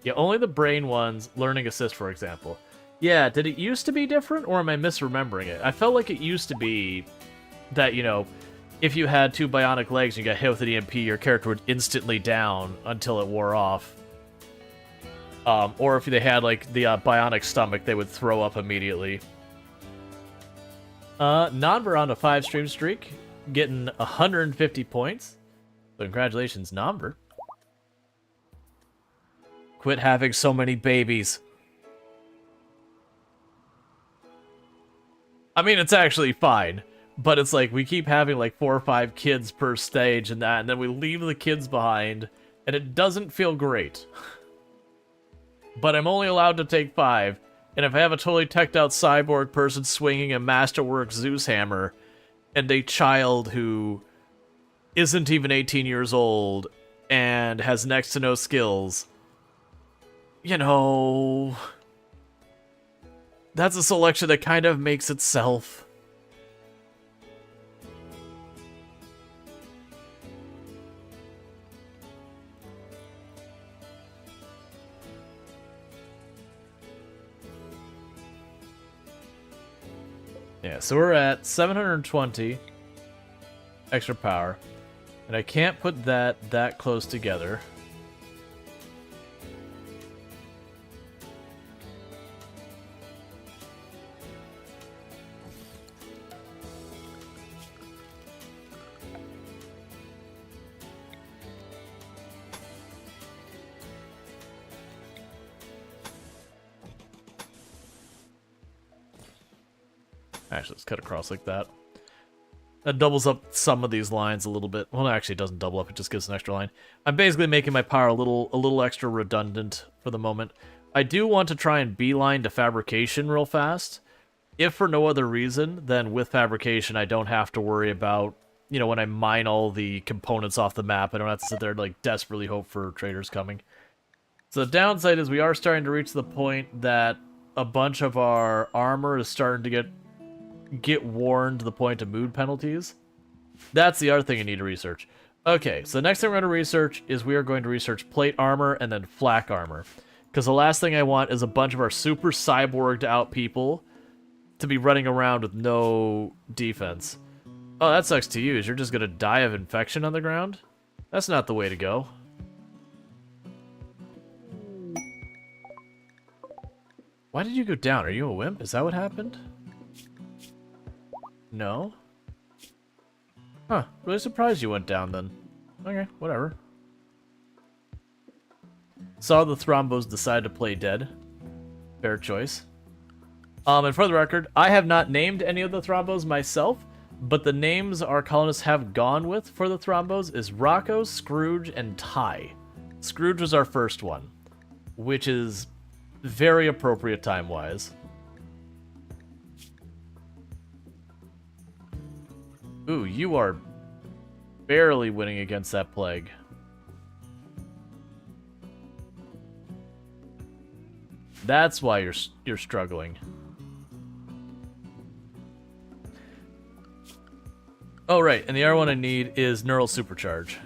Yeah, only the brain ones, Learning Assist, for example. Yeah, did it used to be different, or am I misremembering it? I felt like it used to be that, you know, if you had 2 bionic legs and you got hit with an EMP, your character would instantly down until it wore off. Or if they had, like, the bionic stomach, they would throw up immediately. Nomber on a 5 stream streak, getting 150 points. So congratulations, Nomber. Quit having so many babies. I mean, it's actually fine. But it's like, we keep having like 4 or 5 kids per stage and that, and then we leave the kids behind, and it doesn't feel great. But I'm only allowed to take 5, and if I have a totally teched out cyborg person swinging a Masterwork Zeus hammer, and a child who isn't even 18 years old, and has next to no skills, you know, that's a selection that kind of makes itself. Yeah, so we're at 720 extra power, and I can't put that close together. Actually, let's cut across like that. That doubles up some of these lines a little bit. Well, actually, it doesn't double up. It just gives an extra line. I'm basically making my power a little extra redundant for the moment. I do want to try and beeline to fabrication real fast. If for no other reason, then with fabrication, I don't have to worry about, you know, when I mine all the components off the map, I don't have to sit there and like desperately hope for traders coming. So the downside is we are starting to reach the point that a bunch of our armor is starting to get worn to the point of mood penalties. That's the other thing you need to research. Okay, so the next thing we're going to research is we are going to research plate armor and then flak armor. Because the last thing I want is a bunch of our super cyborged out people to be running around with no defense. Oh, that sucks to you. Is you're just going to die of infection on the ground? That's not the way to go. Why did you go down? Are you a wimp? Is that what happened? No? Huh, really surprised you went down then. Okay, whatever. Saw the Thrombos decide to play dead. Fair choice. And for the record, I have not named any of the Thrombos myself, but the names our colonists have gone with for the Thrombos is Rocco, Scrooge, and Ty. Scrooge was our first one, which is very appropriate time-wise. Ooh, you are barely winning against that plague. That's why you're struggling. Oh, right, and the other one I need is Neural Supercharge.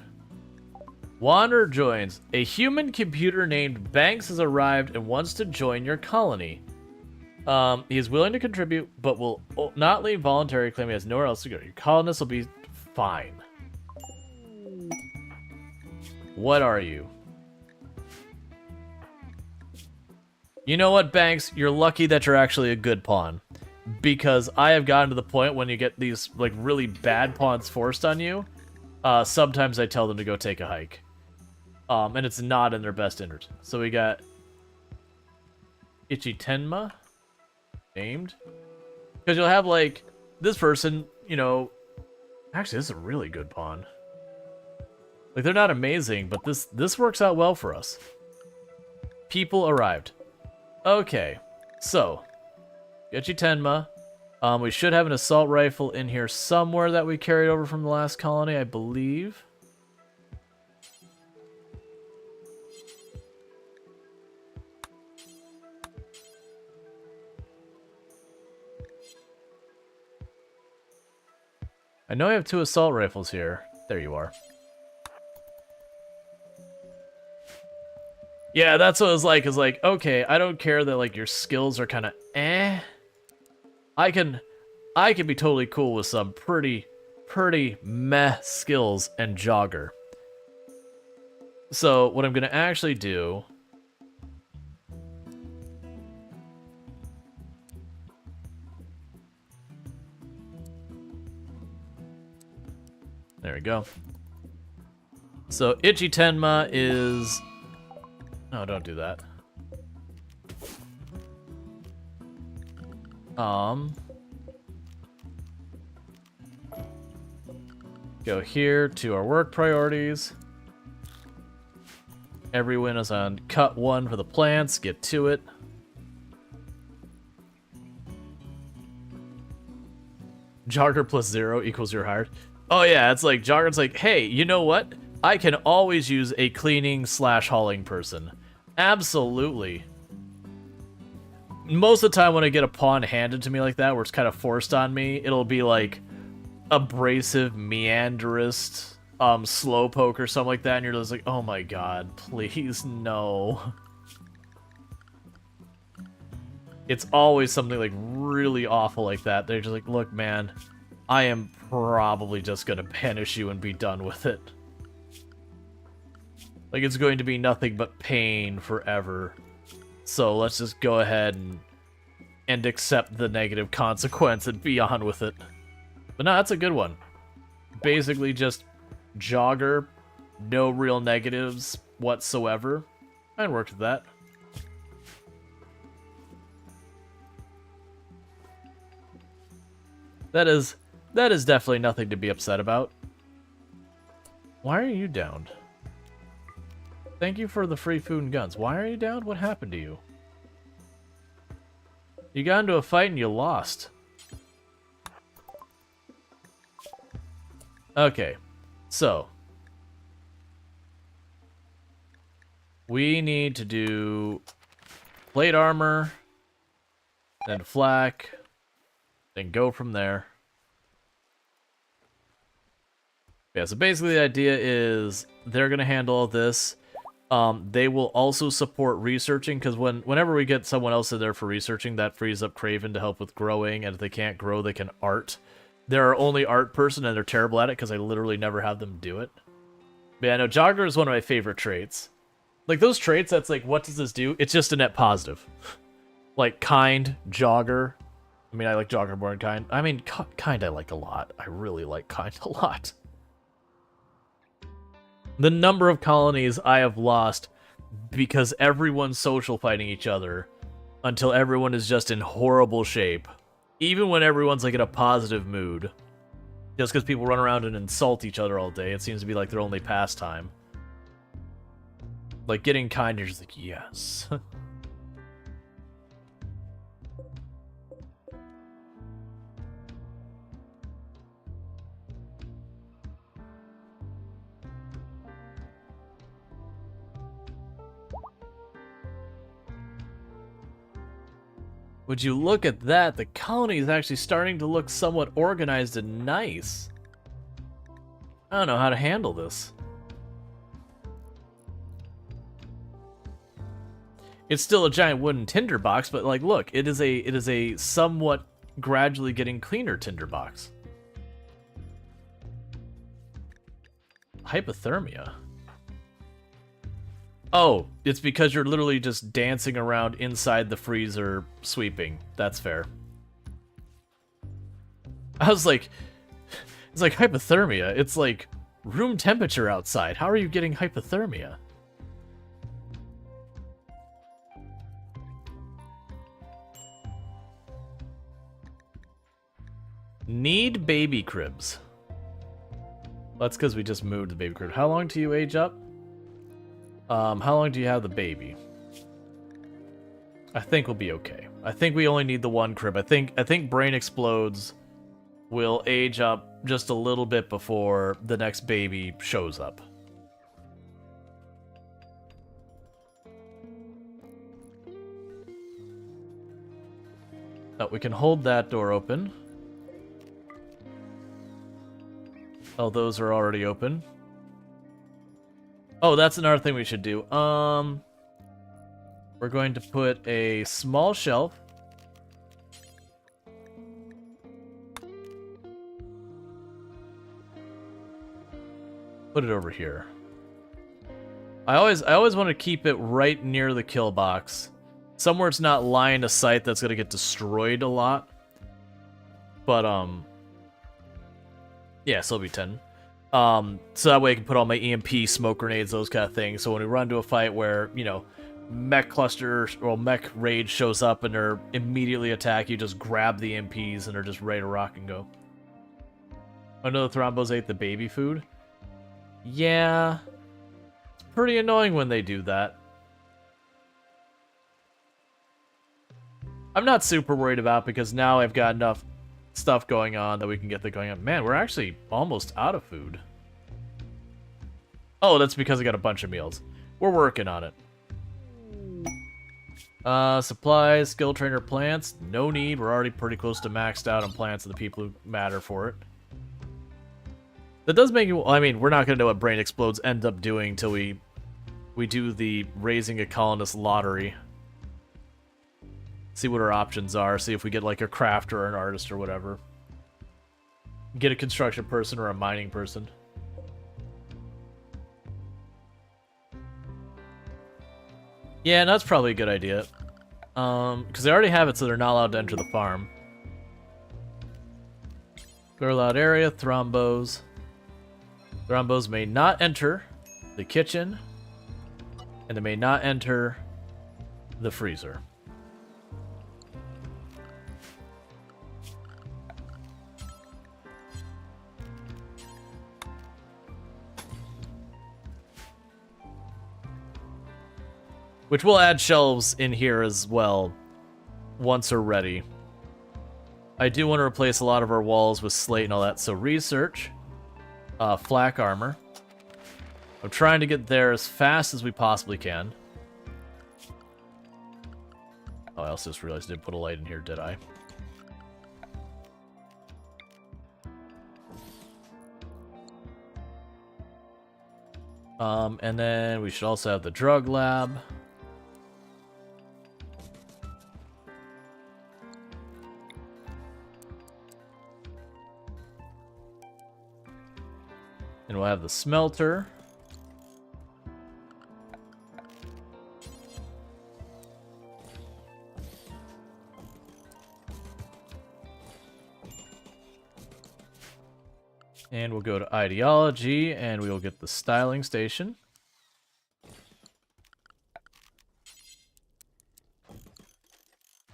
Wanderer joins. A human computer named Banks has arrived and wants to join your colony. He is willing to contribute, but will not leave voluntary, claiming he has nowhere else to go. Your colonists will be fine. What are you? You know what, Banks? You're lucky that you're actually a good pawn. Because I have gotten to the point when you get these like really bad pawns forced on you, sometimes I tell them to go take a hike. And it's not in their best interest. So we got Ichitenma. Named, because you'll have like this person, you know, actually this is a really good pawn. Like, they're not amazing, but this works out well for us. People arrived. Okay, so get you Tenma. We should have an assault rifle in here somewhere that we carried over from the last colony, I believe. I know I have 2 assault rifles here. There you are. Yeah, that's what it was like. Is like, okay, I don't care that like your skills are kind of eh. I can be totally cool with some pretty meh skills and jogger. So what I'm gonna actually do. There we go. So Ichi Tenma is... No, don't do that. Go here to our work priorities. Everyone is on cut 1 for the plants. Get to it. Jogger plus 0 equals you're hired. Oh yeah, it's like Jogger's like, hey, you know what? I can always use a cleaning / hauling person. Absolutely. Most of the time when I get a pawn handed to me like that, where it's kind of forced on me, it'll be like abrasive meanderist, slowpoke or something like that, and you're just like, oh my god, please, no. It's always something like really awful like that. They're just like, look, man, I am probably just gonna banish you and be done with it. Like, it's going to be nothing but pain forever. So let's just go ahead and accept the negative consequence and be on with it. But no, that's a good one. Basically just jogger, no real negatives whatsoever. I'd worked with that. That is definitely nothing to be upset about. Why are you downed? Thank you for the free food and guns. Why are you down? What happened to you? You got into a fight and you lost. Okay, so we need to do plate armor, then flak, then go from there. Yeah, so basically the idea is they're gonna handle all this. They will also support researching, because whenever we get someone else in there for researching, that frees up Craven to help with growing, and if they can't grow, they can art. They're our only art person, and they're terrible at it, because I literally never have them do it. But yeah, no, Jogger is one of my favorite traits. Like, those traits, that's like, what does this do? It's just a net positive. Like, kind, Jogger. I mean, I like Jogger more than kind. I mean, kind I like a lot. I really like kind a lot. The number of colonies I have lost because everyone's social fighting each other until everyone is just in horrible shape. Even when everyone's like in a positive mood. Just because people run around and insult each other all day, it seems to be like their only pastime. Like, getting kind, you're just like, yes. Would you look at that? The colony is actually starting to look somewhat organized and nice. I don't know how to handle this. It's still a giant wooden tinderbox, but like, look, it is a somewhat gradually getting cleaner tinderbox. Hypothermia. Oh, it's because you're literally just dancing around inside the freezer sweeping. That's fair. I was like, it's like hypothermia. It's like room temperature outside. How are you getting hypothermia? Need baby cribs. That's because we just moved the baby crib. How long do you age up? How long do you have the baby? I think we'll be okay. I think we only need the one crib. I think Brain Explodes will age up just a little bit before the next baby shows up. Oh, we can hold that door open. Oh, those are already open. Oh, that's another thing we should do. We're going to put a small shelf. Put it over here. I always want to keep it right near the kill box. Somewhere it's not line of sight that's gonna get destroyed a lot. But yeah, so it'll be 10. So that way I can put all my EMP, smoke grenades, those kind of things. So when we run into a fight where, you know, mech cluster or mech raid shows up and they're immediately attack, you just grab the EMPs and they're just ready to rock and go. I know the Thrombos ate the baby food. Yeah. It's pretty annoying when they do that. I'm not super worried about it because now I've got enough stuff going on that we can get that going on. Man, we're actually almost out of food. Oh, that's because I got a bunch of meals. We're working on it. Supplies, skill trainer plants. No need. We're already pretty close to maxed out on plants and the people who matter for it. That does make you... I mean, we're not going to know what Brain Explodes ends up doing till we do the Raising a Colonist lottery. See what our options are. See if we get like a crafter or an artist or whatever. Get a construction person or a mining person. Yeah, that's probably a good idea. Because they already have it, so they're not allowed to enter the farm. Clear allowed area, Thrombos. Thrombos may not enter the kitchen, and they may not enter the freezer. Which we'll add shelves in here as well once they're ready. I do want to replace a lot of our walls with slate and all that, so research. Flak armor. I'm trying to get there as fast as we possibly can. Oh, I also just realized I didn't put a light in here, did I? And then we should also have the drug lab. And we'll have the smelter. And we'll go to ideology, and we will get the styling station.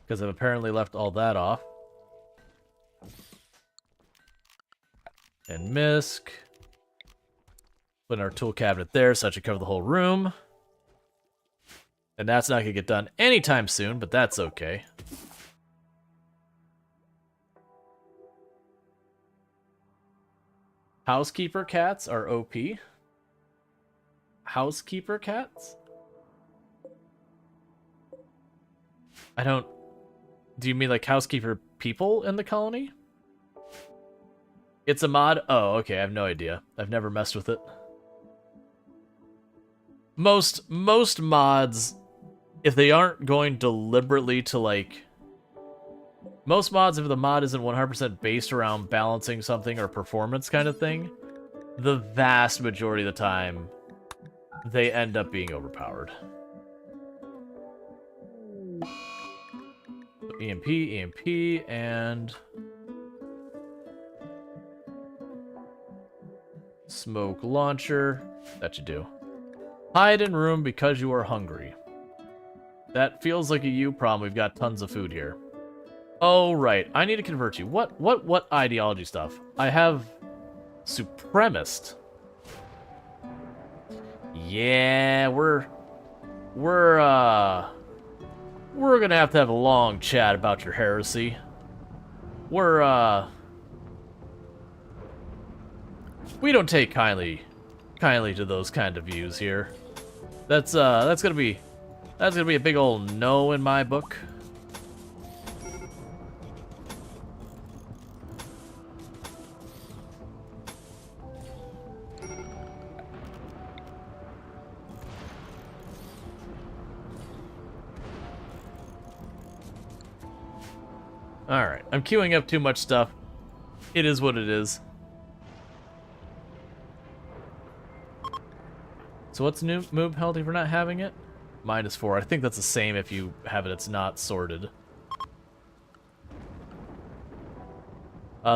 Because I've apparently left all that off. And misc. Put our tool cabinet there, so that should cover the whole room. And that's not going to get done anytime soon, but that's okay. Housekeeper cats are OP. Housekeeper cats? I don't... Do you mean like housekeeper people in the colony? It's a mod? Oh, okay, I have no idea. I've never messed with it. Most mods, if they aren't going deliberately to like... Most mods, if the mod isn't 100% based around balancing something or performance kind of thing, the vast majority of the time, they end up being overpowered. So EMP, EMP, and... Smoke launcher. That should do. Hide in room because you are hungry. That feels like a you problem. We've got tons of food here. Oh, right. I need to convert you. What ideology stuff? I have supremacist. Yeah, we're gonna have a long chat about your heresy. We don't take kindly to those kind of views here. That's gonna be a big old no in my book. Alright, I'm queuing up too much stuff. It is what it is. So what's new move penalty for not having it? -4. I think that's the same if you have it, it's not sorted.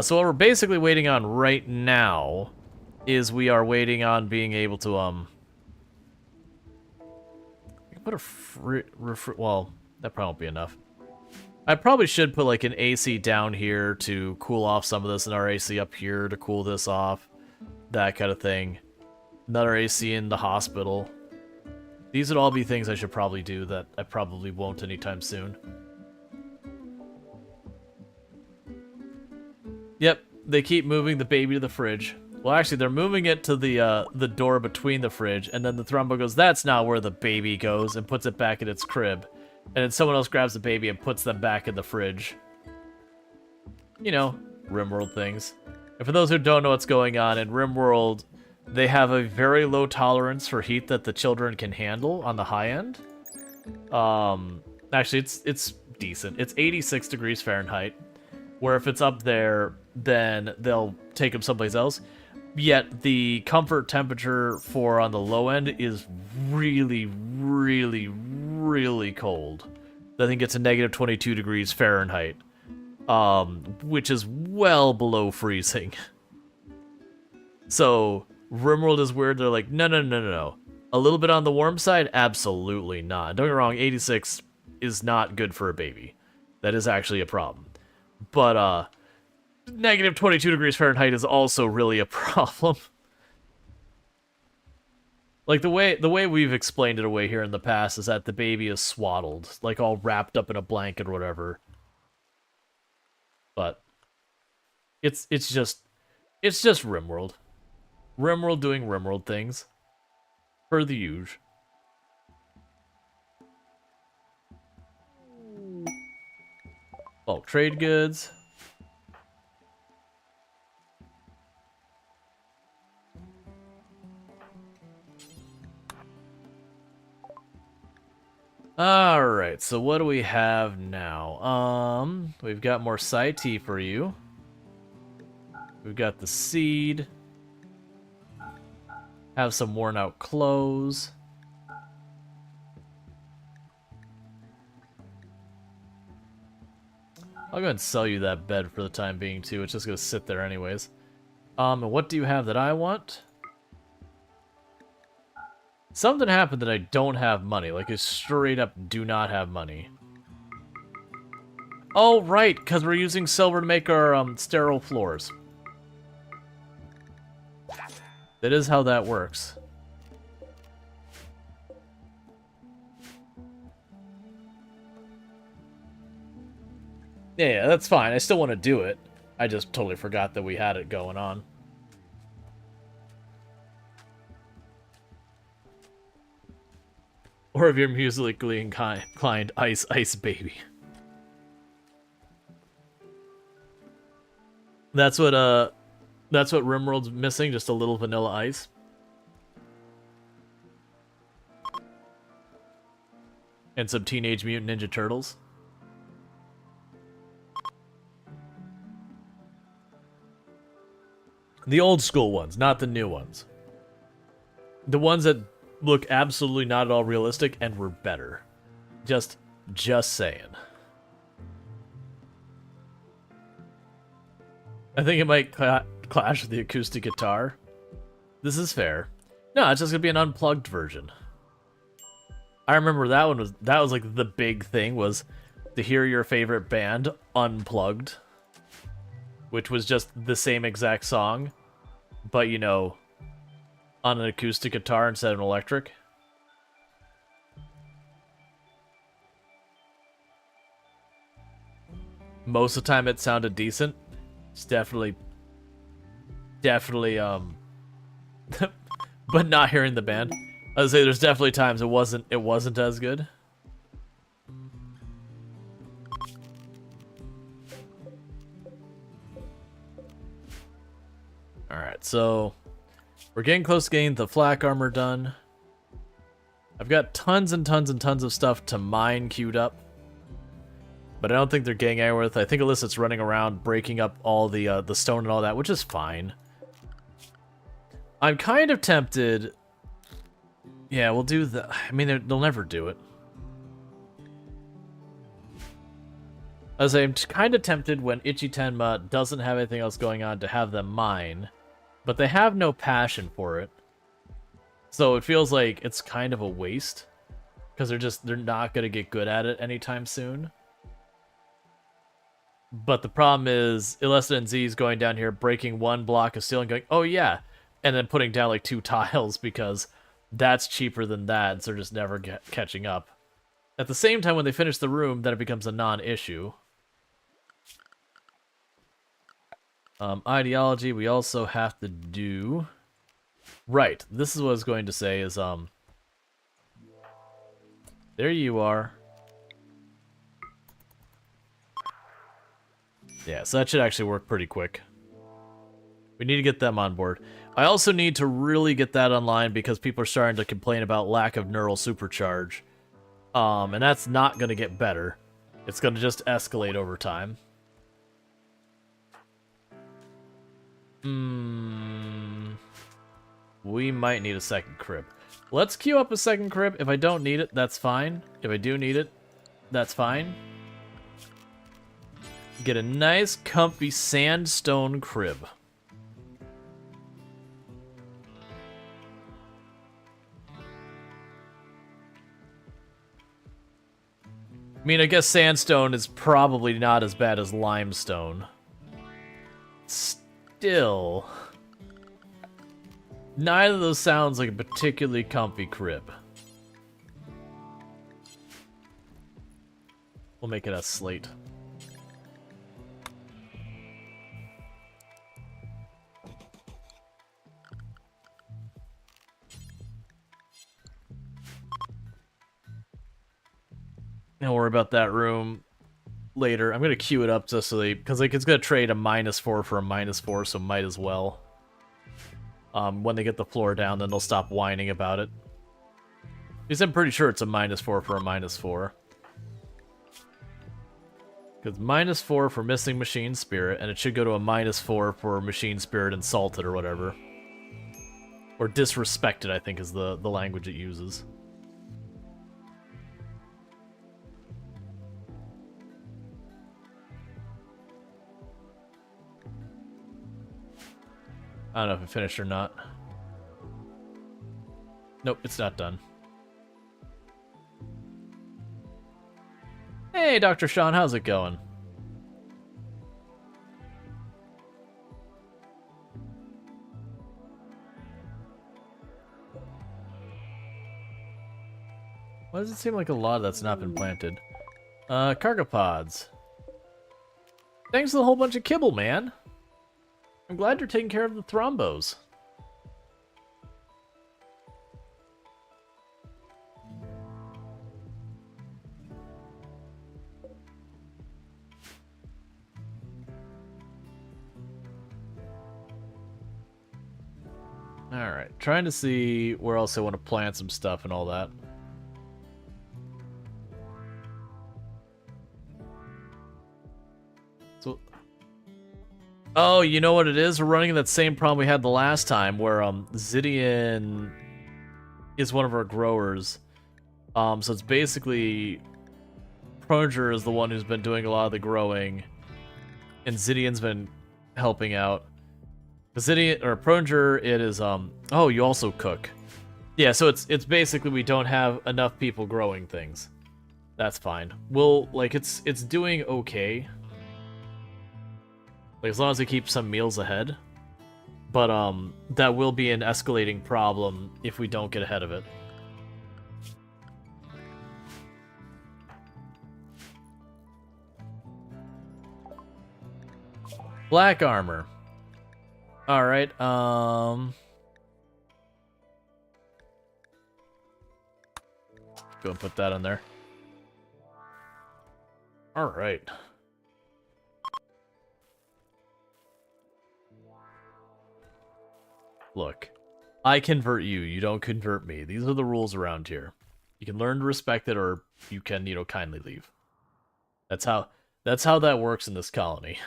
So what we're basically waiting on right now is we are waiting on being able to, put a well, that probably won't be enough. I probably should put like an AC down here to cool off some of this and our AC up here to cool this off. That kind of thing. Another AC in the hospital. These would all be things I should probably do that I probably won't anytime soon. Yep, they keep moving the baby to the fridge. Well, actually, they're moving it to the door between the fridge, and then the Thrumbo goes, that's not where the baby goes, and puts it back in its crib. And then someone else grabs the baby and puts them back in the fridge. You know, RimWorld things. And for those who don't know what's going on, in RimWorld, they have a very low tolerance for heat that the children can handle on the high end. Actually, it's decent. It's 86 degrees Fahrenheit. Where if it's up there, then they'll take them someplace else. Yet the comfort temperature for on the low end is really, really, really cold. I think it's a -22 degrees Fahrenheit, which is well below freezing. So RimWorld is weird. They're like, no. A little bit on the warm side? Absolutely not. Don't get me wrong, 86 is not good for a baby. That is actually a problem. But, -22 degrees Fahrenheit is also really a problem. Like, the way we've explained it away here in the past is that the baby is swaddled, like all wrapped up in a blanket or whatever. But it's just RimWorld. RimWorld doing RimWorld things. Per the usual. Bulk trade goods. Alright, so what do we have now? We've got more Sci-T for you. We've got the seed. Have some worn out clothes. I'll go ahead and sell you that bed for the time being, too. It's just going to sit there anyways. And what do you have that I want? Something happened that I don't have money. Like, I straight up do not have money. Oh, right, because we're using silver to make our sterile floors. That is how that works. Yeah, that's fine. I still want to do it. I just totally forgot that we had it going on. Or if you're musically inclined, ice, ice baby. That's what RimWorld's missing, just a little vanilla ice. And some Teenage Mutant Ninja Turtles. The old school ones, not the new ones. The ones that look absolutely not at all realistic and were better. Just saying. I think it might clash with the acoustic guitar. This is fair. No, it's just gonna be an unplugged version. I remember that was like the big thing was to hear your favorite band unplugged, which was just the same exact song, but you know, on an acoustic guitar instead of an electric. Most of the time it sounded decent. It's definitely but not hearing the band. I would say there's definitely times it wasn't as good. Alright, so we're getting close to getting the flak armor done. I've got tons and tons and tons of stuff to mine queued up. But I don't think they're getting anywhere with it. I think Illicit's running around breaking up all the stone and all that, which is fine. I'm kind of tempted... Yeah, we'll do the... I mean, they'll never do it. As I'm kind of tempted when Ichitenma doesn't have anything else going on to have them mine, but they have no passion for it. So it feels like it's kind of a waste, because they're not going to get good at it anytime soon. But the problem is, Illicit and Z is going down here, breaking one block of steel and going, oh yeah, and then putting down like 2 tiles because that's cheaper than that, so they're just never catching up. At the same time, when they finish the room, then it becomes a non-issue. Ideology, we also have to do... Right, this is what I was going to say is, there you are. Yeah, so that should actually work pretty quick. We need to get them on board. I also need to really get that online because people are starting to complain about lack of neural supercharge. And that's not going to get better. It's going to just escalate over time. We might need a second crib. Let's queue up a second crib. If I don't need it, that's fine. If I do need it, that's fine. Get a nice, comfy sandstone crib. I mean, I guess sandstone is probably not as bad as limestone. Still, neither of those sounds like a particularly comfy crib. We'll make it a slate. Don't worry about that room later. I'm gonna queue it up just so they, because like it's gonna trade a -4 for a -4, so might as well. When they get the floor down, then they'll stop whining about it. Because I'm pretty sure it's a -4 for a -4. Because -4 for missing machine spirit, and it should go to a -4 for machine spirit insulted or whatever. Or disrespected, I think is the language it uses. I don't know if it finished or not. Nope, it's not done. Hey, Dr. Sean, how's it going? Why does it seem like a lot that's not been planted? Cargo pods. Thanks for the whole bunch of kibble, man. I'm glad you're taking care of the thrombos. Alright, trying to see where else I want to plant some stuff and all that. So, oh, you know what it is? We're running that same problem we had the last time, where Zidian is one of our growers. So it's basically Pronger is the one who's been doing a lot of the growing, and Zidian's been helping out. Zidian or Pronger, it is oh, you also cook. Yeah, so it's basically we don't have enough people growing things. That's fine. We'll like it's doing okay. Like, as long as we keep some meals ahead. But, that will be an escalating problem if we don't get ahead of it. Black armor. Alright, go and put that on there. Alright. Look, I convert you, you don't convert me. These are the rules around here. You can learn to respect it, or you can, kindly leave. That's how that works in this colony.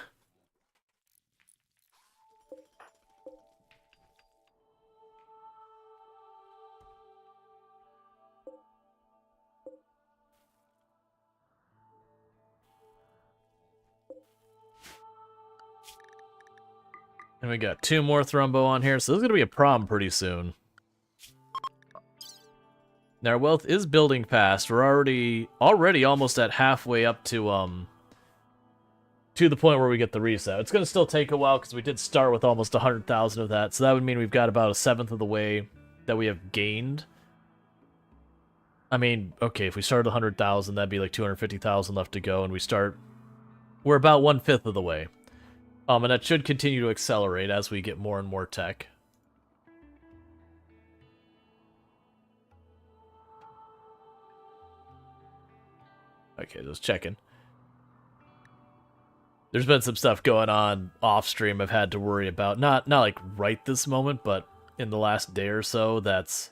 And we got 2 more Thrumbo on here, so this is gonna be a problem pretty soon. Now our wealth is building fast. We're already almost at halfway up to the point where we get the reset. It's gonna still take a while because we did start with almost 100,000 of that, so that would mean we've got about 1/7 of the way that we have gained. I mean, okay, if we started 100,000, that'd be like 250,000 left to go, and we're about 1/5 of the way. And that should continue to accelerate as we get more and more tech. Okay, just checking. There's been some stuff going on off stream I've had to worry about. Not like right this moment, but in the last day or so, that's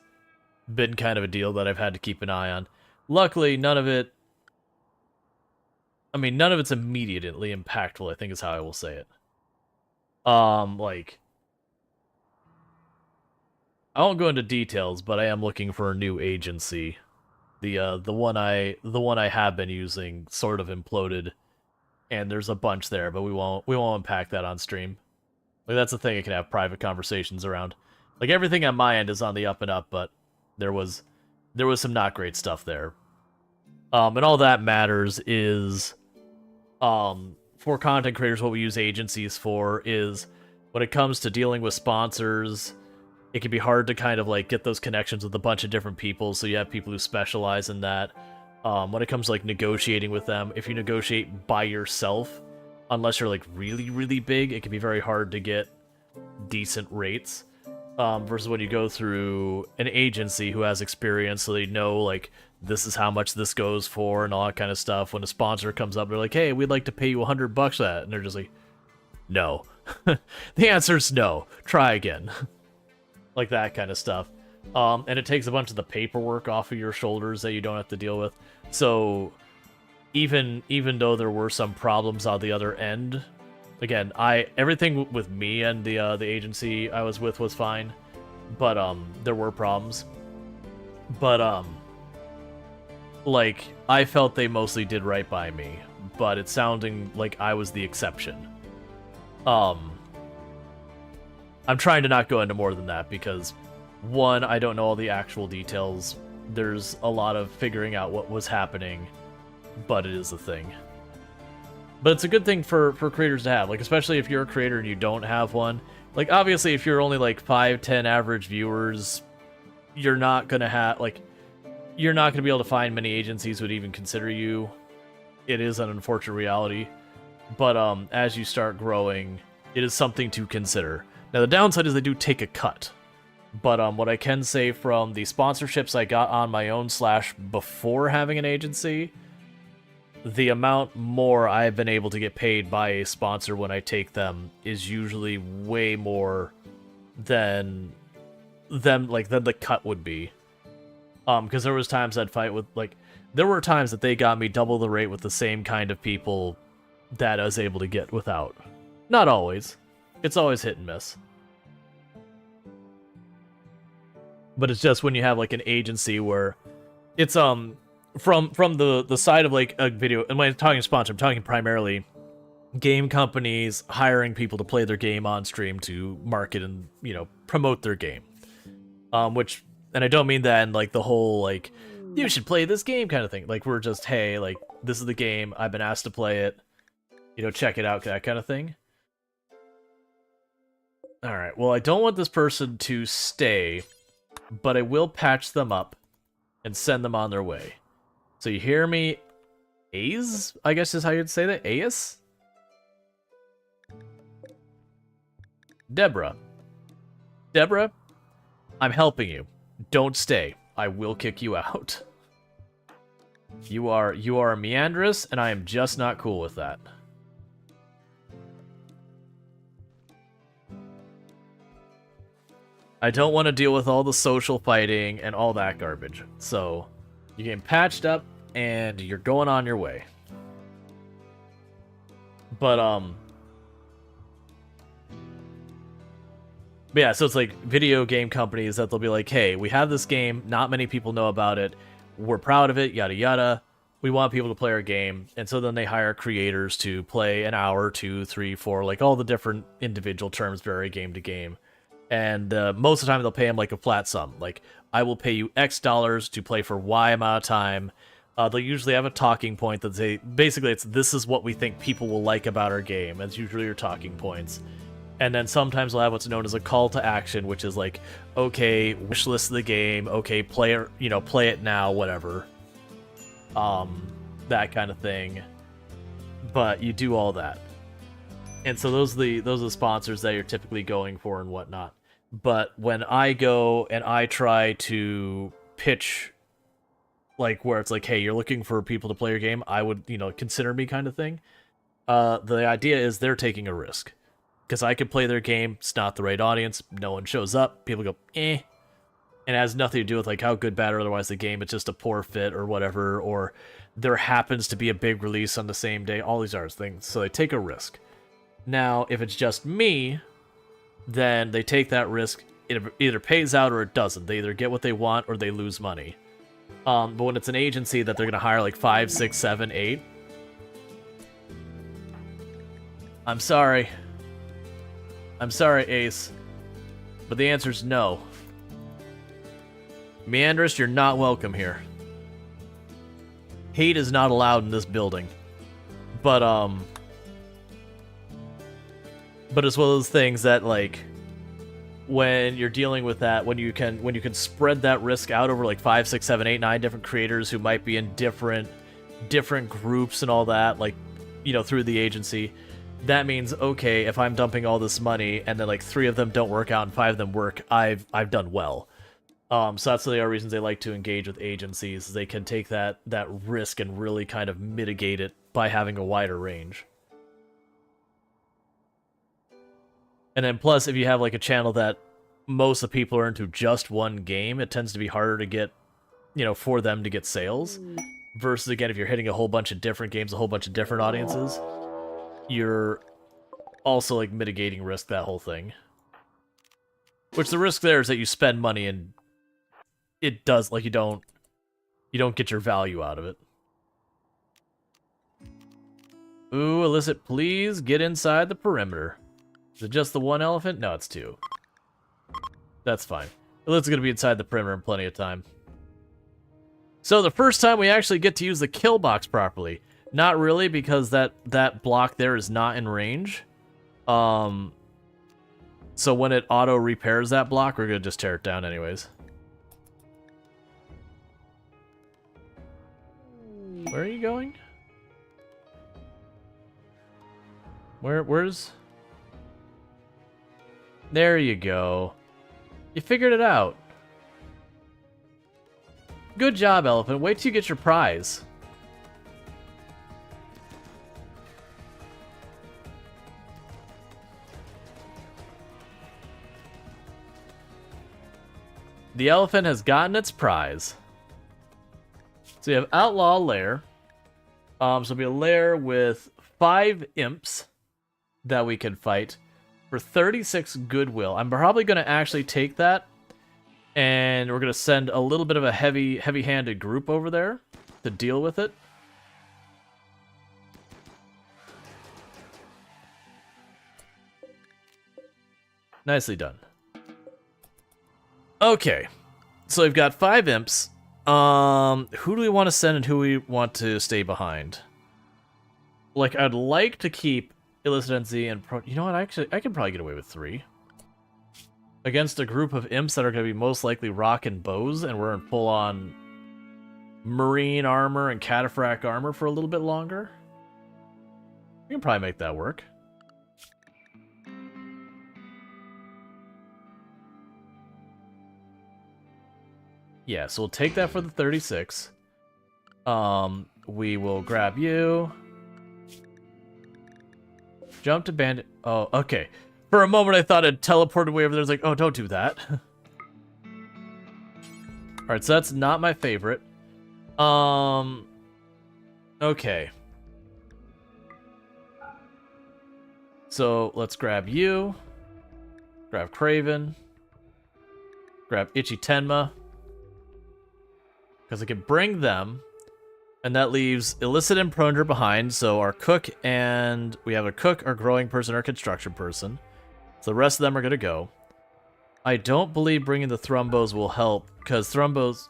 been kind of a deal that I've had to keep an eye on. Luckily, none of it's immediately impactful, I think is how I will say it. Like, I won't go into details, but I am looking for a new agency. The one I have been using sort of imploded, and there's a bunch there, but we won't unpack that on stream. Like, that's the thing I can have private conversations around. Like, everything on my end is on the up and up, but there was some not great stuff there. And all that matters is, for content creators, what we use agencies for is, when it comes to dealing with sponsors, it can be hard to kind of like get those connections with a bunch of different people, so you have people who specialize in that. When it comes to like negotiating with them, if you negotiate by yourself, unless you're like really, really big, it can be very hard to get decent rates. Versus when you go through an agency who has experience, so they know like this is how much this goes for and all that kind of stuff. When a sponsor comes up, they're like, "Hey, we'd like to pay you $100 for that," and they're just like, "No." The answer is no. Try again. Like that kind of stuff. And it takes a bunch of the paperwork off of your shoulders that you don't have to deal with. So even though there were some problems on the other end, again, everything with me and the agency I was with was fine, but there were problems. But like, I felt they mostly did right by me, but it's sounding like I was the exception. I'm trying to not go into more than that because, one, I don't know all the actual details. There's a lot of figuring out what was happening, but it is a thing. But it's a good thing for creators to have, like, especially if you're a creator and you don't have one. Like, obviously, if you're only, like, 5-10 average viewers, you're not gonna have, like, you're not gonna be able to find many agencies who would even consider you. It is an unfortunate reality. But, as you start growing, it is something to consider. Now, the downside is they do take a cut. But, what I can say from the sponsorships I got on my own / before having an agency, the amount more I've been able to get paid by a sponsor when I take them is usually way more than the cut would be. Because there was times I'd fight with, like, there were times that they got me double the rate with the same kind of people that I was able to get without. Not always. It's always hit and miss. But it's just when you have, like, an agency where it's, from the side of, like, a video, and when I'm talking sponsor, I'm talking primarily game companies hiring people to play their game on stream to market and, you know, promote their game. Which, and I don't mean that in, like, the whole, like, you should play this game kind of thing. Like, we're just, hey, like, this is the game, I've been asked to play it, you know, check it out, that kind of thing. Alright, well, I don't want this person to stay, but I will patch them up and send them on their way. So you hear me? Ace, I guess is how you'd say that? Ace? Deborah. Deborah, I'm helping you. Don't stay. I will kick you out. You are a meandrous, and I am just not cool with that. I don't want to deal with all the social fighting and all that garbage. So, you're getting patched up, and you're going on your way. But yeah, so it's like video game companies that they'll be like, hey, we have this game, not many people know about it, we're proud of it, yada yada. We want people to play our game, and so then they hire creators to play an hour, 2, 3, 4, like all the different individual terms vary game to game. And most of the time they'll pay them like a flat sum. Like, I will pay you X dollars to play for Y amount of time. They'll usually have a talking point that they basically this is what we think people will like about our game. That's usually your talking points. And then sometimes they'll have what's known as a call to action, which is like, okay, wish list the game, okay, play it now, whatever. That kind of thing. But you do all that. And so those are the sponsors that you're typically going for and whatnot. But when I go and I try to pitch, like, where it's like, hey, you're looking for people to play your game, I would, consider me kind of thing. The idea is they're taking a risk. Because I could play their game, it's not the right audience, no one shows up, people go, eh. And it has nothing to do with, like, how good, bad, or otherwise the game, it's just a poor fit or whatever, or there happens to be a big release on the same day, all these other things. So they take a risk. Now, if it's just me, then they take that risk. It either pays out or it doesn't. They either get what they want or they lose money. But when it's an agency that they're going to hire like 5, 6, 7, 8, I'm sorry. I'm sorry, Ace. But the answer is no. Meandrist, you're not welcome here. Hate is not allowed in this building. But it's one of those things that, like, when you're dealing with that, when you can spread that risk out over like 5, 6, 7, 8, 9 different creators who might be in different groups and all that, like, through the agency, that means, okay, if I'm dumping all this money and then like 3 of them don't work out and 5 of them work, I've done well. So that's the other reasons they like to engage with agencies. They can take that risk and really kind of mitigate it by having a wider range. And then plus, if you have like a channel that most of the people are into just one game, it tends to be harder to get, for them to get sales. Versus, again, if you're hitting a whole bunch of different games, a whole bunch of different audiences, you're also like mitigating risk, that whole thing. Which the risk there is that you spend money and it does, like, you don't get your value out of it. Ooh, Illicit, please get inside the perimeter. Is it just the one elephant? No, it's 2. That's fine. Illicit's gonna be inside the perimeter in plenty of time. So the first time we actually get to use the kill box properly. Not really, because that block there is not in range. So when it auto repairs that block, we're gonna just tear it down anyways. Where are you going? Where's... There you go. You figured it out. Good job, Elephant. Wait till you get your prize. The elephant has gotten its prize. So you have Outlaw Lair. So it'll be a lair with 5 imps that we can fight for 36 goodwill. I'm probably going to actually take that, and we're going to send a little bit of a heavy-handed group over there to deal with it. Nicely done. Okay, so we've got 5 imps. Who do we want to send and who we want to stay behind? Like, I'd like to keep Illicit NZ and you know what? Actually, I can probably get away with 3 against a group of imps that are going to be most likely rock and bows, and we're in full-on marine armor and cataphract armor for a little bit longer. We can probably make that work. Yeah, so we'll take that for the 36. We will grab you. Jump to bandit. Oh, okay. For a moment, I thought it teleported way over there. I was like, oh, don't do that. Alright, so that's not my favorite. Okay. So let's grab you. Grab Craven. Grab Itchy Tenma. Because I can bring them. And that leaves Illicit and Proner behind. So our cook and... We have a cook, our growing person, our construction person. So the rest of them are going to go. I don't believe bringing the Thrumbos will help. Because Thrumbos...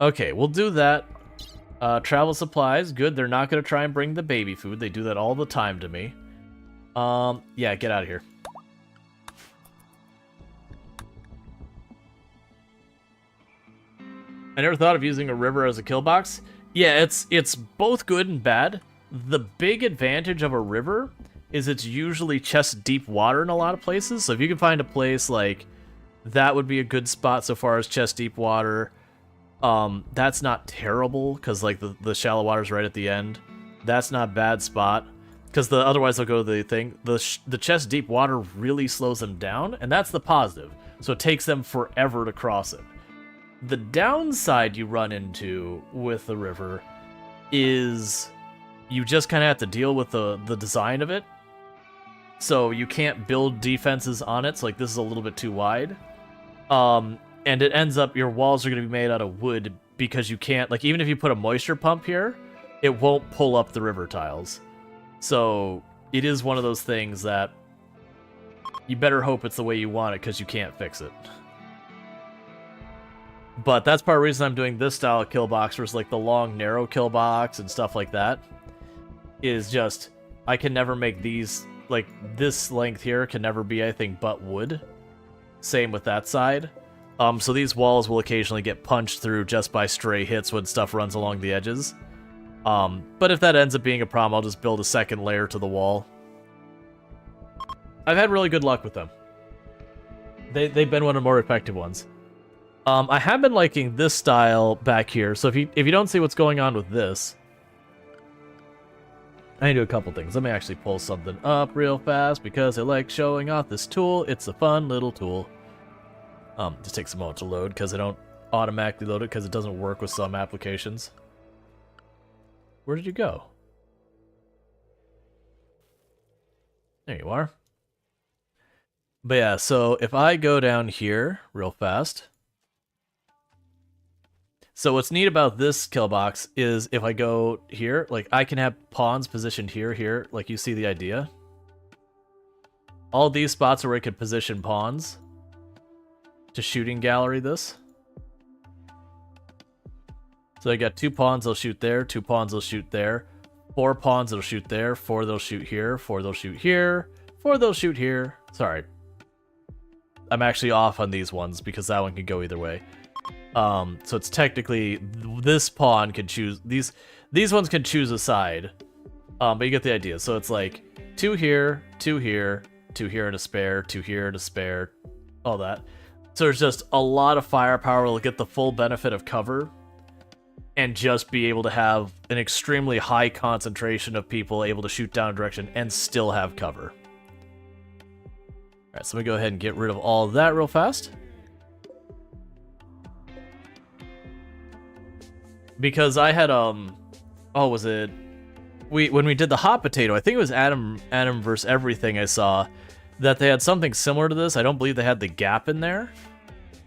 Okay, we'll do that. Travel supplies, good. They're not going to try and bring the baby food. They do that all the time to me. Yeah, get out of here. I never thought of using a river as a kill box. Yeah, it's both good and bad. The big advantage of a river is it's usually chest deep water in a lot of places. So if you can find a place like that would be a good spot so far as chest deep water. That's not terrible because like the shallow water's right at the end. That's not a bad spot because otherwise they'll go to the thing. The chest deep water really slows them down, and that's the positive. So it takes them forever to cross it. The downside you run into with the river is you just kind of have to deal with the design of it. So you can't build defenses on it. So like this is a little bit too wide. And it ends up your walls are going to be made out of wood because you can't, like, even if you put a moisture pump here, it won't pull up the river tiles. So it is one of those things that you better hope it's the way you want it because you can't fix it. But that's part of the reason I'm doing this style of kill box versus like the long, narrow kill box and stuff like that. Is just, I can never make these, like, this length here can never be anything but wood. Same with that side. So these walls will occasionally get punched through just by stray hits when stuff runs along the edges. But if that ends up being a problem, I'll just build a second layer to the wall. I've had really good luck with them. They've been one of the more effective ones. I have been liking this style back here, so if you don't see what's going on with this, I need to do a couple things. Let me actually pull something up real fast because I like showing off this tool. It's a fun little tool. Just takes a moment to load because I don't automatically load it because it doesn't work with some applications. Where did you go? There you are. But yeah, so if I go down here real fast. So what's neat about this kill box is if I go here, like I can have pawns positioned here, like you see the idea. All these spots are where I could position pawns. To shooting gallery this. So I got 2 pawns, they'll shoot there, 2 pawns, they'll shoot there, 4 pawns, they'll shoot there, 4 they'll shoot here, 4 they'll shoot here, 4 they'll shoot here. Sorry. I'm actually off on these ones because that one can go either way. So it's technically this pawn can choose these ones can choose a side. But you get the idea. So it's like 2 here, 2 here, 2 here and a spare, 2 here and a spare, all that. So there's just a lot of firepower to get the full benefit of cover and just be able to have an extremely high concentration of people able to shoot down a direction and still have cover. Alright, so let me go ahead and get rid of all of that real fast. Because I had, oh, was it... When we did the hot potato, I think it was Adam vs. Everything I saw, that they had something similar to this. I don't believe they had the gap in there.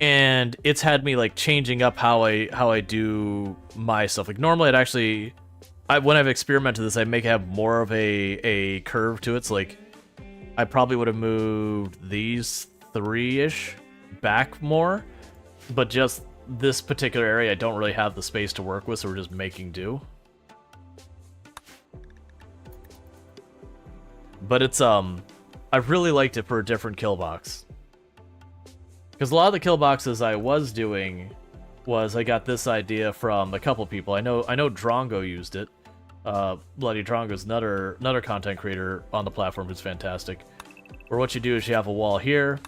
And it's had me like changing up how I do my stuff. Like normally I'd actually when I've experimented this, I make it have more of a curve to it. So like I probably would have moved these 3-ish back more. But just this particular area I don't really have the space to work with, so we're just making do. But it's I really liked it for a different kill box. Because a lot of the kill boxes I was doing was I got this idea from a couple people. I know Drongo used it. Bloody Drongo's another content creator on the platform who's fantastic. Where what you do is you have a wall here,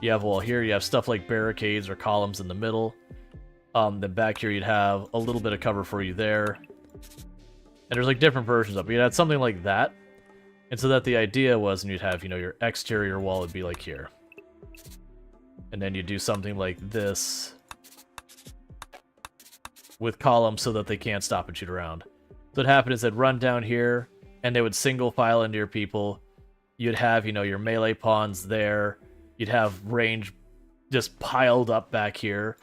you have a wall here, you have stuff like barricades or columns in the middle. Then back here you'd have a little bit of cover for you there. And there's like different versions of it. You'd have something like that. And so that the idea was, and you'd have, you know, your exterior wall would be like here. And then you do something like this with columns so that they can't stop and shoot around. So what happened is they'd run down here, and they would single file into your people. You'd have, you know, your melee pawns there. You'd have range just piled up back here.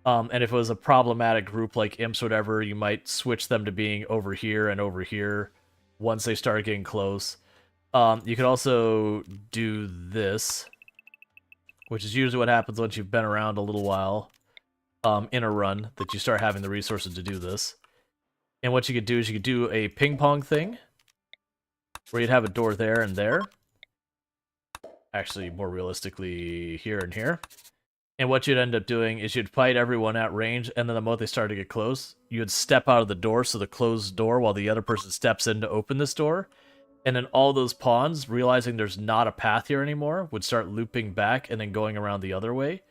And if it was a problematic group like imps or whatever, you might switch them to being over here once they start getting close. You could also do this, which is usually what happens once you've been around a little while in a run, that you start having the resources to do this. And what you could do is you could do a ping pong thing, where you'd have a door there and there. Actually, more realistically, here and here. And what you'd end up doing is you'd fight everyone at range, and then the moment they start to get close, you'd step out of the door, so the closed door, while the other person steps in to open this door. And then all those pawns, realizing there's not a path here anymore, would start looping back and then going around the other way.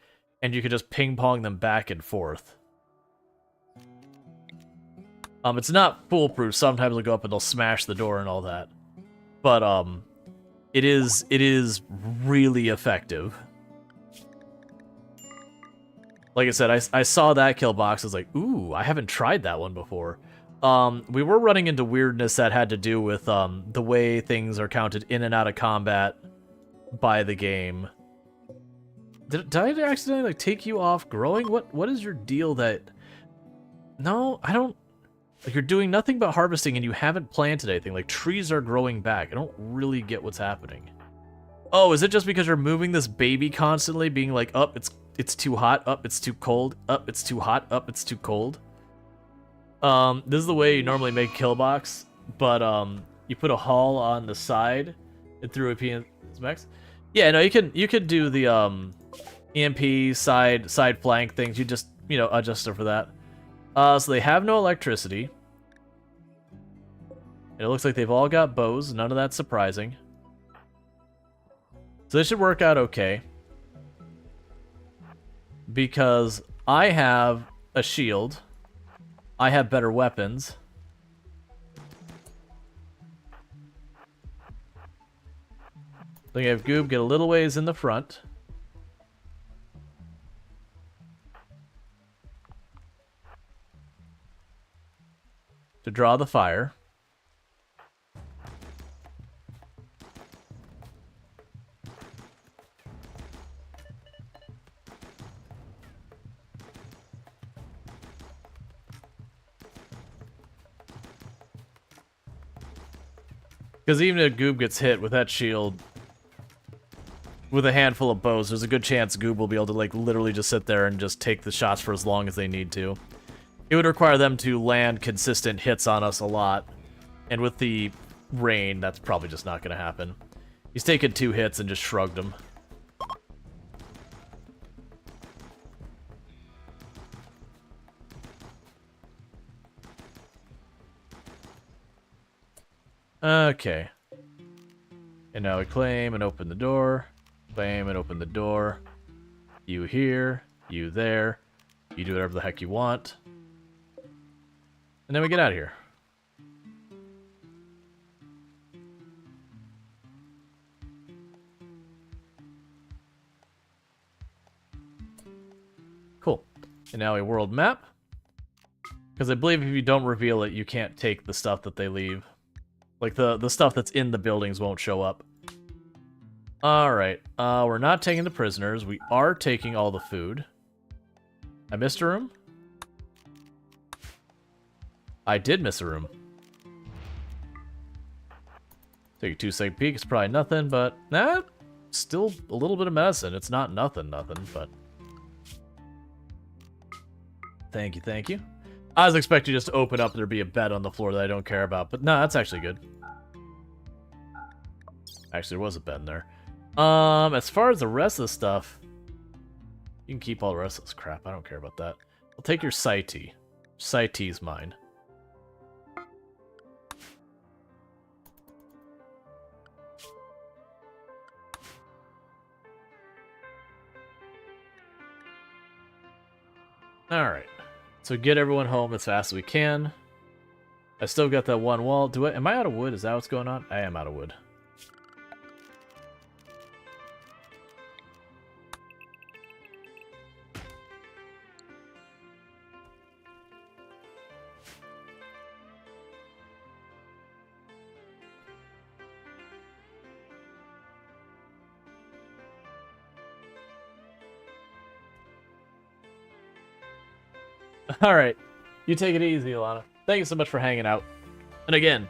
And you could just ping-pong them back and forth. It's not foolproof. Sometimes they'll go up and they'll smash the door and all that. But, it is really effective. Like I said, I saw that kill box. I was like, ooh, I haven't tried that one before. We were running into weirdness that had to do with the way things are counted in and out of combat by the game. Did I accidentally like take you off growing? What is your deal that... No, I don't... Like, you're doing nothing but harvesting and you haven't planted anything. Like, trees are growing back. I don't really get what's happening. Oh, is it just because you're moving this baby constantly, being like, up, it's too hot, up, it's too cold, up, it's too hot, up, it's too cold? This is the way you normally make kill box, but you put a hull on the side and through a PN specs. Yeah, no, you could do the EMP side flank things. You just, you know, adjust it for that. So they have no electricity. It looks like they've all got bows. None of that's surprising. So this should work out okay. Because I have a shield. I have better weapons. So you have Goob get a little ways in the front. To draw the fire. Because even if Goob gets hit with that shield, with a handful of bows, there's a good chance Goob will be able to, like, literally just sit there and just take the shots for as long as they need to. It would require them to land consistent hits on us a lot. And with the rain, that's probably just not going to happen. He's taken 2 hits and just shrugged them. Okay. And now we claim and open the door. Claim and open the door. You here. You there. You do whatever the heck you want. And then we get out of here. Cool. And now a world map. Because I believe if you don't reveal it, you can't take the stuff that they leave. Like, the stuff that's in the buildings won't show up. Alright. We're not taking the prisoners. We are taking all the food. I missed a room? I did miss a room. Take a 2-second peek. It's probably nothing, but... Nah, still a little bit of medicine. It's not nothing, but... Thank you, thank you. I was expecting just to open up and there'd be a bed on the floor that I don't care about, but no, that's actually good. Actually, there was a bed in there. As far as the rest of the stuff, you can keep all the rest of this crap. I don't care about that. I'll take your Saiti. Saiti's mine. Alright. So get everyone home as fast as we can. I still got that one wall. Am I out of wood? Is that what's going on? I am out of wood. All right, you take it easy, Alana. Thank you so much for hanging out. And again,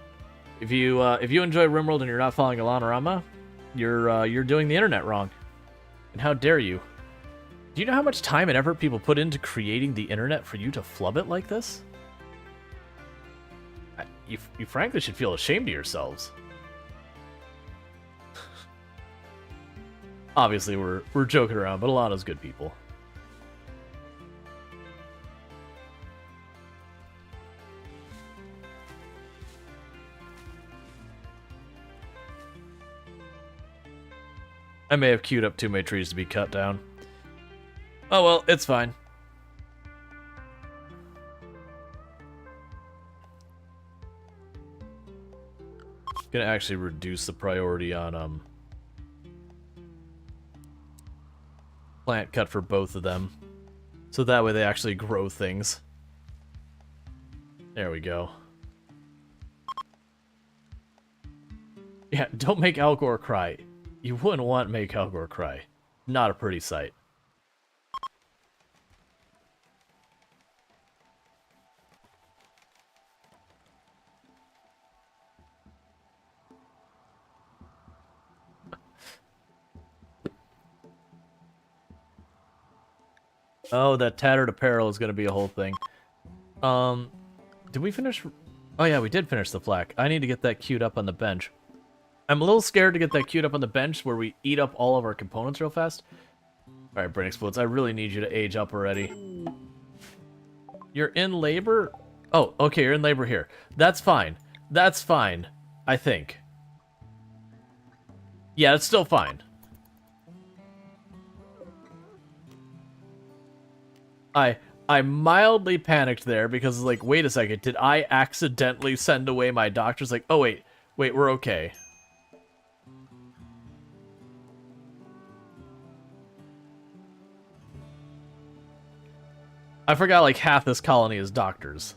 if you enjoy RimWorld and you're not following Alana Rama, you're doing the internet wrong. And how dare you? Do you know how much time and effort people put into creating the internet for you to flub it like this? You frankly should feel ashamed of yourselves. Obviously, we're joking around, but Alana's good people. I may have queued up too many trees to be cut down. Oh well, it's fine. Gonna actually reduce the priority on plant cut for both of them, so that way they actually grow things. There we go. Yeah, don't make Al Gore cry. You wouldn't want to make Al Gore cry. Not a pretty sight. Oh, that tattered apparel is going to be a whole thing. Did we finish? Oh yeah, we did finish the flak. I need to get that queued up on the bench. I'm a little scared to get that queued up on the bench where we eat up all of our components real fast. Alright, Brain Explodes, I really need you to age up already. You're in labor? Oh, okay, you're in labor here. That's fine. That's fine, I think. Yeah, it's still fine. I mildly panicked there because, like, wait a second, did I accidentally send away my doctors? Like, oh, wait, we're okay. I forgot, like, half this colony is doctors.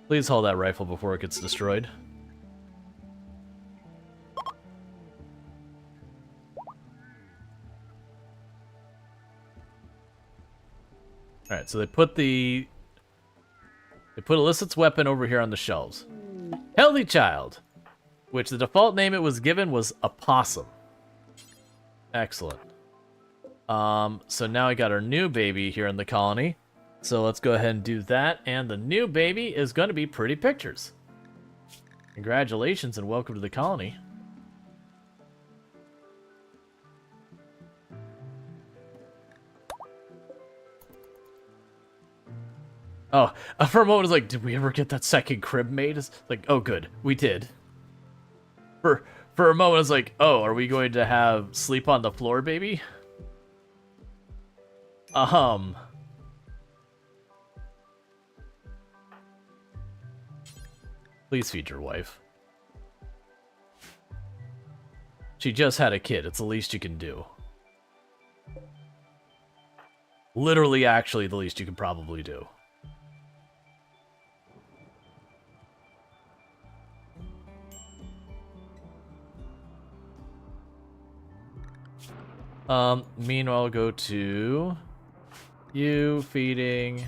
Please hold that rifle before it gets destroyed. Alright, so they put Illicit's weapon over here on the shelves. Healthy Child, which the default name it was given was Opossum. Excellent. So now we got our new baby here in the colony. So let's go ahead and do that, and the new baby is going to be Pretty Pictures. Congratulations and welcome to the colony. Oh, for a moment I was like, did we ever get that second crib made? It's like, oh good, we did. For a moment I was like, oh, are we going to have sleep on the floor, baby? Please feed your wife. She just had a kid, it's the least you can do. Literally, actually, the least you can probably do. Meanwhile, go to you feeding.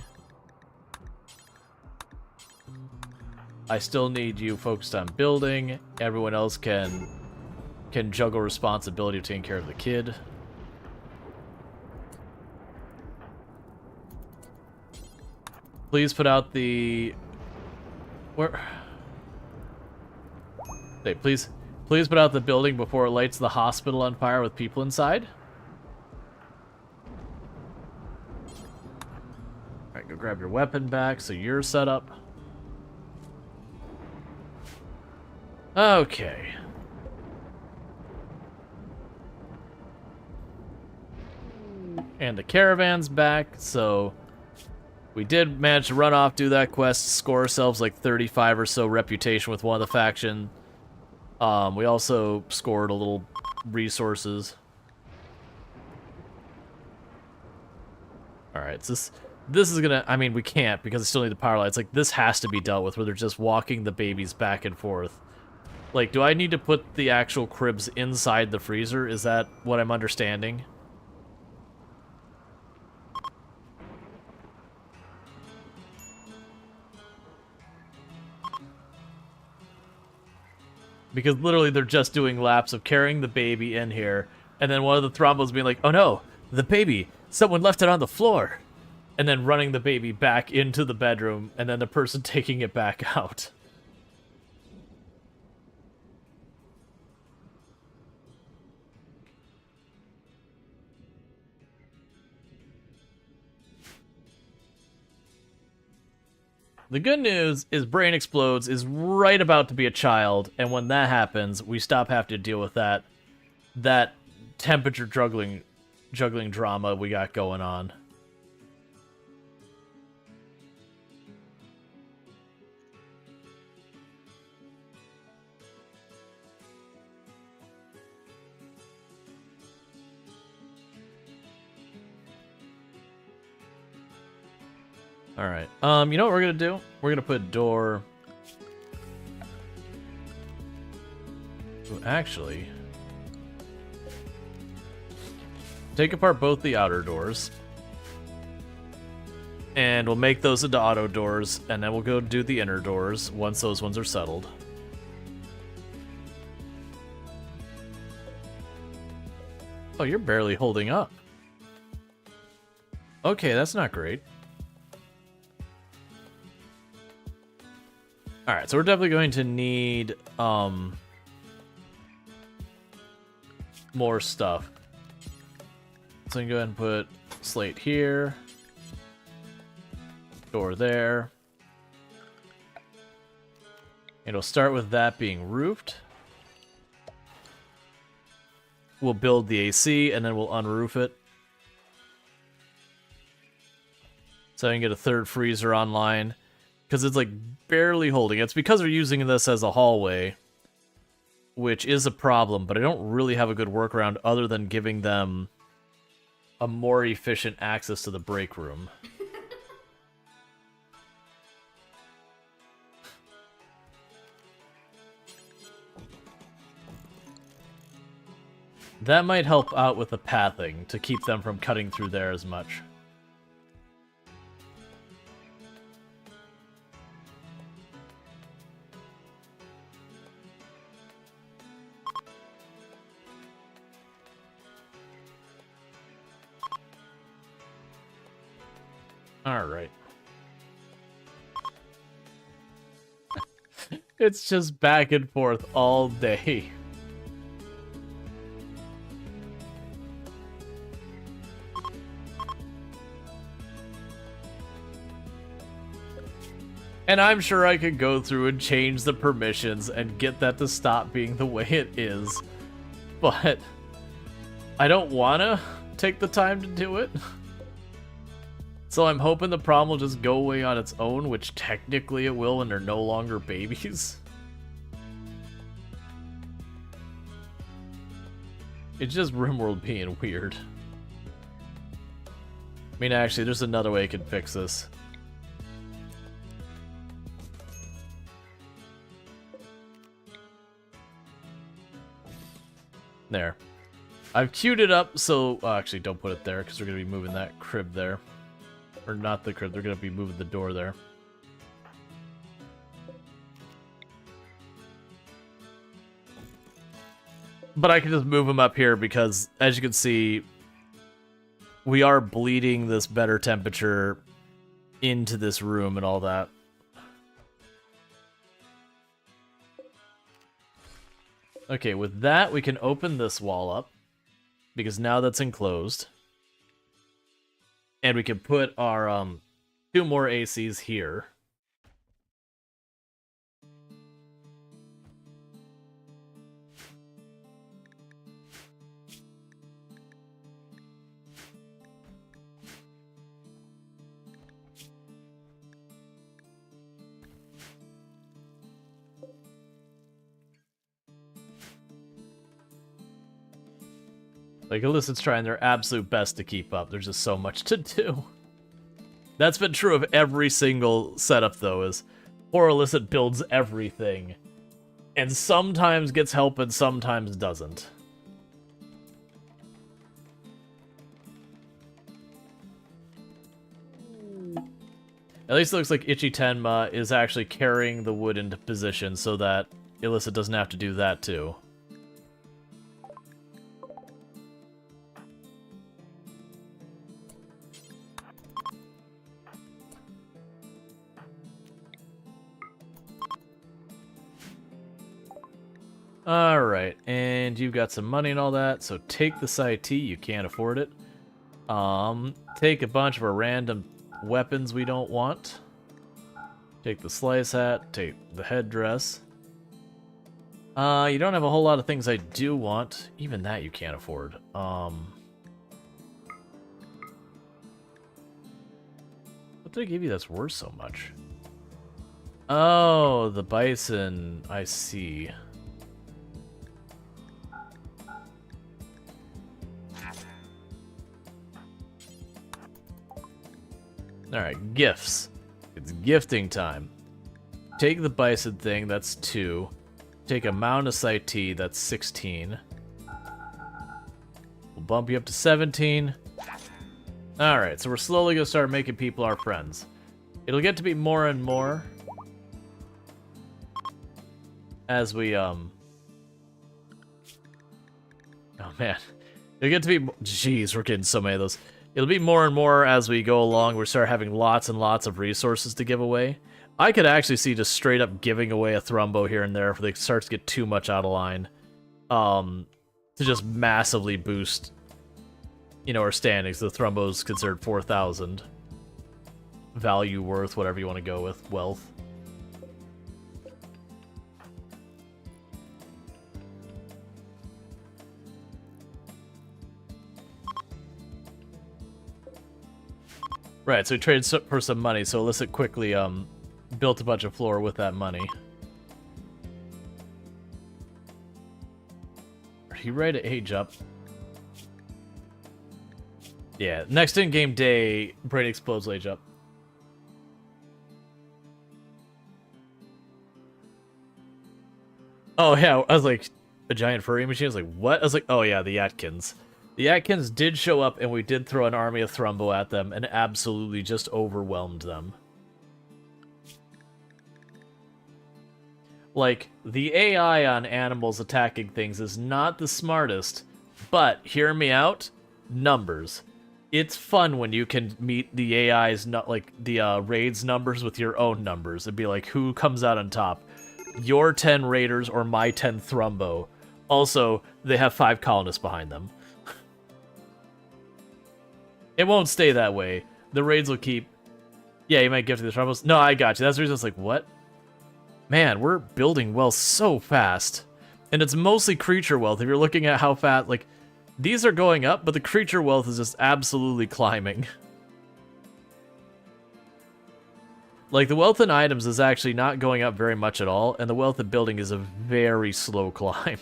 I still need you focused on building. Everyone else can juggle responsibility of taking care of the kid. Please put out the Hey, please put out the building before it lights the hospital on fire with people inside. Alright, go grab your weapon back so you're set up. Okay. And the caravan's back, so we did manage to run off, do that quest, score ourselves like 35 or so reputation with one of the faction. We also scored a little resources. Alright, so this is gonna, I mean, we can't because I still need the power lights. Like, this has to be dealt with where they're just walking the babies back and forth. Like, do I need to put the actual cribs inside the freezer? Is that what I'm understanding? Because literally they're just doing laps of carrying the baby in here, and then one of the Thrombos being like, oh no, the baby, someone left it on the floor. And then running the baby back into the bedroom, and then the person taking it back out. The good news is Brain Explodes is right about to be a child, and when that happens, we stop having to deal with that temperature juggling drama we got going on. Alright, you know what we're gonna do? We're gonna put a door... Ooh, actually... Take apart both the outer doors. And we'll make those into auto doors, and then we'll go do the inner doors once those ones are settled. Oh, you're barely holding up. Okay, that's not great. Alright, so we're definitely going to need, more stuff. So I can go ahead and put slate here. Door there. And we'll start with that being roofed. We'll build the AC, and then we'll unroof it. So I can get a third freezer online. Because it's, like, barely holding. It's because we're using this as a hallway, which is a problem, but I don't really have a good workaround other than giving them a more efficient access to the break room. That might help out with the pathing, to keep them from cutting through there as much. Alright. It's just back and forth all day. And I'm sure I could go through and change the permissions and get that to stop being the way it is. But I don't want to take the time to do it. So I'm hoping the problem will just go away on its own, which technically it will when they're no longer babies. It's just RimWorld being weird. I mean, actually, there's another way I can fix this. There. I've queued it up, so... actually, don't put it there, because we're going to be moving that crib there. Or not the crib, they're going to be moving the door there. But I can just move them up here because, as you can see, we are bleeding this better temperature into this room and all that. Okay, with that, we can open this wall up, because now that's enclosed. And we can put our 2 more ACs here. Like, Illicit's trying their absolute best to keep up. There's just so much to do. That's been true of every single setup, though, is poor Illicit builds everything. And sometimes gets help and sometimes doesn't. At least it looks like Ichi Tenma is actually carrying the wood into position so that Illicit doesn't have to do that too. Alright, and you've got some money and all that, so take this IT, you can't afford it. Take a bunch of our random weapons we don't want. Take the slice hat, take the headdress. You don't have a whole lot of things I do want. Even that you can't afford. What did I give you that's worth so much? Oh, the bison, I see. Alright, gifts. It's gifting time. Take the bison thing, that's 2. Take a Mountus IT, that's 16. We'll bump you up to 17. Alright, so we're slowly gonna start making people our friends. It'll get to be more and more as we, Oh man. It'll get to be, jeez, we're getting so many of those. It'll be more and more as we go along. We start having lots and lots of resources to give away. I could actually see just straight up giving away a Thrumbo here and there if they start to get too much out of line. To just massively boost, you know, our standings. The Thrumbo's considered 4,000. Value, worth, whatever you want to go with. Wealth. Right, so we traded for some money, so Illicit quickly built a bunch of floor with that money. Are you ready to age up? Yeah, next in-game day, Brain Explodes will age up. Oh yeah, I was like, a giant furry machine? I was like, what? I was like, oh yeah, the Atkins. The Atkins did show up, and we did throw an army of Thrumbo at them, and absolutely just overwhelmed them. Like, the AI on animals attacking things is not the smartest, but, hear me out, numbers. It's fun when you can meet the AI's, raids numbers with your own numbers. It'd be like, who comes out on top? Your 10 raiders or my 10 Thrumbo. Also, they have 5 colonists behind them. It won't stay that way. The raids will keep... Yeah, you might give to the Thrumbos. No, I got you. That's the reason I was like, what? Man, we're building wealth so fast. And it's mostly creature wealth. If you're looking at how fast... Like, these are going up, but the creature wealth is just absolutely climbing. Like, the wealth in items is actually not going up very much at all, and the wealth in building is a very slow climb.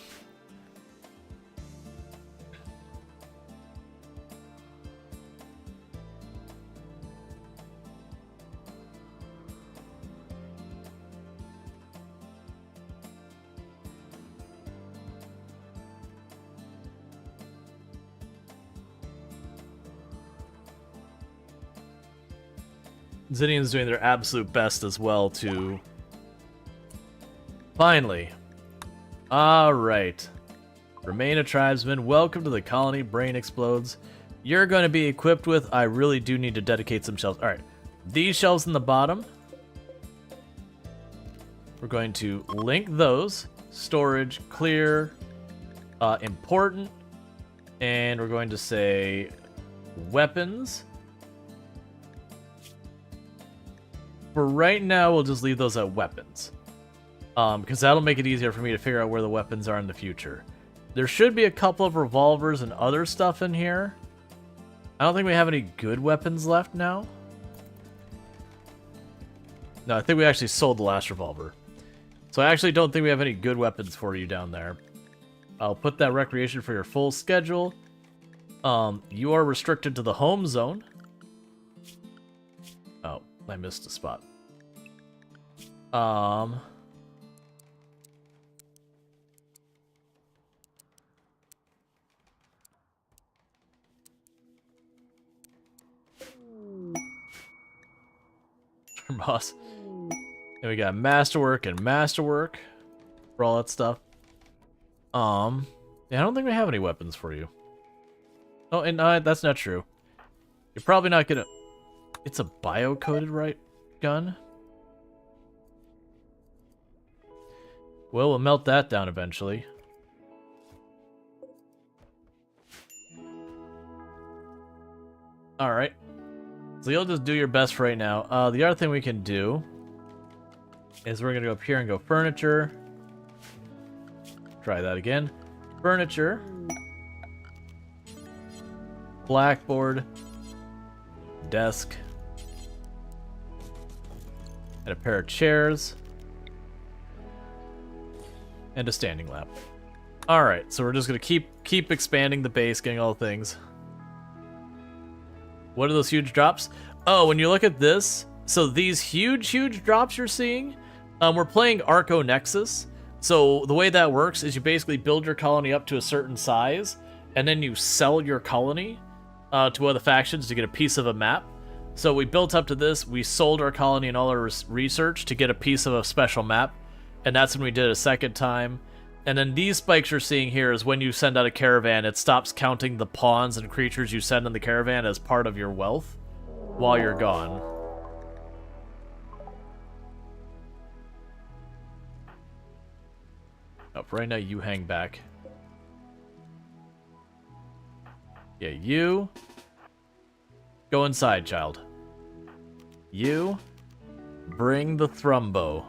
Zinnian's doing their absolute best as well to... Finally. Alright. Remain a tribesman. Welcome to the colony. Brain Explodes. You're going to be equipped with... I really do need to dedicate some shelves. Alright. These shelves in the bottom. We're going to link those. Storage, clear, important. And we're going to say weapons. For right now, we'll just leave those at weapons. Because that'll make it easier for me to figure out where the weapons are in the future. There should be a couple of revolvers and other stuff in here. I don't think we have any good weapons left now. No, I think we actually sold the last revolver. So I actually don't think we have any good weapons for you down there. I'll put that recreation for your full schedule. You are restricted to the home zone. Oh, I missed a spot. Boss. And we got masterwork and masterwork. for all that stuff. Yeah, I don't think we have any weapons for you. Oh, and that's not true. You're probably not gonna... It's a bio-coded right gun? Well, we'll melt that down eventually. Alright. So you'll just do your best for right now. The other thing we can do is we're gonna go up here and go furniture. Try that again. Furniture. Blackboard. Desk. And a pair of chairs. And a standing lamp. Alright, so we're just gonna keep expanding the base, getting all the things. What are those huge drops? Oh, when you look at this, so these huge drops you're seeing, we're playing Arconexus. So the way that works is you basically build your colony up to a certain size, and then you sell your colony to other factions to get a piece of a map. So we built up to this, we sold our colony and all our research to get a piece of a special map, and that's when we did it a second time. And then these spikes you're seeing here is when you send out a caravan, it stops counting the pawns and creatures you send in the caravan as part of your wealth while you're gone. Oh, for right now, you hang back. Yeah, you go inside, child. You bring the thrumbo.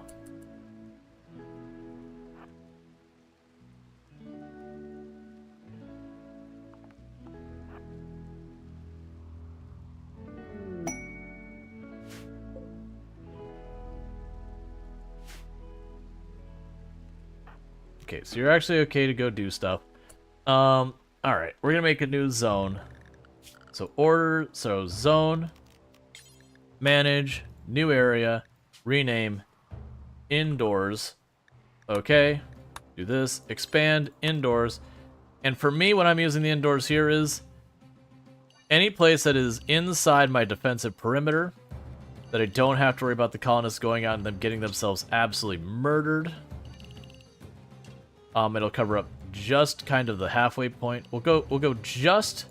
Okay, so you're actually okay to go do stuff. Alright, we're gonna make a new zone. So zone, manage, new area, rename, indoors. Okay, do this, expand, indoors. And for me, what I'm using the indoors here is any place that is inside my defensive perimeter that I don't have to worry about the colonists going out and them getting themselves absolutely murdered. It'll cover up just kind of the halfway point. We'll go just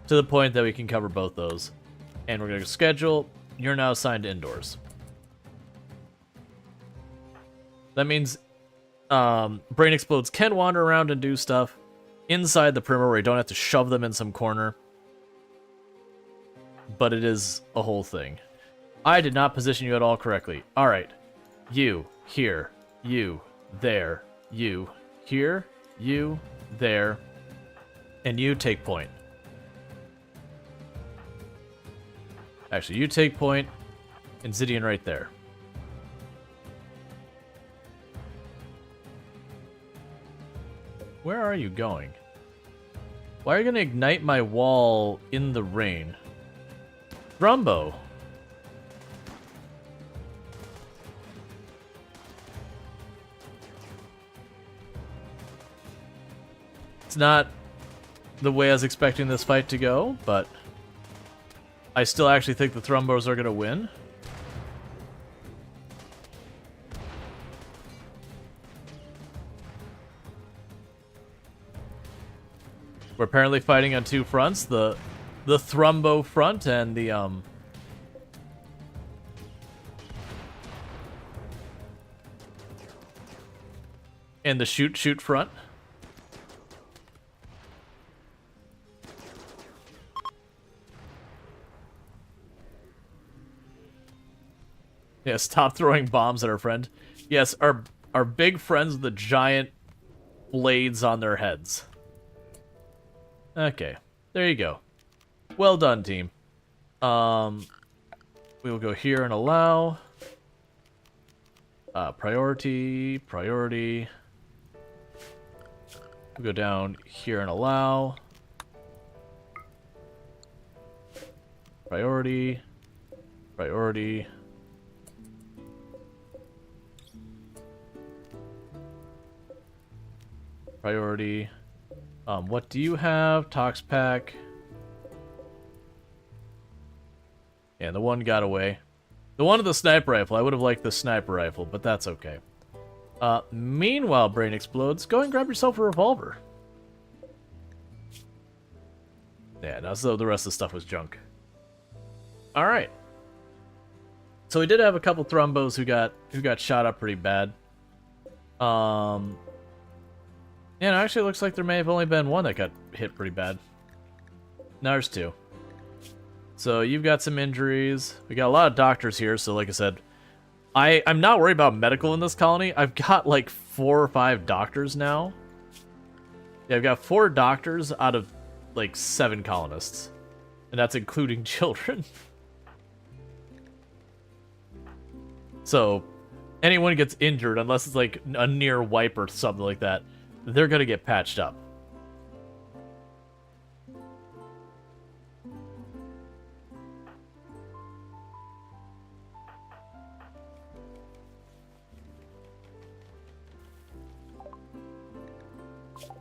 to the point that we can cover both those. And we're gonna schedule. You're now assigned to indoors. That means brain explodes can wander around and do stuff inside the perimeter where you don't have to shove them in some corner. But it is a whole thing. I did not position you at all correctly. Alright. You, here, you, there, you, here, you, there, and you take point. Actually, you take point, and Zidian right there. Where are you going? Why are you going to ignite my wall in the rain? Rumbo. It's not the way I was expecting this fight to go, but I still actually think the Thrumbos are going to win. We're apparently fighting on two fronts, the Thrumbo front and the shoot front. Yeah, stop throwing bombs at our friend. Yes, our big friends with the giant blades on their heads. Okay, there you go. Well done, team. We will go here and allow. Priority. We'll go down here and allow. Priority. What do you have? Tox pack. Yeah, the one got away. The one with the sniper rifle. I would have liked the sniper rifle, but that's okay. Meanwhile, brain explodes. Go and grab yourself a revolver. Yeah, now so the rest of the stuff was junk. All right. So we did have a couple thrombos who got shot up pretty bad. Yeah, no, actually, it looks like there may have only been one that got hit pretty bad. Now there's two. So you've got some injuries. We got a lot of doctors here, so like I said, I'm not worried about medical in this colony. I've got like 4 or 5 doctors now. Yeah, I've got 4 doctors out of like 7 colonists. And that's including children. So, anyone who gets injured, unless it's like a near wipe or something like that, they're gonna get patched up.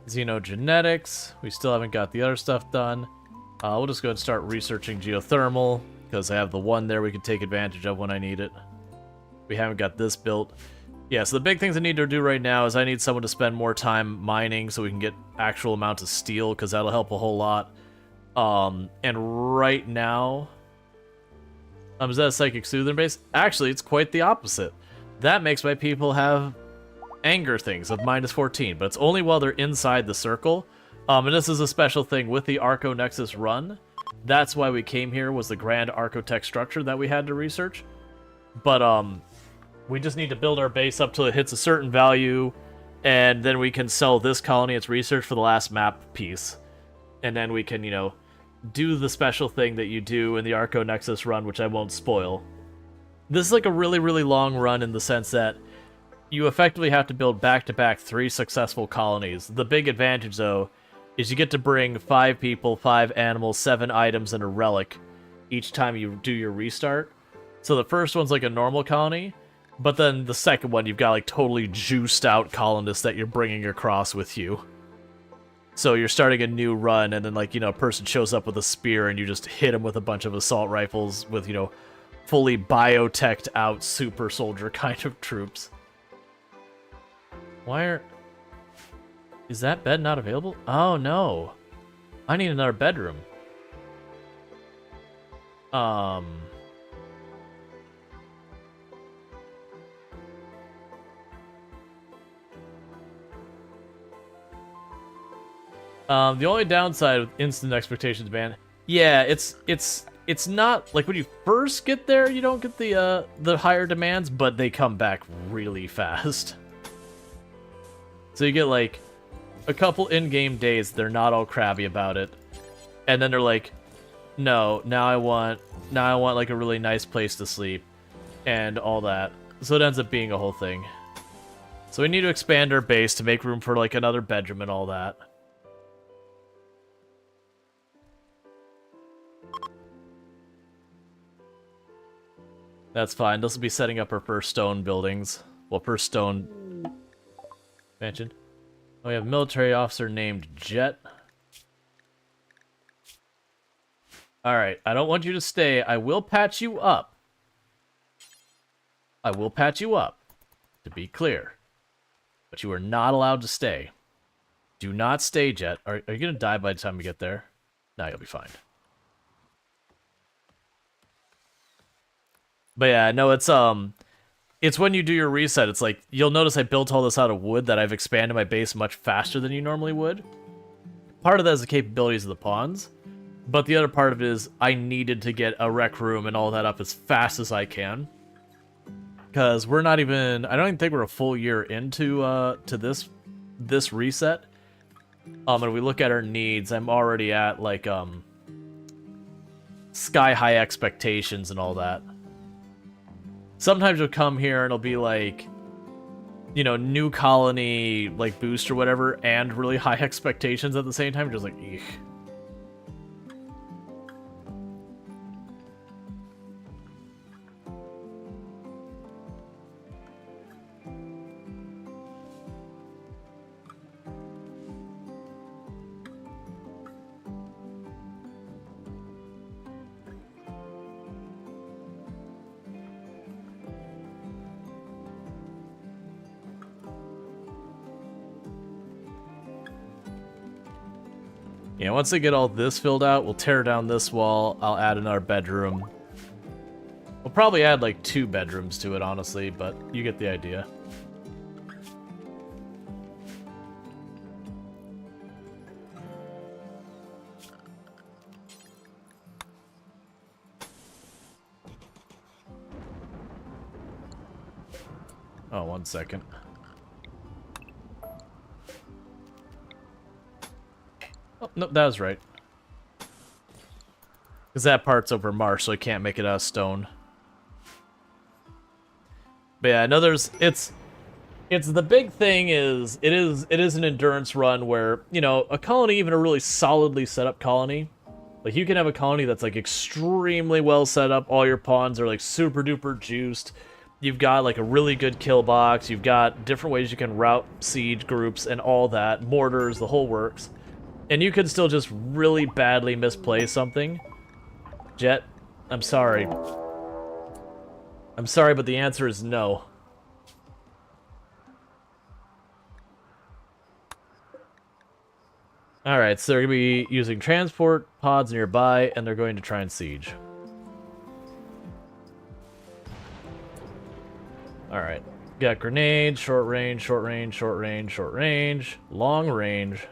Xenogenetics. We still haven't got the other stuff done. We'll just go and start researching geothermal, because I have the one there we can take advantage of when I need it. We haven't got this built. Yeah, so the big things I need to do right now is I need someone to spend more time mining so we can get actual amounts of steel, because that'll help a whole lot. And right now... is that a psychic soothing base? Actually, it's quite the opposite. That makes my people have anger things of -14, but it's only while they're inside the circle. And this is a special thing with the Arconexus run. That's why we came here, was the grand Archotech structure that we had to research. But, we just need to build our base up till it hits a certain value, and then we can sell this colony its research for the last map piece. And then we can, you know, do the special thing that you do in the Arconexus run, which I won't spoil. This is like a really, really long run in the sense that you effectively have to build back-to-back 3 successful colonies. The big advantage, though, is you get to bring 5 people, 5 animals, 7 items, and a relic each time you do your restart. So the first one's like a normal colony, but then the second one, you've got like totally juiced out colonists that you're bringing across with you. So you're starting a new run, and then like, you know, a person shows up with a spear and you just hit them with a bunch of assault rifles with, you know, fully bioteched out super soldier kind of troops. Is that bed not available? Oh no. I need another bedroom. The only downside with instant expectations ban, yeah, it's not like when you first get there, you don't get the higher demands, but they come back really fast. So you get like a couple in-game days, they're not all crabby about it, and then they're like, no, now I want like a really nice place to sleep and all that. So it ends up being a whole thing. So we need to expand our base to make room for like another bedroom and all that. That's fine. This will be setting up our first stone buildings. Well, first stone mansion. We have a military officer named Jet. Alright, I don't want you to stay. I will patch you up. I will patch you up, to be clear. But you are not allowed to stay. Do not stay, Jet. Are you going to die by the time we get there? No, you'll be fine. But yeah, no, it's when you do your reset, it's like, you'll notice I built all this out of wood, that I've expanded my base much faster than you normally would. Part of that is the capabilities of the pawns, but the other part of it is I needed to get a rec room and all that up as fast as I can. Because we're not even, I don't even think we're a full year into to this reset. And we look at our needs, I'm already at like sky high expectations and all that. Sometimes you'll come here and it'll be like, you know, new colony, like, boost or whatever, and really high expectations at the same time. Just like, eek. Yeah, once they get all this filled out, we'll tear down this wall. I'll add another bedroom. We'll probably add like 2 bedrooms to it, honestly, but you get the idea. Oh, 1 second. Oh, no, that was right. Because that part's over marsh, so I can't make it out of stone. But yeah, I know there's... It's the big thing is... It is an endurance run where, you know, a colony, even a really solidly set up colony, like, you can have a colony that's, like, extremely well set up. All your pawns are, like, super duper juiced. You've got, like, a really good kill box. You've got different ways you can route siege groups and all that. Mortars, the whole works. And you could still just really badly misplay something. Jet, I'm sorry. I'm sorry, but the answer is no. Alright, so they're going to be using transport pods nearby, and they're going to try and siege. Alright. Got grenade, short range, short range, short range, short range, long range,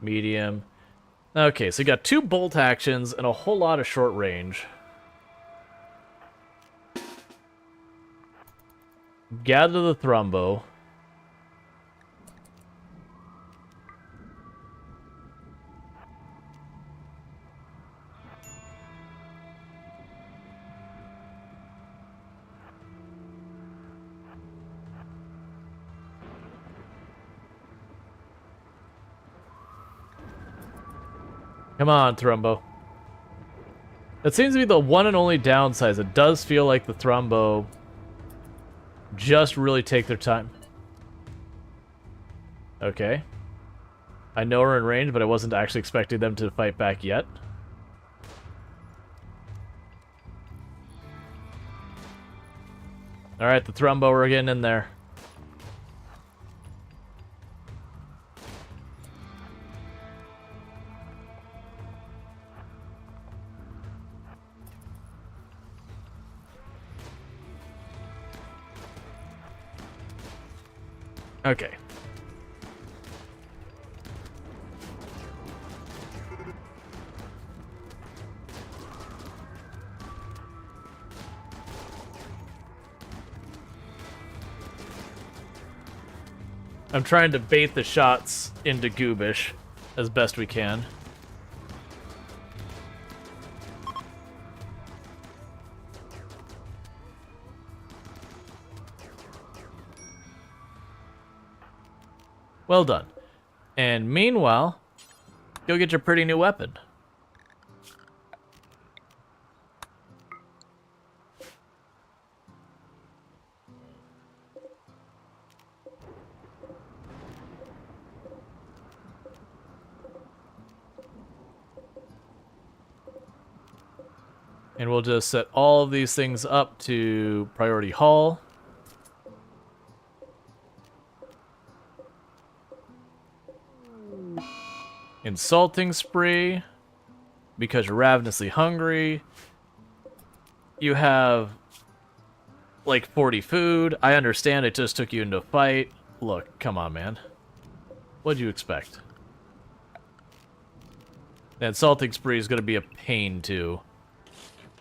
medium. Okay, so you got 2 bolt actions and a whole lot of short range. Gather the Thrumbo. Come on, Thrumbo. That seems to be the one and only downside. It does feel like the Thrumbo just really take their time. Okay. I know we're in range, but I wasn't actually expecting them to fight back yet. Alright, the Thrumbo, we're getting in there. Okay. I'm trying to bait the shots into Goobish as best we can. Well done. And meanwhile, go get your pretty new weapon. And we'll just set all of these things up to priority haul. Insulting spree, because you're ravenously hungry. You have like 40 food. I understand it just took you into a fight. Look, come on, man. What'd you expect? The insulting spree is going to be a pain, too.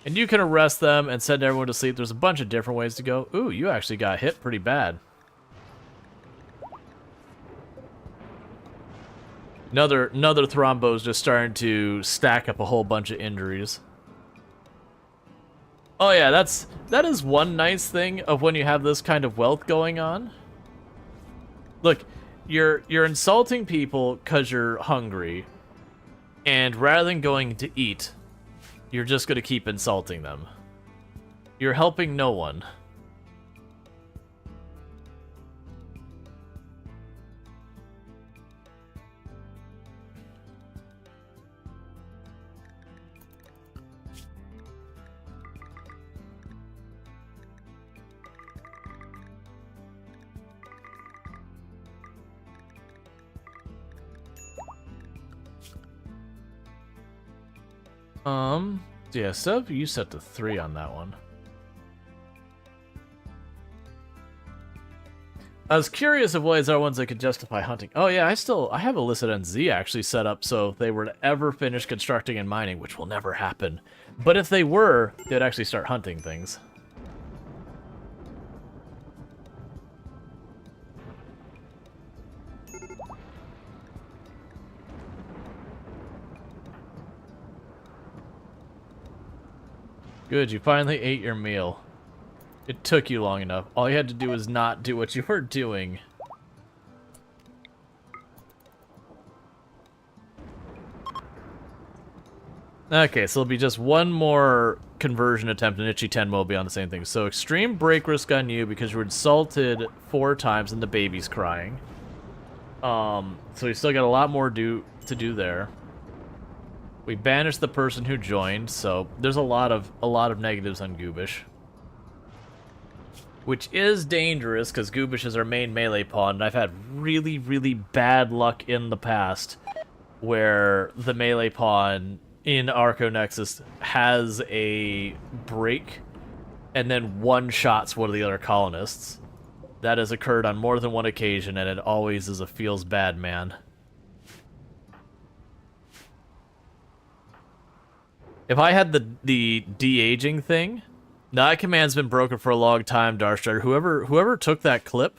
And you can arrest them and send everyone to sleep. There's a bunch of different ways to go. Ooh, you actually got hit pretty bad. Another Thrombo's just starting to stack up a whole bunch of injuries. Oh yeah, that is one nice thing of when you have this kind of wealth going on. Look, you're insulting people because you're hungry, and rather than going to eat, you're just going to keep insulting them. You're helping no one. Yeah, sub, you set to 3 on that one. I was curious of ways are ones that could justify hunting. Oh yeah, I have illicit NZ actually set up so if they were to ever finish constructing and mining, which will never happen. But if they were, they'd actually start hunting things. Good, you finally ate your meal. It took you long enough. All you had to do was not do what you were doing. Okay, so it'll be just one more conversion attempt and Itchy 10 will be on the same thing. So extreme break risk on you because you were insulted 4 times and the baby's crying. So we still got a lot more to do there. We banished the person who joined, so there's a lot of negatives on Goobish. Which is dangerous, because Goobish is our main melee pawn, and I've had really, really bad luck in the past where the melee pawn in Arconexus has a break and then one-shots one of the other colonists. That has occurred on more than one occasion, and it always is a feels bad man. If I had the de-aging thing, that command's been broken for a long time, Darkstrider. Whoever took that clip,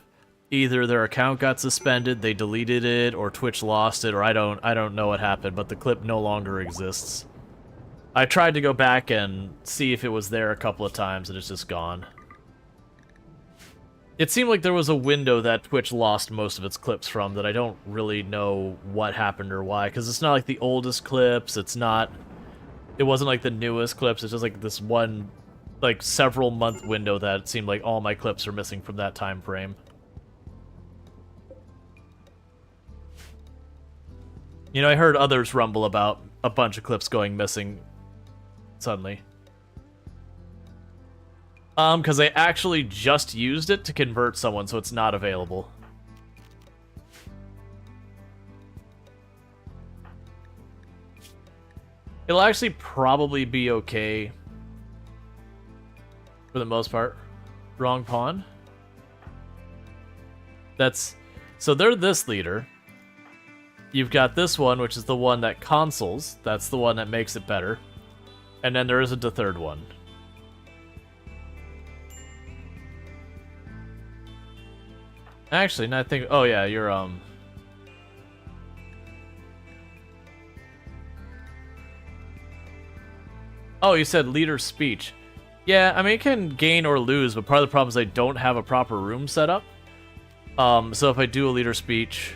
either their account got suspended, they deleted it, or Twitch lost it, or I don't know what happened, but the clip no longer exists. I tried to go back and see if it was there a couple of times, and it's just gone. It seemed like there was a window that Twitch lost most of its clips from that I don't really know what happened or why, because it's not like the oldest clips, it wasn't like the newest clips, it's just like this one, like, several month window that it seemed like all my clips are missing from that time frame. You know, I heard others rumble about a bunch of clips going missing suddenly. Because I actually just used it to convert someone, so it's not available. It'll actually probably be okay for the most part. Wrong pawn. So they're this leader. You've got this one, which is the one that consoles. That's the one that makes it better. And then there isn't a third one. Actually, no, I think... Oh, yeah, you're, Oh, you said leader speech. Yeah, I mean, it can gain or lose, but part of the problem is I don't have a proper room set up. So if I do a leader speech...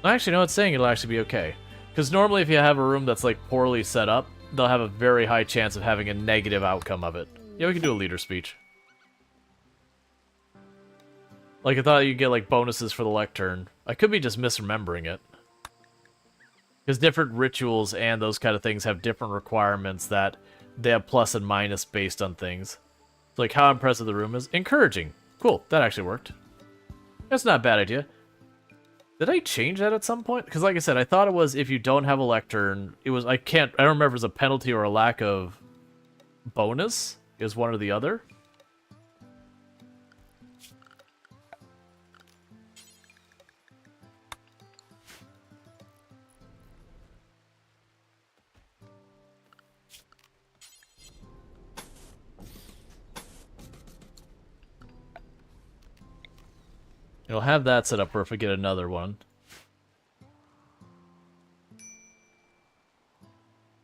Actually, no, it's saying it'll actually be okay. Because normally if you have a room that's, like, poorly set up, they'll have a very high chance of having a negative outcome of it. Yeah, we can do a leader speech. Like, I thought you'd get, like, bonuses for the lectern. I could be just misremembering it. Because different rituals and those kind of things have different requirements that they have plus and minus based on things. Like, how impressive the room is. Encouraging. Cool, that actually worked. That's not a bad idea. Did I change that at some point? Because like I said, I thought it was if you don't have a lectern, it was, I don't remember if it was a penalty or a lack of bonus. It was one or the other. You'll have that set up for if we get another one.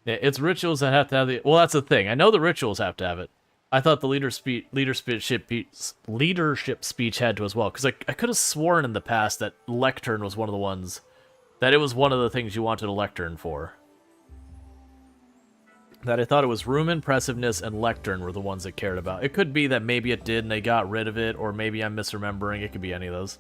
Yeah, it's rituals that have to have the... Well, that's the thing. I know the rituals have to have it. I thought the leadership speech had to as well. Because I could have sworn in the past that lectern was one of the ones... That it was one of the things you wanted a lectern for. That I thought it was room impressiveness and lectern were the ones that cared about. It could be that maybe it did and they got rid of it, or maybe I'm misremembering. It could be any of those.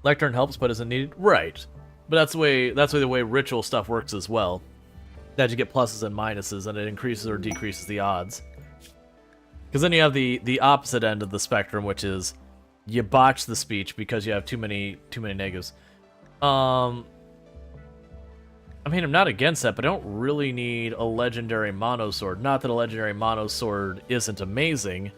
Lectern helps but isn't needed? Right. But that's the way ritual stuff works as well. That you get pluses and minuses, and it increases or decreases the odds. Because then you have the opposite end of the spectrum, which is you botch the speech because you have too many negatives. I mean, I'm not against that, but I don't really need a legendary mono sword. Not that a legendary mono sword isn't amazing.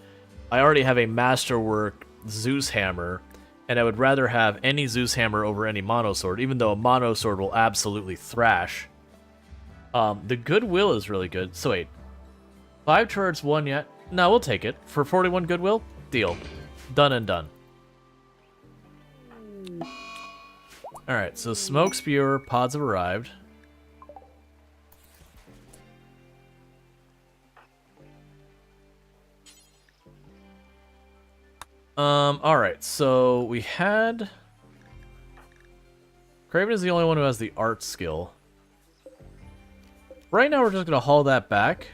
I already have a masterwork Zeus hammer, and I would rather have any Zeus hammer over any mono sword, even though a mono sword will absolutely thrash. The goodwill is really good. So wait, 5 turrets, 1 yet? No, we'll take it. For 41 goodwill? Deal. Done and done. Alright, so smoke spewer pods have arrived. Alright, so we had... Craven is the only one who has the art skill. Right now we're just gonna haul that back.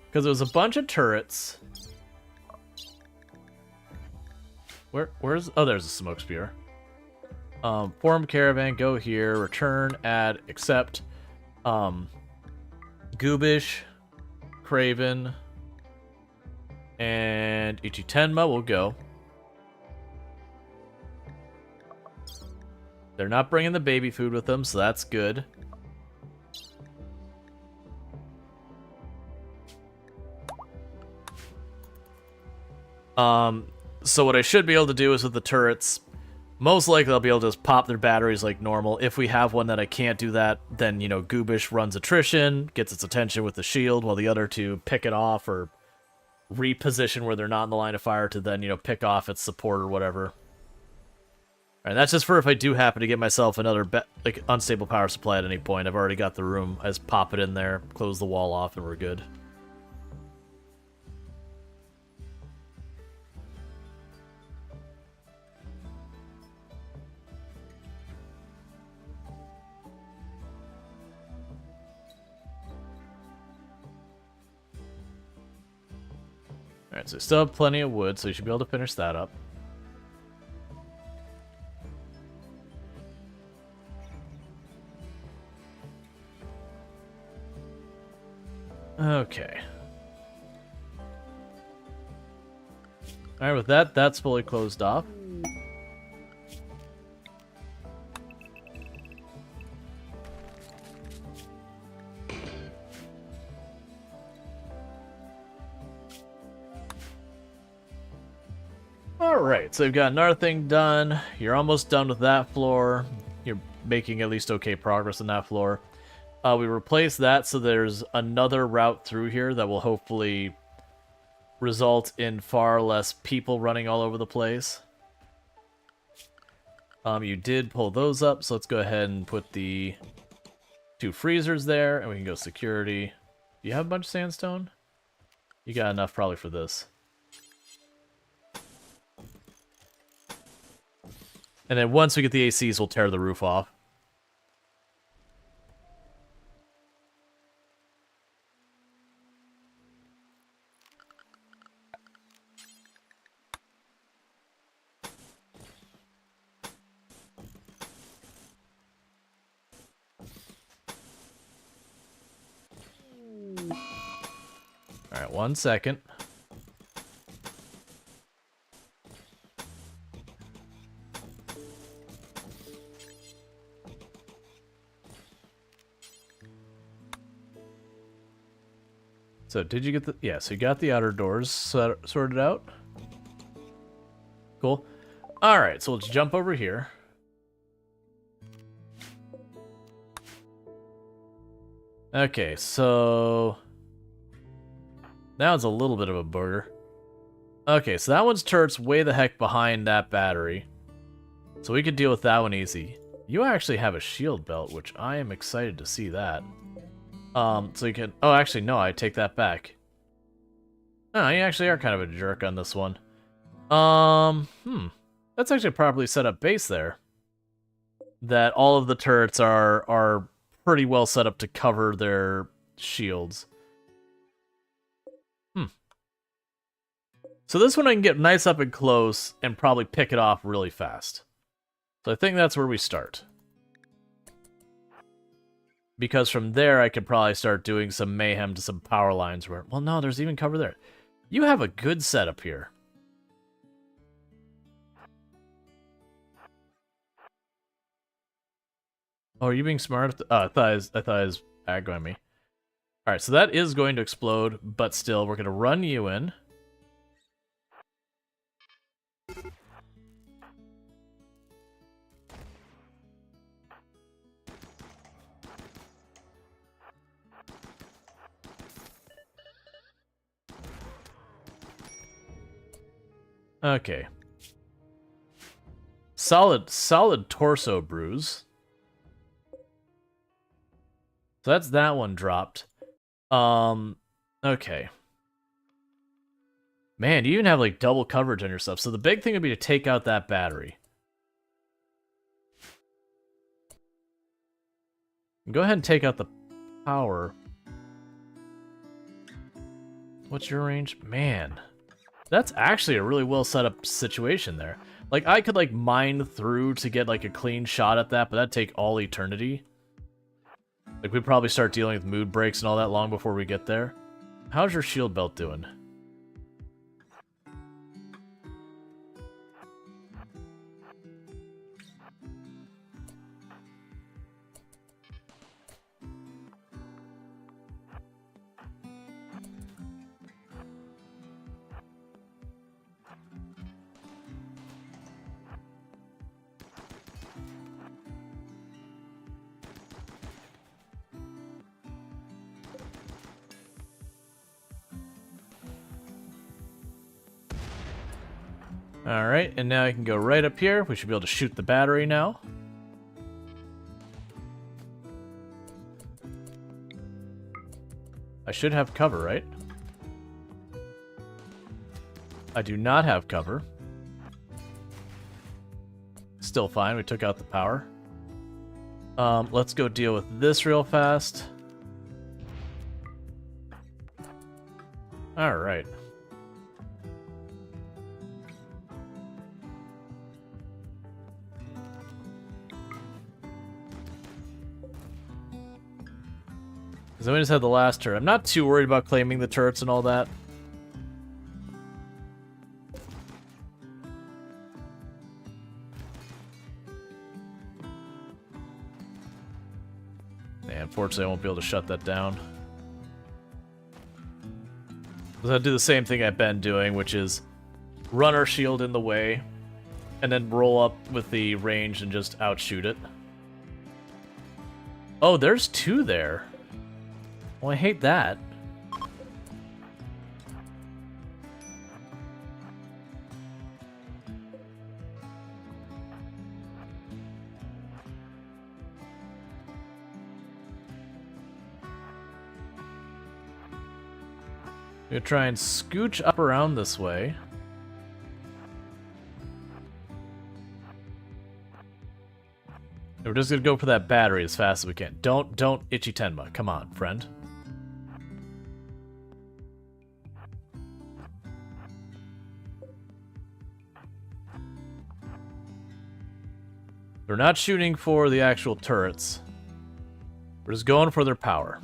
Because it was a bunch of turrets. Where's... Oh, there's a smoke spear. Form caravan, go here, return, add, accept. Goobish, Craven, and Ichitenma will go. They're not bringing the baby food with them, so that's good. So what I should be able to do is with the turrets, most likely I'll be able to just pop their batteries like normal. If we have one that I can't do that, then, you know, Goobish runs attrition, gets its attention with the shield, while the other two pick it off or reposition where they're not in the line of fire to then, you know, pick off its support or whatever. Alright, that's just for if I do happen to get myself another like unstable power supply at any point. I've already got the room. I just pop it in there, close the wall off, and we're good. Alright, so we still have plenty of wood, so you should be able to finish that up. Okay. Alright, with that, that's fully closed off. Alright, so we've got another thing done. You're almost done with that floor. You're making at least okay progress on that floor. We replaced that, so there's another route through here that will hopefully result in far less people running all over the place. You did pull those up, so let's go ahead and put the 2 freezers there, and we can go security. Do you have a bunch of sandstone? You got enough probably for this. And then once we get the ACs, we'll tear the roof off. Alright, 1 second. So, did you get the... Yeah, so you got the outer doors sorted out. Cool. Alright, so let's jump over here. Okay, so... Now it's a little bit of a booger. Okay, so that one's turret's way the heck behind that battery. So we could deal with that one easy. You actually have a shield belt, which I am excited to see that. So you can... Oh, actually, no, I take that back. Oh, you actually are kind of a jerk on this one. That's actually a properly set up base there. That all of the turrets are pretty well set up to cover their shields. So this one I can get nice up and close and probably pick it off really fast. So I think that's where we start. Because from there I could probably start doing some mayhem to some power lines where... Well, no, there's even cover there. You have a good setup here. Oh, are you being smart? I thought it was aggroing me. All right, so that is going to explode, but still, we're going to run you in. Okay. Solid torso bruise. So that's that one dropped. Okay. Man, you even have like double coverage on your stuff. So the big thing would be to take out that battery. Go ahead and take out the power. What's your range? Man, that's actually a really well set up situation there. Like, I could like mine through to get like a clean shot at that, but that'd take all eternity. Like, we'd probably start dealing with mood breaks and all that long before we get there. How's your shield belt doing? Alright, and now I can go right up here. We should be able to shoot the battery now. I should have cover, right? I do not have cover. Still fine, we took out the power. Let's go deal with this real fast. Alright. So we just had the last turret. I'm not too worried about claiming the turrets and all that. Yeah, unfortunately, I won't be able to shut that down. I'll do the same thing I've been doing, which is run our shield in the way, and then roll up with the range and just outshoot it. Oh, there's two there. Well, I hate that. I'm gonna try and scooch up around this way. We're just gonna go for that battery as fast as we can. Don't itchy Tenma. Come on, friend. We're not shooting for the actual turrets. We're just going for their power.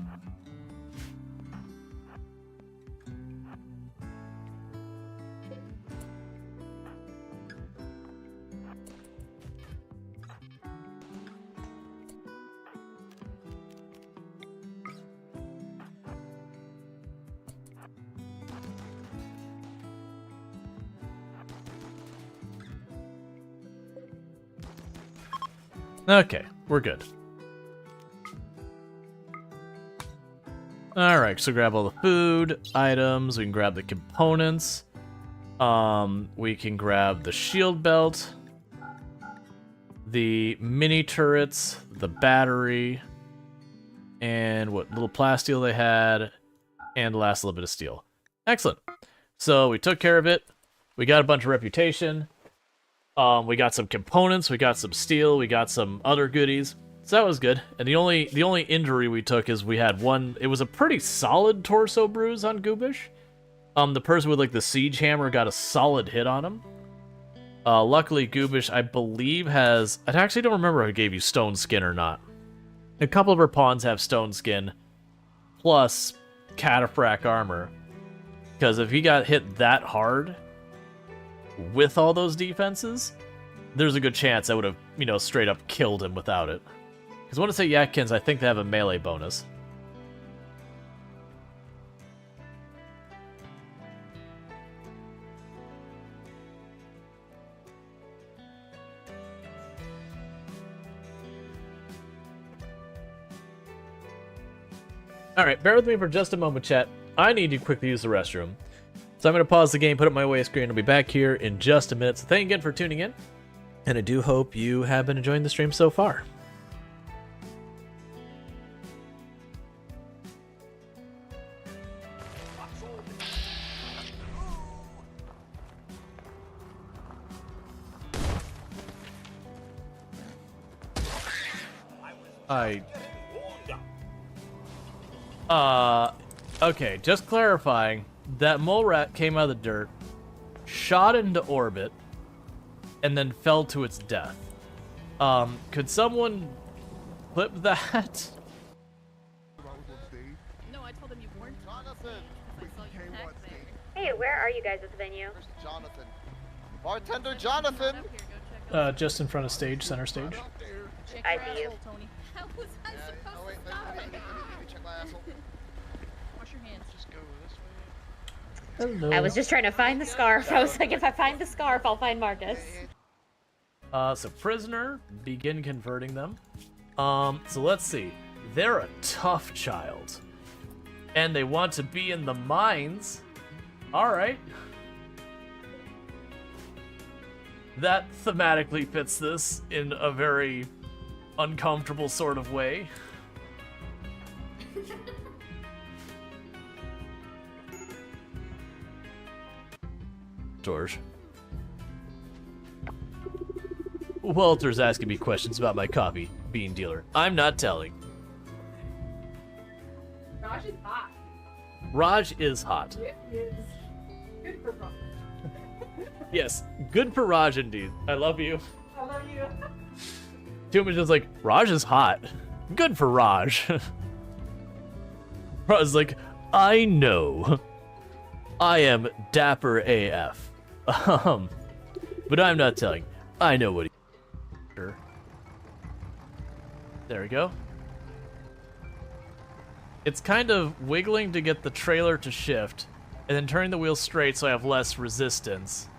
Okay, we're good. Alright, so grab all the food, items, we can grab the components. We can grab the shield belt, the mini turrets, the battery, and what little plasteel they had, and the last little bit of steel. Excellent. So we took care of it. We got a bunch of reputation. We got some components, we got some steel, we got some other goodies. So that was good. And the only injury we took is we had one. It was a pretty solid torso bruise on Goobish. The person with like the siege hammer got a solid hit on him. Luckily, Goobish, I believe, has. I actually don't remember if I gave you stone skin or not. A couple of her pawns have stone skin, plus cataphract armor. Because if he got hit that hard with all those defenses, there's a good chance I would have, straight up killed him without it. Because I want to say Yatkins, I think they have a melee bonus. Alright, bear with me for just a moment, chat. I need to quickly use the restroom. So I'm going to pause the game, put up my way screen, and I'll be back here in just a minute. So thank you again for tuning in. And I do hope you have been enjoying the stream so far. Okay, just clarifying, that mole rat came out of the dirt, shot into orbit, and then fell to its death. Could someone clip that? No, I told him you weren't. Jonathan! I saw you text there. Hey, where are you guys at the venue? Where's Jonathan? Bartender Jonathan! Up here, go check out. Just in front of stage, center stage. Check I your see you. asshole, Tony. How was I supposed Oh wait, to stop let it? me check my asshole. Wash your hands. Just go this way. Hello. I was just trying to find the scarf. I was like, if I find the scarf, I'll find Marcus. So prisoner, begin converting them. So let's see. They're a tough child. And they want to be in the mines. Alright. That thematically fits this in a very uncomfortable sort of way. Storge. Walter's asking me questions about my coffee bean dealer. I'm not telling. Raj is hot. Raj is hot. It is good for Raj. Yes, good for Raj indeed. I love you. I love you. Too much just like, Raj is hot. Good for Raj. Raj is like, I know. I am dapper AF. But I'm not telling. I know what he... There we go. It's kind of wiggling to get the trailer to shift, and then turning the wheel straight so I have less resistance.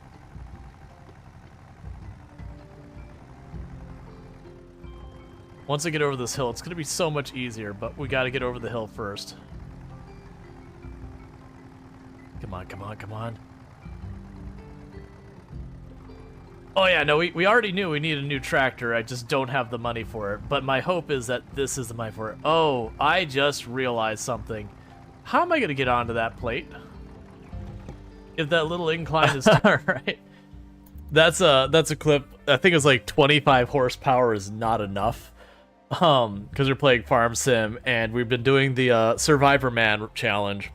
Once I get over this hill, it's going to be so much easier, but we got to get over the hill first. Come on, come on, come on. Oh yeah, no, we already knew we need a new tractor. I just don't have the money for it. But my hope is that this is the money for it. Oh, I just realized something. How am I going to get onto that plate? If that little incline is... Alright. That's a clip. I think it's like 25 horsepower is not enough. Because we're playing Farm Sim, and we've been doing the Survivor Man challenge.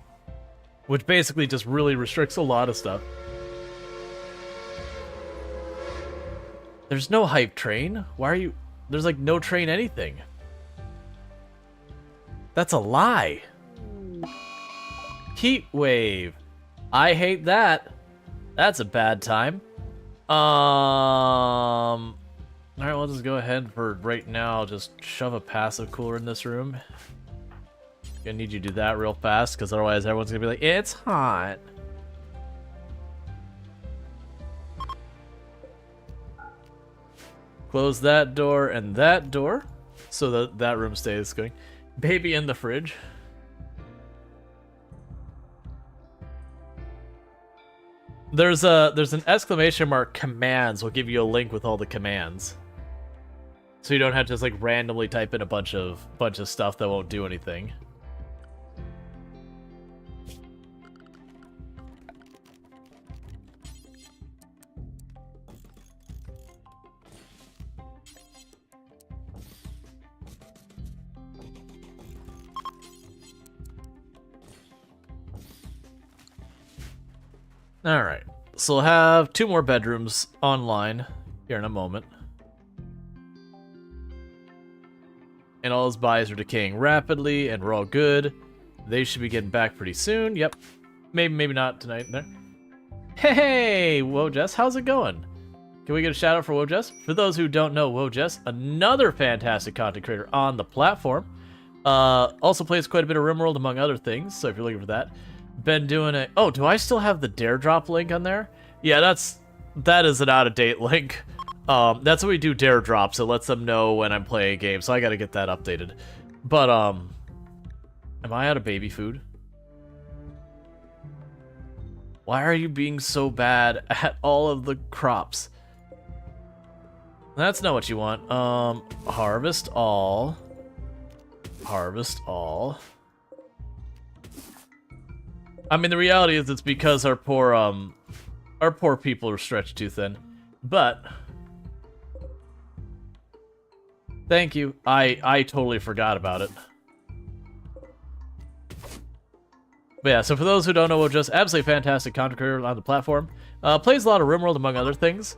Which basically just really restricts a lot of stuff. There's no hype train. Why are you... There's like no train anything. That's a lie. Heat wave. I hate that. That's a bad time. Alright, we'll just go ahead for right now. Just shove a passive cooler in this room. Gonna need you to do that real fast, because otherwise everyone's gonna be like, it's hot. Close that door and that door, so that that room stays going. Baby in the fridge. There's an exclamation mark commands will give you a link with all the commands. So you don't have to just like randomly type in a bunch of stuff that won't do anything. Alright, so we'll have 2 more bedrooms online here in a moment. And all his buys are decaying rapidly, and we're all good. They should be getting back pretty soon. Yep. Maybe not tonight. Hey! Whoa, Jess, how's it going? Can we get a shout out for Wojess? For those who don't know Wojess, another fantastic content creator on the platform. Also plays quite a bit of RimWorld among other things, so if you're looking for that. Been doing it. Oh, do I still have the Dare Drop link on there? Yeah, that is an out-of-date link. That's what we do Dare Drops. It lets them know when I'm playing a game, so I gotta get that updated. But, am I out of baby food? Why are you being so bad at all of the crops? That's not what you want. Harvest all. Harvest all. I mean, the reality is it's because our poor people are stretched too thin. But thank you. I totally forgot about it. But yeah, so for those who don't know, just absolutely fantastic content creator on the platform. Plays a lot of RimWorld among other things.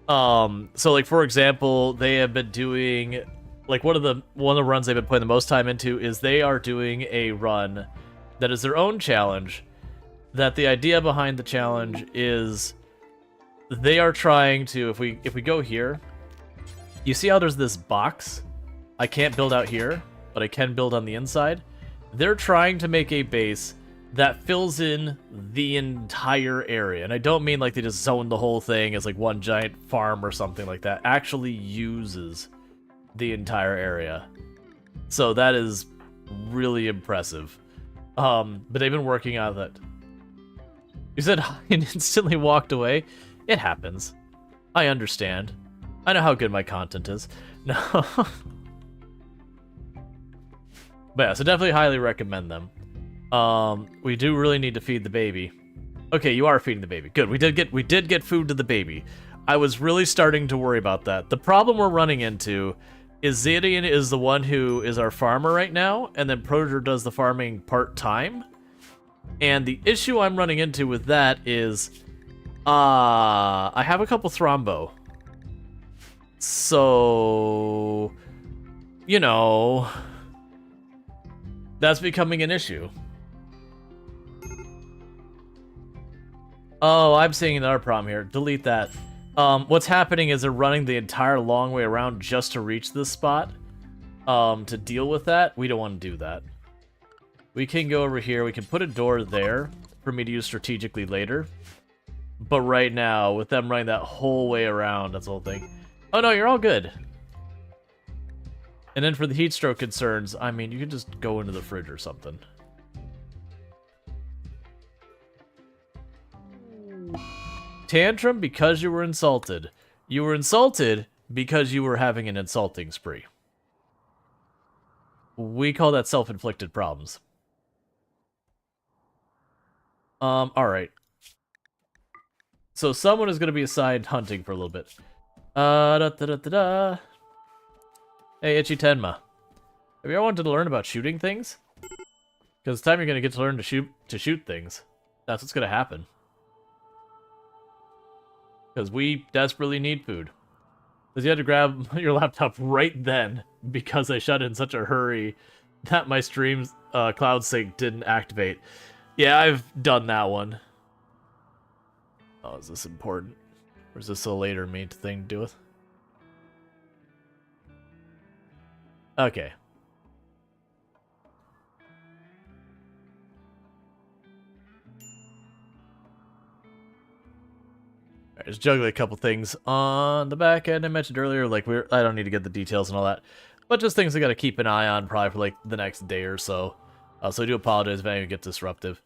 So like for example, they have been doing like one of the runs they've been putting the most time into is they are doing a run that is their own challenge. That the idea behind the challenge is they are trying to, if we go here, you see how there's this box? I can't build out here, but I can build on the inside. They're trying to make a base that fills in the entire area. And I don't mean like they just zone the whole thing as like one giant farm or something like that. Actually uses the entire area. So that is really impressive. But they've been working on that. You said and instantly walked away. It happens. I understand. I know how good my content is. No. But yeah, so definitely highly recommend them. We do really need to feed the baby. Okay, you are feeding the baby. Good. We did get food to the baby. I was really starting to worry about that. The problem we're running into is Zadian is the one who is our farmer right now, and then Proger does the farming part-time. And the issue I'm running into with that is I have a couple thrombo. So, you know, that's becoming an issue. Oh, I'm seeing another problem here. Delete that. What's happening is they're running the entire long way around just to reach this spot. To deal with that, we don't want to do that. We can go over here. We can put a door there for me to use strategically later. But right now, with them running that whole way around, that's the whole thing. Oh no, you're all good. And then for the heat stroke concerns, I mean, you can just go into the fridge or something. Tantrum because you were insulted. You were insulted because you were having an insulting spree. We call that self-inflicted problems. Alright. So someone is going to be assigned hunting for a little bit. Hey, Itchy Tenma. Have you ever wanted to learn about shooting things? Because it's time you're going to get to learn to shoot things. That's what's going to happen. Because we desperately need food. Because you had to grab your laptop right then because I shut in such a hurry that my stream's cloud sync didn't activate. Yeah, I've done that one. Oh, is this important? Or is this a later meet thing to do with? Okay. Alright, just juggling a couple things on the back end I mentioned earlier. Like I don't need to get the details and all that, but just things I got to keep an eye on probably for like the next day or so. So I do apologize if anything gets disruptive.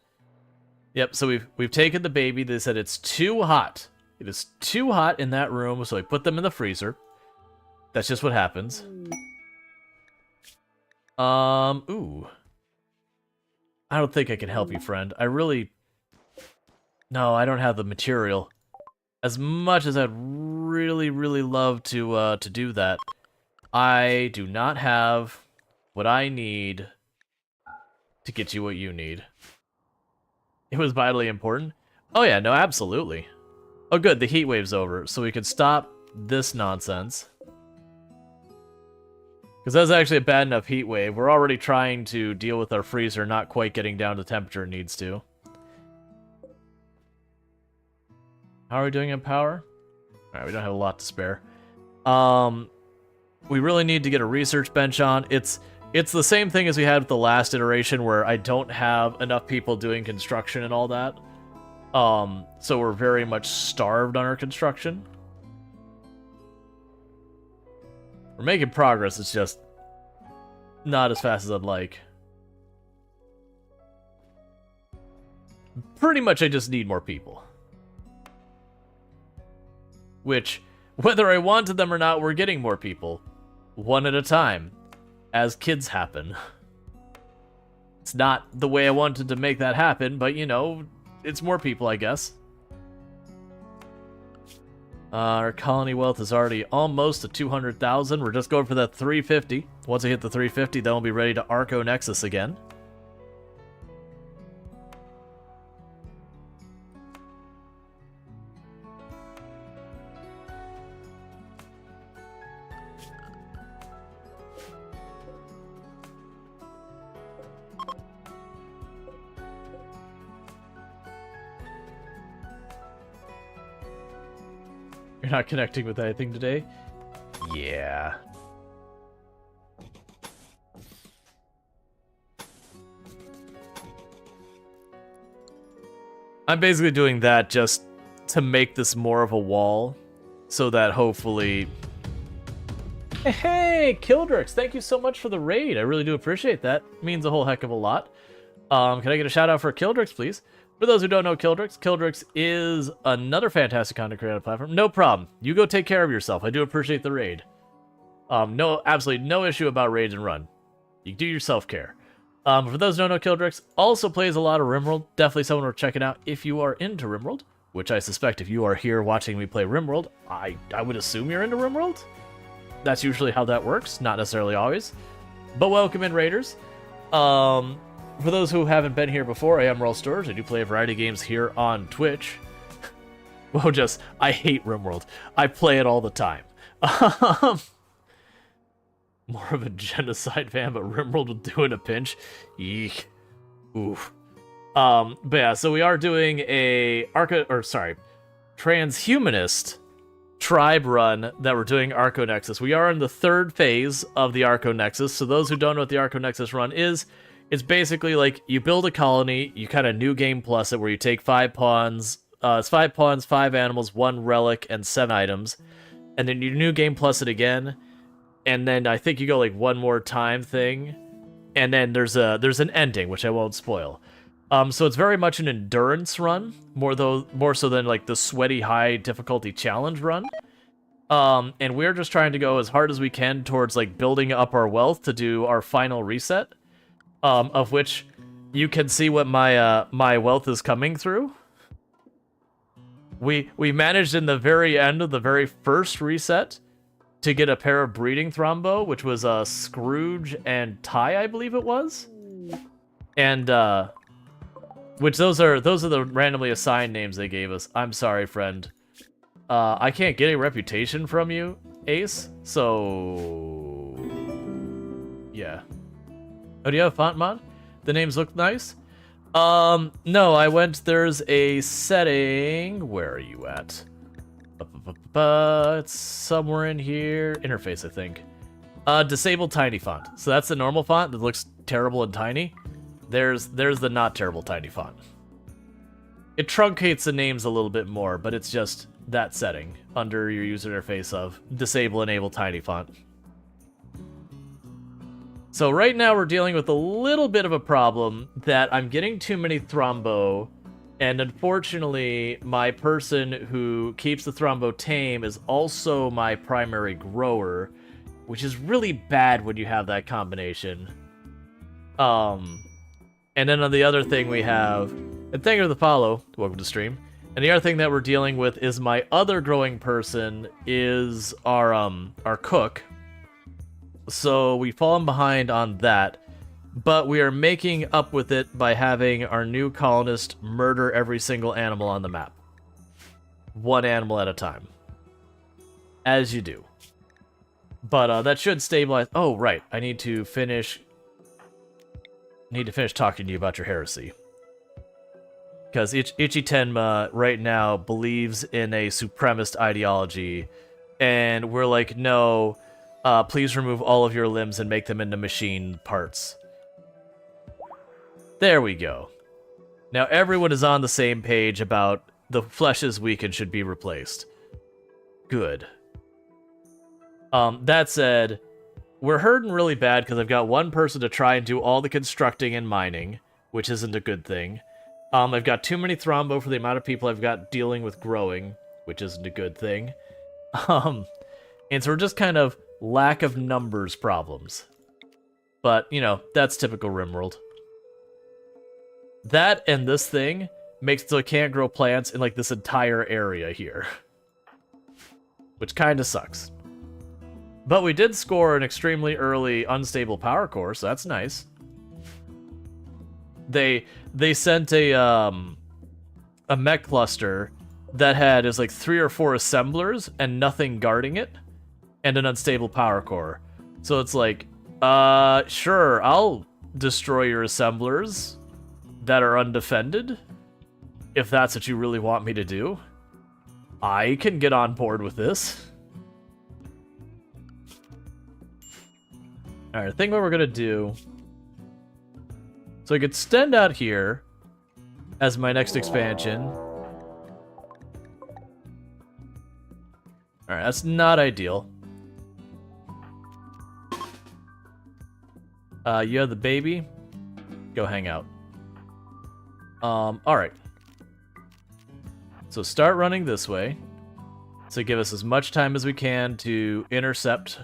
Yep, so we've taken the baby. They said it's too hot. It is too hot in that room, so I put them in the freezer. That's just what happens. Ooh. I don't think I can help you, friend. No, I don't have the material. As much as I'd really, really love to do that, I do not have what I need to get you what you need. It was vitally important. Oh yeah, no, absolutely. Oh good, the heat wave's over, so we can stop this nonsense. Because that's actually a bad enough heat wave. We're already trying to deal with our freezer not quite getting down to the temperature it needs to. How are we doing in power? Alright, we don't have a lot to spare. We really need to get a research bench on. It's the same thing as we had with the last iteration where I don't have enough people doing construction and all that. So we're very much starved on our construction. We're making progress, it's just not as fast as I'd like. Pretty much I just need more people. Which, whether I wanted them or not, we're getting more people. One at a time. As kids happen. It's not the way I wanted to make that happen, but you know, it's more people, I guess. Our colony wealth is already almost at 200,000. We're just going for that 350. Once I hit the 350, then we'll be ready to Arconexus again. You're not connecting with anything today? Yeah. I'm basically doing that just to make this more of a wall, so that hopefully... Hey, Kildrix, thank you so much for the raid. I really do appreciate that. It means a whole heck of a lot. Can I get a shout out for Kildrix, please? For those who don't know Kildrix, Kildrix is another fantastic content creator platform. No problem. You go take care of yourself. I do appreciate the raid. No, absolutely no issue about raids and run. You do your self-care. For those who don't know Kildrix, also plays a lot of RimWorld. Definitely someone worth checking out if you are into RimWorld, which I suspect if you are here watching me play RimWorld, I would assume you're into RimWorld. That's usually how that works, not necessarily always. But welcome in, raiders. For those who haven't been here before, I am Rual Storge. I do play a variety of games here on Twitch. Well, I hate RimWorld. I play it all the time. More of a genocide fan, but RimWorld will do in a pinch. Eek. Oof. But yeah, so we are doing a Transhumanist tribe run that we're doing Arconexus. We are in the 3rd phase of the Arconexus. So those who don't know what the Arconexus run is, it's basically like you build a colony, you kind of new game plus it, where you take 5 pawns, it's 5 pawns, 5 animals, 1 relic, and 7 items, and then you new game plus it again, and then I think you go like 1 more time thing, and then there's an ending, which I won't spoil. So it's very much an endurance run, more so than like the sweaty high difficulty challenge run. And we're just trying to go as hard as we can towards like building up our wealth to do our final reset. Of which you can see what my my wealth is coming through. We managed in the very end of the very first reset to get a pair of breeding thrombo, which was Scrooge and Ty, I believe it was, and which those are the randomly assigned names they gave us. I'm sorry, friend. I can't get a reputation from you, Ace. So yeah. Oh, do you have a font mod? The names look nice? No, there's a setting. Where are you at? It's somewhere in here. Interface, I think. Disable tiny font. So that's the normal font that looks terrible and tiny. There's the not terrible tiny font. It truncates the names a little bit more, but it's just that setting under your user interface of disable enable tiny font. So right now we're dealing with a little bit of a problem that I'm getting too many thrombo, and unfortunately my person who keeps the thrombo tame is also my primary grower, which is really bad when you have that combination. And then on the other thing we have, and thank you for the follow, welcome to stream, and the other thing that we're dealing with is my other growing person is our cook. So we've fallen behind on that, but we are making up with it by having our new colonist murder every single animal on the map. 1 animal at a time. As you do. But that should stabilize. Oh, right. I need to finish talking to you about your heresy. Because Ichitenma right now believes in a supremacist ideology, and we're like, no, please remove all of your limbs and make them into machine parts. There we go. Now everyone is on the same page about the flesh is weak and should be replaced. Good. That said, we're hurting really bad because I've got one person to try and do all the constructing and mining, which isn't a good thing. I've got too many thrombo for the amount of people I've got dealing with growing, which isn't a good thing. And so we're just kind of lack of numbers problems. But, you know, that's typical RimWorld. That and this thing makes it so I can't grow plants in, like, this entire area here. Which kind of sucks. But we did score an extremely early unstable power core, so that's nice. They sent a mech cluster that had is like 3 or 4 assemblers and nothing guarding it, and an unstable power core. So it's like, sure, I'll destroy your assemblers that are undefended, if that's what you really want me to do. I can get on board with this. Alright, I think what we're gonna do... So I could extend out here as my next expansion. Alright, that's not ideal. You have the baby. Go hang out. Alright. So start running this way. So give us as much time as we can to intercept.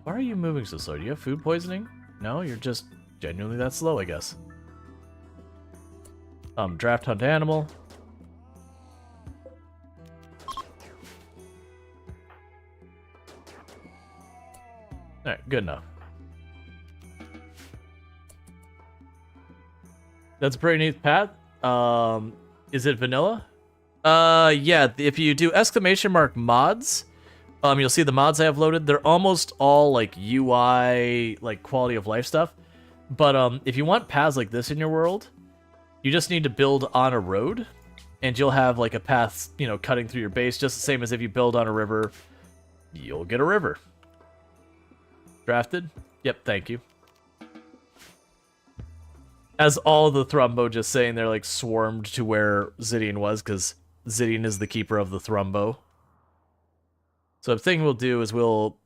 Why are you moving so slow? Do you have food poisoning? No, you're just genuinely that slow, I guess. Draft hunt animal. Alright, good enough. That's a pretty neat path. Is it vanilla? Yeah, if you do ! mods, you'll see the mods I have loaded. They're almost all like UI, like quality of life stuff. But if you want paths like this in your world, you just need to build on a road, and you'll have like a path, you know, cutting through your base, just the same as if you build on a river, you'll get a river. Drafted? Yep, thank you. As all the Thrumbo just saying they're like swarmed to where Zidian was, because Zidian is the keeper of the Thrumbo. So the thing we'll do is we'll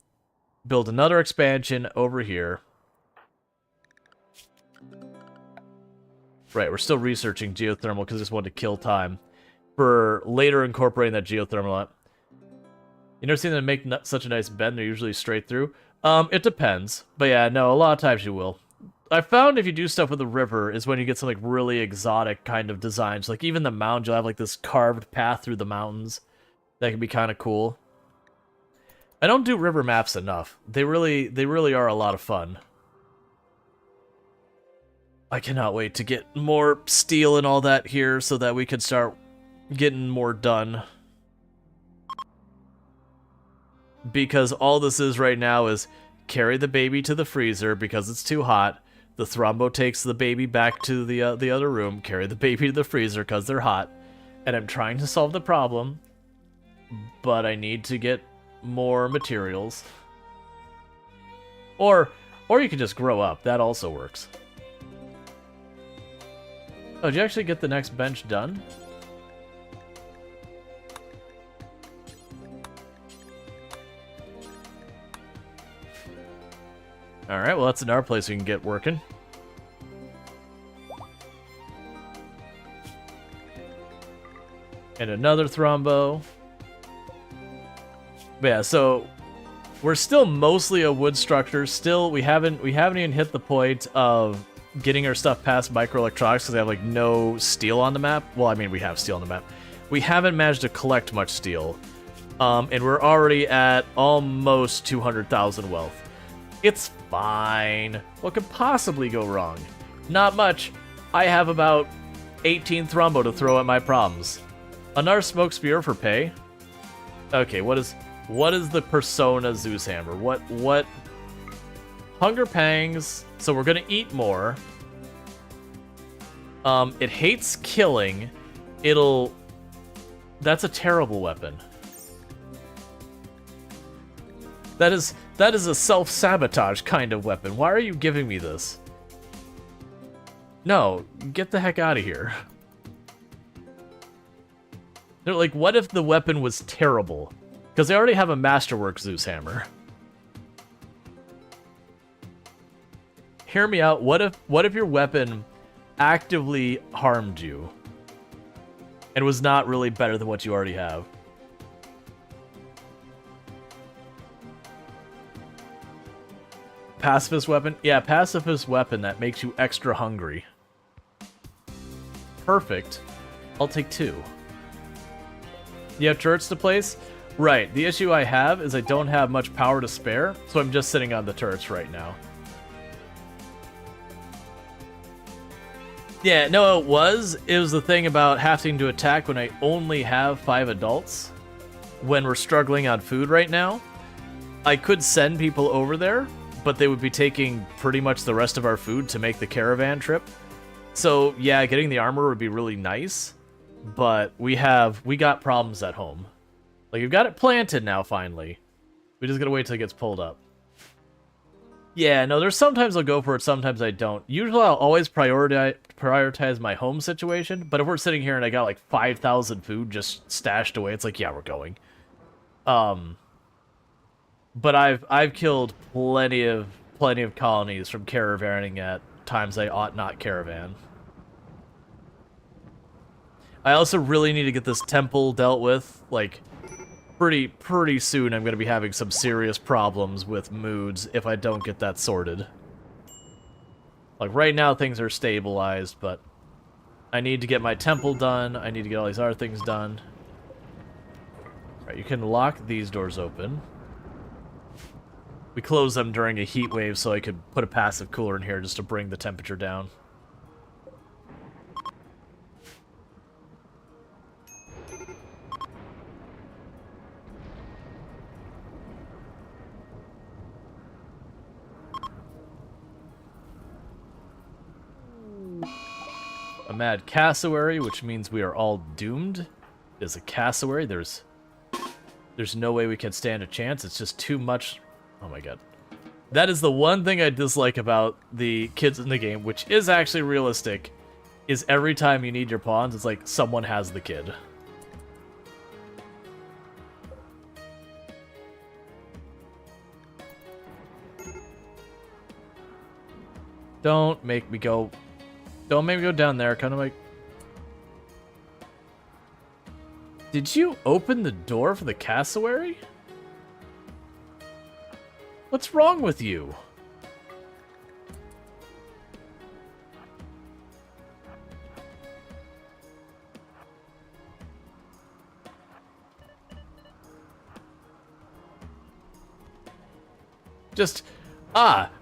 build another expansion over here. Right, we're still researching geothermal because I just wanted to kill time for later incorporating that geothermal up. You never seen them make such a nice bend? They're usually straight through. It depends. But yeah, no, a lot of times you will. I found if you do stuff with the river is when you get some like really exotic kind of designs. Like even the mountains, you'll have like this carved path through the mountains. That can be kind of cool. I don't do river maps enough. They really are a lot of fun. I cannot wait to get more steel and all that here so that we can start getting more done. Because all this is right now is carry the baby to the freezer because it's too hot. The Thrombo takes the baby back to the other room, carry the baby to the freezer because they're hot. And I'm trying to solve the problem, but I need to get more materials. Or you can just grow up. That also works. Oh, did you actually get the next bench done? Alright, well that's another place we can get working. And another Thrombo. But yeah, so we're still mostly a wood structure. Still, we haven't even hit the point of getting our stuff past microelectronics because they have like no steel on the map. Well, I mean, we have steel on the map. We haven't managed to collect much steel. And we're already at almost 200,000 wealth. It's fine. What could possibly go wrong? Not much. I have about 18 Thrombo to throw at my problems. Another smoke spear for pay. Okay, what is the persona Zeus Hammer? What? Hunger pangs. So we're gonna eat more. It hates killing. That's a terrible weapon. That is a self-sabotage kind of weapon. Why are you giving me this? No, get the heck out of here. They're like, what if the weapon was terrible? Because they already have a Masterwork Zeus hammer. Hear me out. What if your weapon actively harmed you and was not really better than what you already have? Pacifist weapon? Yeah, pacifist weapon that makes you extra hungry. Perfect. I'll take 2. You have turrets to place? Right. The issue I have is I don't have much power to spare, so I'm just sitting on the turrets right now. Yeah, no, it was the thing about having to attack when I only have 5 adults. When we're struggling on food right now, I could send people over there, but they would be taking pretty much the rest of our food to make the caravan trip. So yeah, getting the armor would be really nice, but we got problems at home. Like, we've got it planted now, finally. We just gotta wait till it gets pulled up. Yeah, no, there's sometimes I'll go for it, sometimes I don't. Usually I'll always prioritize my home situation, but if we're sitting here and I got like 5,000 food just stashed away, it's like, yeah, we're going. But I've killed plenty of colonies from caravanning at times I ought not caravan. I also really need to get this temple dealt with. Like, pretty soon I'm going to be having some serious problems with moods if I don't get that sorted. Like, right now things are stabilized, but I need to get my temple done. I need to get all these other things done. Alright, you can lock these doors open. We closed them during a heat wave so I could put a passive cooler in here just to bring the temperature down. A mad cassowary, which means we are all doomed. There's a cassowary. There's no way we can stand a chance. It's just too much. Oh my god. That is the one thing I dislike about the kids in the game, which is actually realistic, is every time you need your pawns, it's like someone has the kid. Don't make me go down there. Kind of like... Did you open the door for the cassowary? What's wrong with you? Just,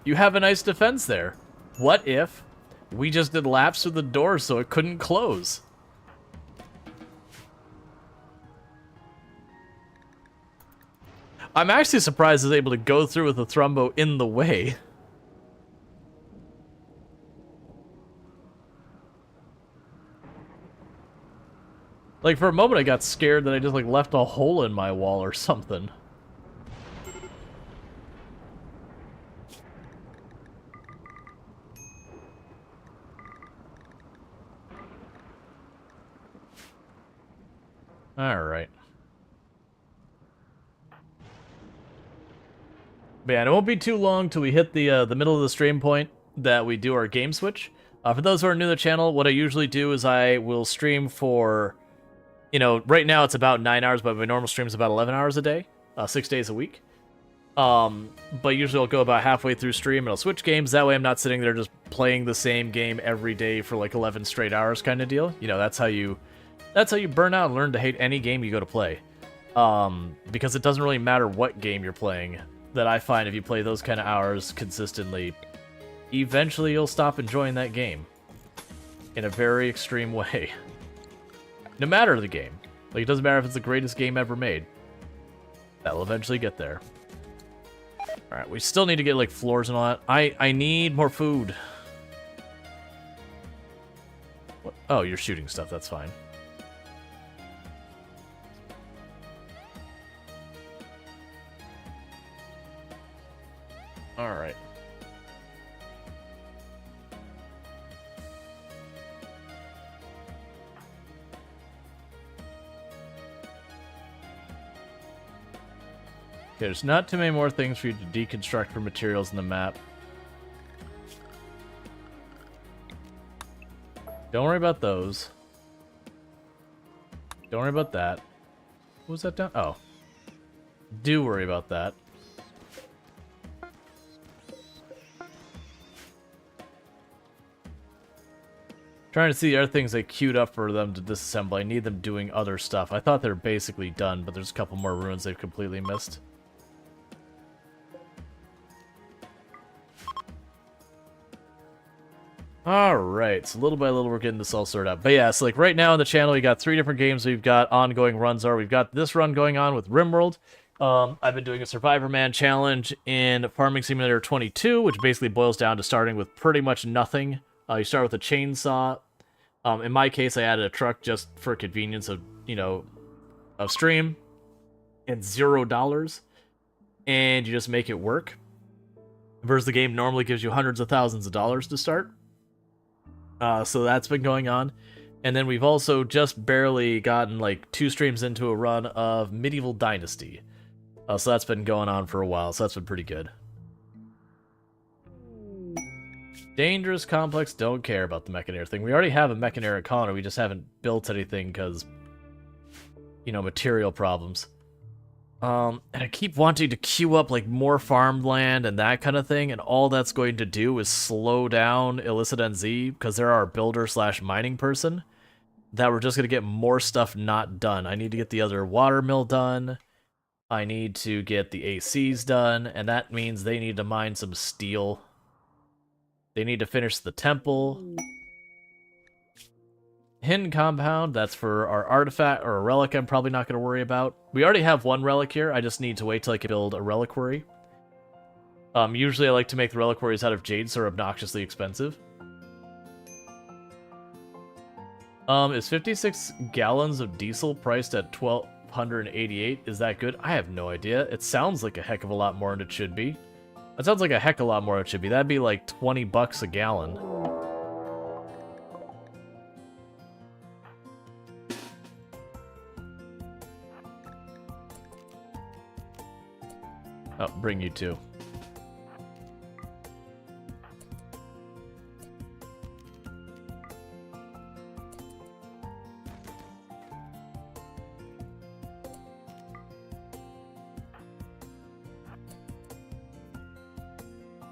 you have a nice defense there. What if we just did laps through the door so it couldn't close? I'm actually surprised it's able to go through with the thrumbo in the way. Like, for a moment I got scared that I just, like, left a hole in my wall or something. Alright. Man, it won't be too long till we hit the middle of the stream point that we do our game switch. For those who are new to the channel, what I usually do is I will stream for, you know, right now it's about 9 hours, but my normal stream is about 11 hours a day, 6 days a week. But usually I'll go about halfway through stream and I'll switch games. That way I'm not sitting there just playing the same game every day for like 11 straight hours kind of deal. You know, that's how you burn out and learn to hate any game you go to play. Because it doesn't really matter what game you're playing. That I find if you play those kind of hours consistently, eventually you'll stop enjoying that game. In a very extreme way. No matter the game. Like, it doesn't matter if it's the greatest game ever made. That'll eventually get there. Alright, we still need to get, like, floors and all that. I need more food. Oh, you're shooting stuff. That's fine. All right. Okay, there's not too many more things for you to deconstruct for materials in the map. Don't worry about those. Don't worry about that. What was that down? Oh. Do worry about that. Trying to see the other things they queued up for them to disassemble. I need them doing other stuff. I thought they were basically done, but there's a couple more ruins they've completely missed. Alright, so little by little we're getting this all sorted out. But yeah, so like right now on the channel we got 3 different games we've got ongoing runs are. We've got this run going on with RimWorld. I've been doing a Survivor Man challenge in Farming Simulator 22, which basically boils down to starting with pretty much nothing. You start with a chainsaw. In my case, I added a truck just for convenience of, you know, of stream. And $0. And you just make it work. Versus the game normally gives you hundreds of thousands of dollars to start. So that's been going on. And then we've also just barely gotten like 2 streams into a run of Medieval Dynasty. So that's been going on for a while, so that's been pretty good. Dangerous, complex, don't care about the Mechaneer thing. We already have a Mechaneer colony, we just haven't built anything because, you know, material problems. And I keep wanting to queue up like more farmland and that kind of thing, and all that's going to do is slow down Illicit NZ because they're our builder/mining person. That we're just going to get more stuff not done. I need to get the other water mill done. I need to get the ACs done, and that means they need to mine some steel. They need to finish the temple. Hidden compound, that's for our artifact or a relic I'm probably not going to worry about. We already have 1 relic here, I just need to wait till I can build a reliquary. Usually I like to make the reliquaries out of jade, so they're obnoxiously expensive. Is 56 gallons of diesel priced at 1,288? Is that good? I have no idea. It sounds like a heck of a lot more than it should be. That sounds like a heck of a lot more than it should be. That'd be like 20 bucks a gallon. Oh, bring you 2.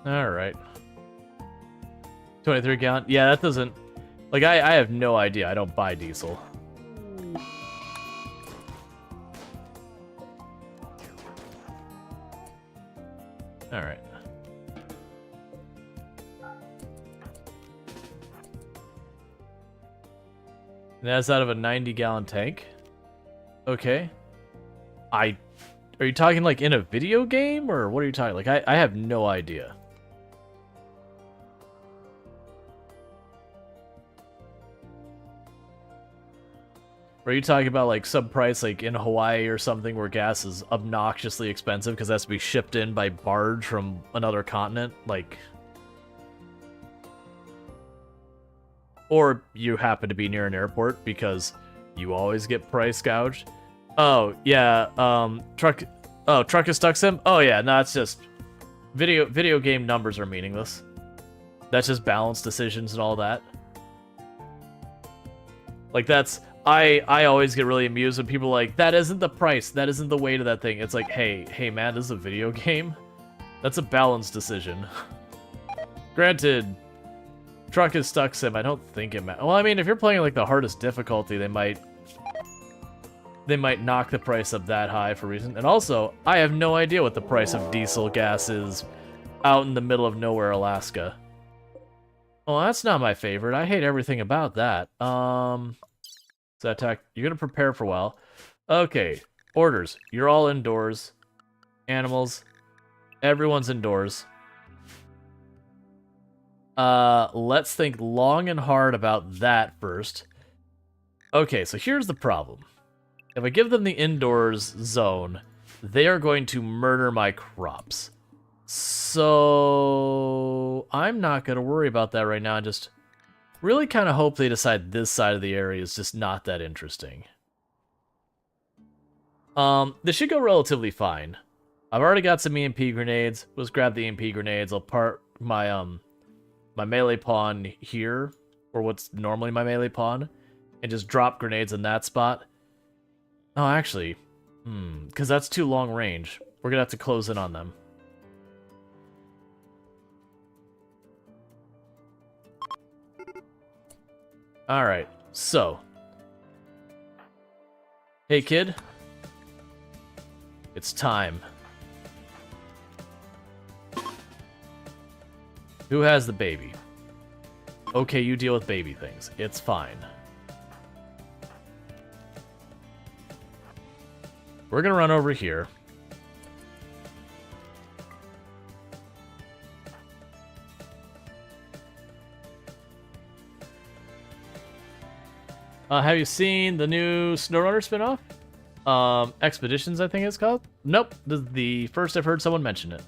Alright. 23 gallon? Yeah, that doesn't... Like, I have no idea. I don't buy diesel. Alright. That's out of a 90-gallon tank? Okay. Are you talking, like, in a video game? Or what are you talking? Like, I have no idea. Are you talking about, like, some price, like, in Hawaii or something where gas is obnoxiously expensive because it has to be shipped in by barge from another continent? Like... Or you happen to be near an airport because you always get price gouged? Oh, yeah, truck is stuck sim? Oh, yeah, no, it's just... Video game numbers are meaningless. That's just balance decisions and all that. Like, that's... I always get really amused when people are like, that isn't the price, that isn't the weight of that thing. It's like, hey man, this is a video game. That's a balance decision. Granted, truck is stuck sim, I don't think it matters. Well, I mean, if you're playing like the hardest difficulty, they might knock the price up that high for a reason. And also, I have no idea what the price of diesel gas is out in the middle of nowhere, Alaska. Well, that's not my favorite. I hate everything about that. So attack, you're gonna prepare for a while. Okay, orders. You're all indoors. Animals. Everyone's indoors. Let's think long and hard about that first. Okay, so here's the problem. If I give them the indoors zone, they are going to murder my crops. So I'm not going to worry about that right now. I just really kind of hope they decide this side of the area is just not that interesting. This should go relatively fine. I've already got some EMP grenades. Let's grab the EMP grenades. I'll park my my melee pawn here, or what's normally my melee pawn, and just drop grenades in that spot. Oh, actually, because that's too long range. We're gonna have to close in on them. Alright, so. Hey, kid. It's time. Who has the baby? Okay, you deal with baby things. It's fine. We're gonna run over here. Have you seen the new SnowRunner spinoff? Expeditions, I think it's called? Nope, this is the first I've heard someone mention it.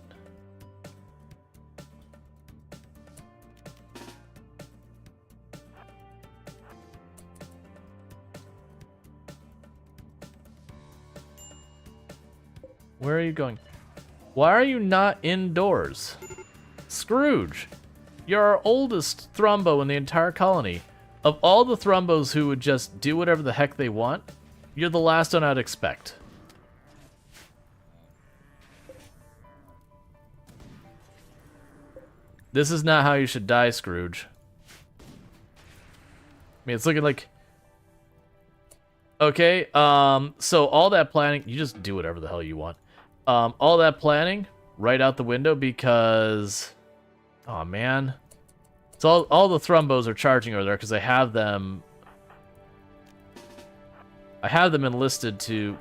Where are you going? Why are you not indoors? Scrooge, you're our oldest Thrumbo in the entire colony. Of all the Thrumbos who would just do whatever the heck they want, you're the last one I'd expect. This is not how you should die, Scrooge. I mean, it's looking like... Okay, so all that planning... You just do whatever the hell you want. All that planning, right out the window because... Oh, man. So all the Thrumbos are charging over there because I have them... I have them enlisted to...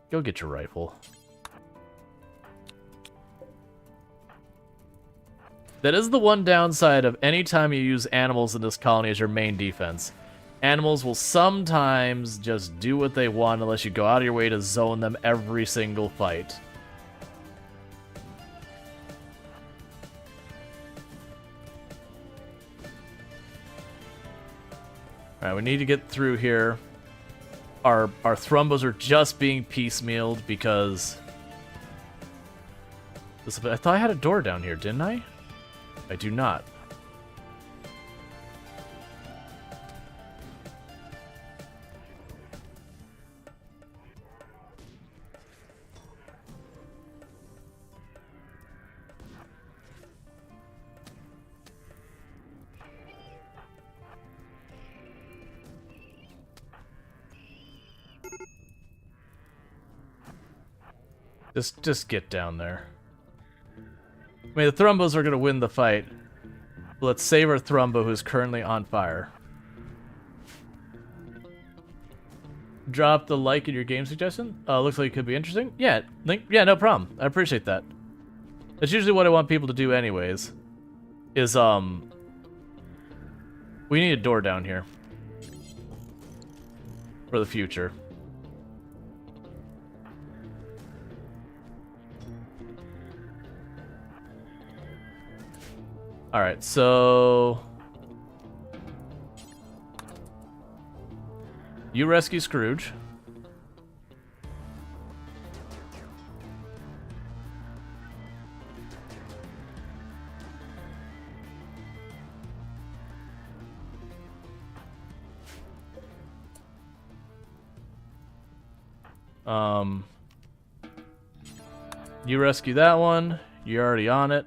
Go get your rifle. That is the one downside of any time you use animals in this colony as your main defense. Animals will sometimes just do what they want unless you go out of your way to zone them every single fight. Alright, we need to get through here. Our Thrumbos are just being piecemealed because... I thought I had a door down here, didn't I? I do not. Just get down there. I mean, the Thrumbos are going to win the fight. Let's save our Thrumbo, who's currently on fire. Drop the like in your game suggestion. Looks like it could be interesting. Yeah, yeah, no problem. I appreciate that. That's usually what I want people to do anyways. Is, we need a door down here. For the future. Alright, so... You rescue Scrooge. You rescue that one. You're already on it.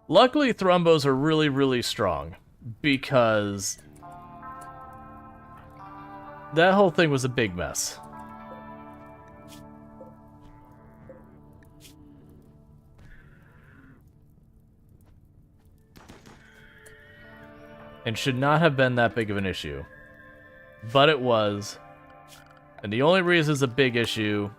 Luckily, Thrumbos are really, really strong, because that whole thing was a big mess. And should not have been that big of an issue. But it was. And the only reason it's a big issue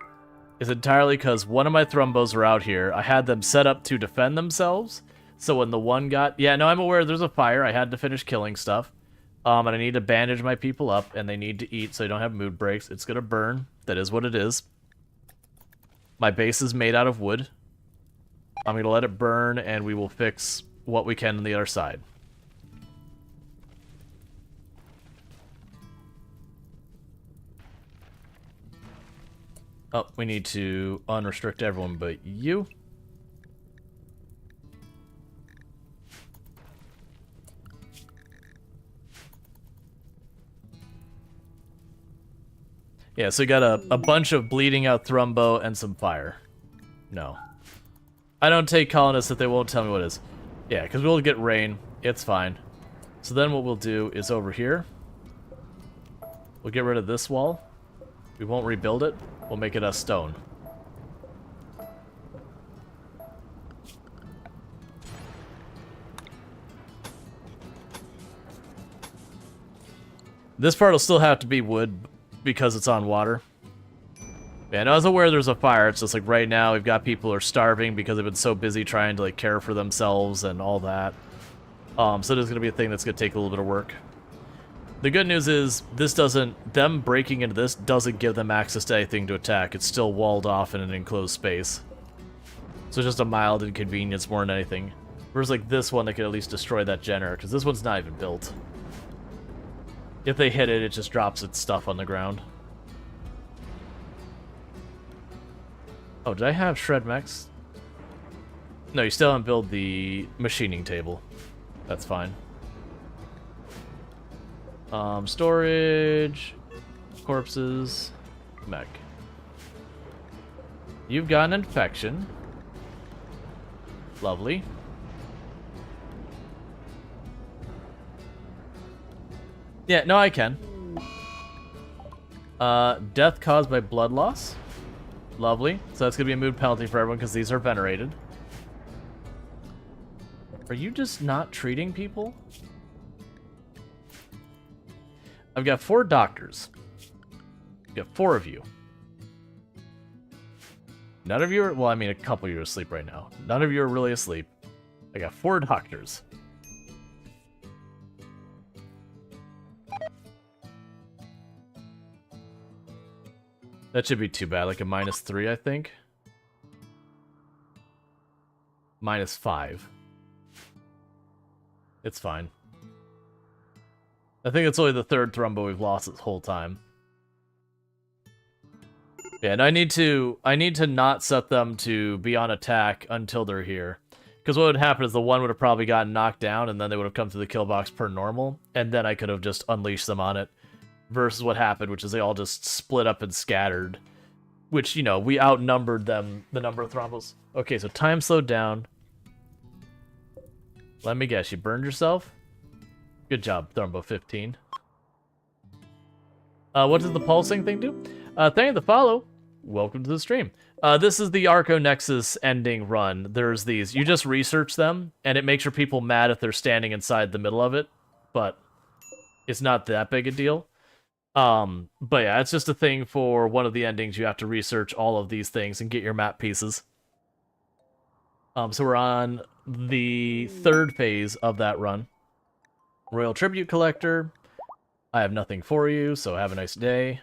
is entirely because one of my Thrumbos were out here. I had them set up to defend themselves. So when the one got... Yeah, no, I'm aware there's a fire. I had to finish killing stuff. And I need to bandage my people up, and they need to eat so they don't have mood breaks. It's gonna burn. That is what it is. My base is made out of wood. I'm gonna let it burn, and we will fix what we can on the other side. Oh, we need to unrestrict everyone but you. Yeah, so we got a bunch of bleeding out thrumbo and some fire. No. I don't take colonists if they won't tell me what it is. Yeah, because we'll get rain. It's fine. So then what we'll do is over here. We'll get rid of this wall. We won't rebuild it. We'll make it a stone. This part will still have to be wood because it's on water. Yeah, and I was aware there's a fire. It's just like right now we've got people who are starving because they've been so busy trying to like care for themselves and all that. So there's gonna be a thing that's gonna take a little bit of work. The good news is this doesn't, them breaking into this doesn't give them access to anything to attack. It's still walled off in an enclosed space. So it's just a mild inconvenience more than anything. Whereas like this one, they could at least destroy that generator, because this one's not even built. If they hit it, it just drops its stuff on the ground. Oh, did I have shred mechs? No, you still haven't built the machining table. That's fine. Storage, corpses, mech. You've got an infection. Lovely. Yeah, no, I can. Death caused by blood loss. Lovely. So that's gonna be a mood penalty for everyone because these are venerated. Are you just not treating people? I've got 4 doctors. I've got 4 of you. None of you are, well, I mean, a couple of you are asleep right now. None of you are really asleep. I got 4 doctors. That should be too bad, like a -3, I think. -5. It's fine. I think it's only the 3rd thrumbo we've lost this whole time. Yeah, and I need to not set them to be on attack until they're here. Because what would happen is the one would have probably gotten knocked down, and then they would have come to the kill box per normal, and then I could have just unleashed them on it. Versus what happened, which is they all just split up and scattered. Which, you know, we outnumbered them, the number of thrombos. Okay, so time slowed down. Let me guess, you burned yourself? Good job, Thrumbo 15. What does the pulsing thing do? Thank you for the follow. Welcome to the stream. This is the Arconexus ending run. There's these. You just research them, and it makes your people mad if they're standing inside the middle of it. But it's not that big a deal. But yeah, it's just a thing for one of the endings. You have to research all of these things and get your map pieces. So we're on the 3rd phase of that run. Royal Tribute Collector. I have nothing for you, so have a nice day.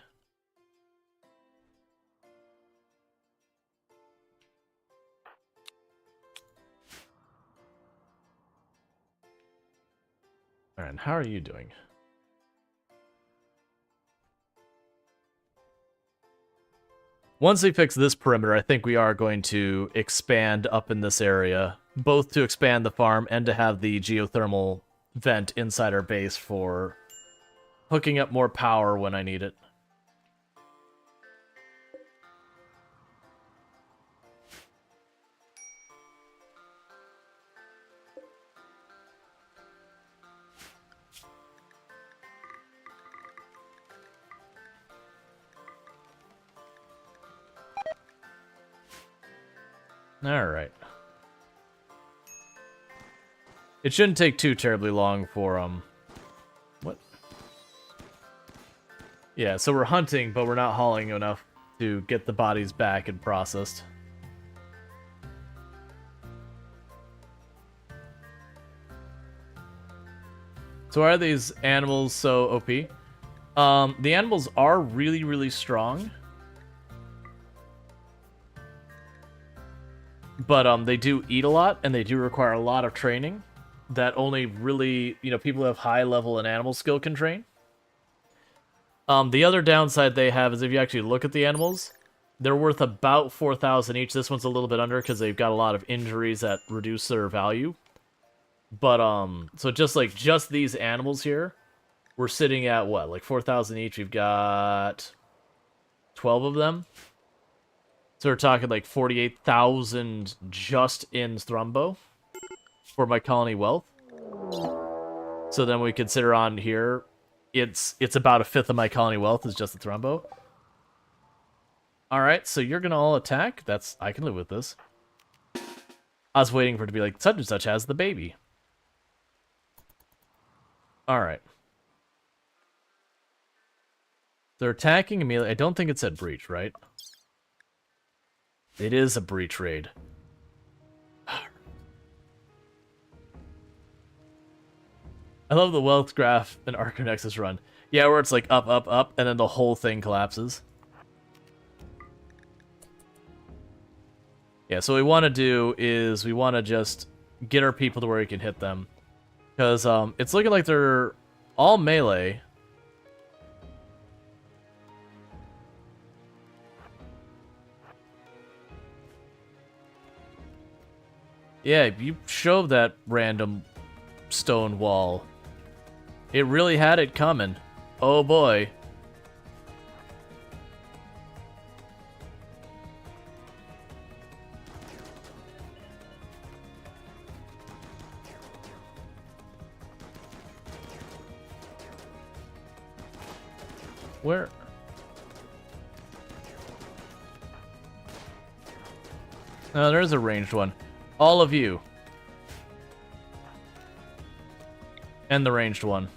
Alright, and how are you doing? Once we fix this perimeter, I think we are going to expand up in this area, both to expand the farm and to have the geothermal vent inside our base for hooking up more power when I need it. Alright. It shouldn't take too terribly long for, what? Yeah, so we're hunting, but we're not hauling enough to get the bodies back and processed. So why are these animals so OP? The animals are really, really strong. But they do eat a lot, and they do require a lot of training that only really, people who have high level and animal skill can train. The other downside they have is if you actually look at the animals, they're worth about 4,000 each. This one's a little bit under because they've got a lot of injuries that reduce their value. But, so just these animals here, we're sitting at what, like 4,000 each? We've got 12 of them. So we're talking like 48,000 just in Thrumbo for my colony wealth. So then we consider on here, it's about a fifth of my colony wealth is just the Thrumbo. Alright, so you're gonna all attack? I can live with this. I was waiting for it to be like, such and such has the baby. Alright. They're attacking immediately. I don't think it said breach, right? It is a breach raid. I love the wealth graph in Arconexus run. Yeah, where it's like up, up, up, and then the whole thing collapses. Yeah, so what we want to do is we want to just get our people to where we can hit them. Because it's looking like they're all melee. Yeah, you shoved that random stone wall. It really had it coming. Oh boy. Where? No, there's a ranged one. All of you. And the ranged one.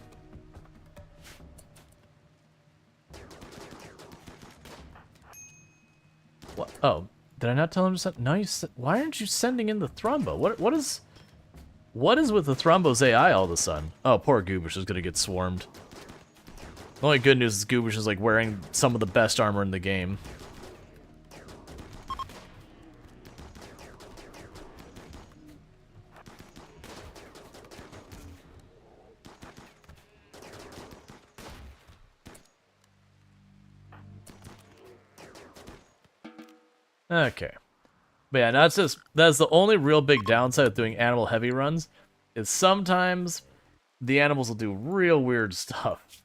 What? Oh, did I not tell him to send? No, you said. Why aren't you sending in the Thrumbo? What is with the Thrumbo's AI all of a sudden? Oh, poor Goobish is gonna get swarmed. The only good news is Goobish is like wearing some of the best armor in the game. Okay. But yeah, that's the only real big downside of doing animal heavy runs, is sometimes the animals will do real weird stuff.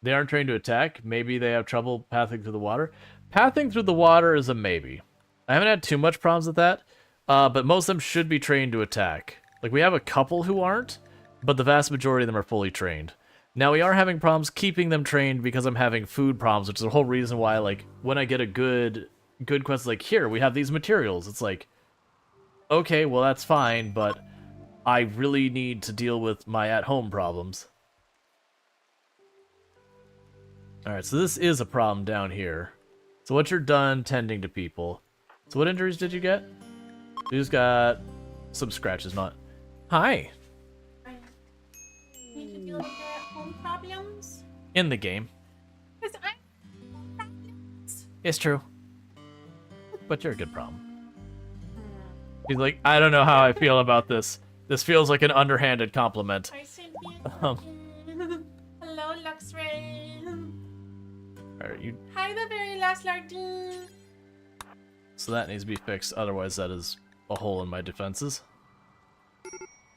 They aren't trained to attack. Maybe they have trouble pathing through the water. Pathing through the water is a maybe. I haven't had too much problems with that, but most of them should be trained to attack. Like, we have a couple who aren't, but the vast majority of them are fully trained. Now, we are having problems keeping them trained because I'm having food problems, which is the whole reason why, like, when I get a good quest, like, here, we have these materials. It's like, okay, well, that's fine, but I really need to deal with my at-home problems. Alright, so this is a problem down here. So once you're done tending to people... So what injuries did you get? You just got some scratches, not... Hi! Need to deal with your home problems? In the game. Because I'm problems. It's true. But you're a good problem. He's like, I don't know how I feel about this. This feels like an underhanded compliment. I said you. Um, Hello, Luxray. Alright, you... Hi, the very last Lardine. So that needs to be fixed, otherwise that is a hole in my defenses.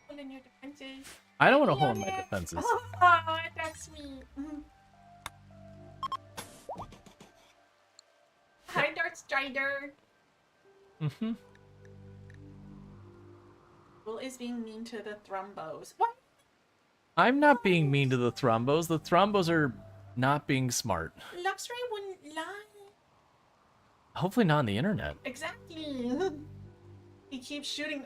Hole in your defenses. I don't want a hole in my defenses. Oh, that's sweet. Hi, Darth Strider. Mm-hmm. Will is being mean to the Thrumbos. What? I'm not being mean to the Thrumbos. The Thrumbos are not being smart. Luxray wouldn't lie. Hopefully not on the internet. Exactly. He keeps shooting.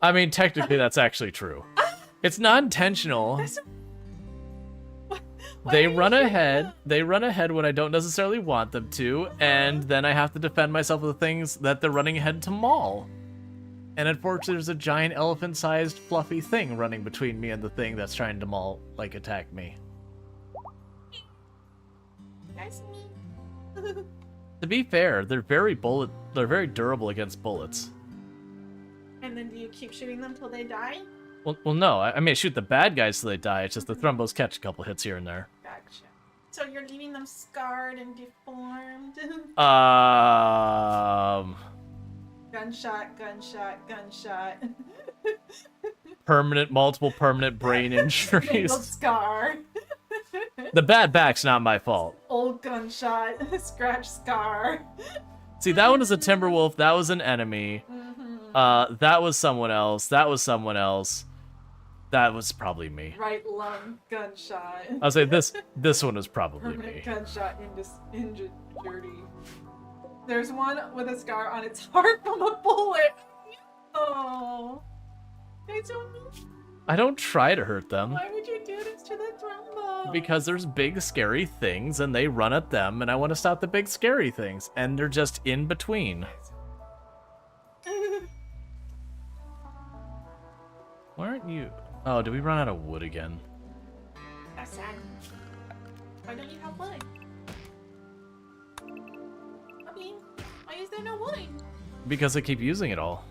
I mean, technically that's actually true. It's not intentional. Why They are you run shooting ahead. them? They run ahead when I don't necessarily want them to, and then I have to defend myself with the things that they're running ahead to maul. And unfortunately, there's a giant elephant-sized fluffy thing running between me and the thing that's trying to attack me. That's me. To be fair, they're very durable against bullets. And then do you keep shooting them till they die? Well, no. I mean, I shoot the bad guys till they die. It's just the Thrumbos catch a couple hits here and there. Gotcha. So you're leaving them scarred and deformed? Gunshot, gunshot, gunshot. Multiple permanent brain Fatal injuries. scar. The bad back's not my fault. Old gunshot. Scratch scar. See, that one is a Timberwolf. That was an enemy. That was someone else. That was someone else. That was probably me. Right lung gunshot. I'll say this one is probably Permanent me. gunshot injury. There's one with a scar on its heart from a bullet. Oh. It's so mean. I don't try to hurt them. Why would you do this to the Thrumbo? Because there's big scary things and they run at them and I want to stop the big scary things and they're just in between. Why aren't you? Oh, did we run out of wood again? That's sad. Why don't you have wood? I mean, why is there no wood? Because I keep using it all.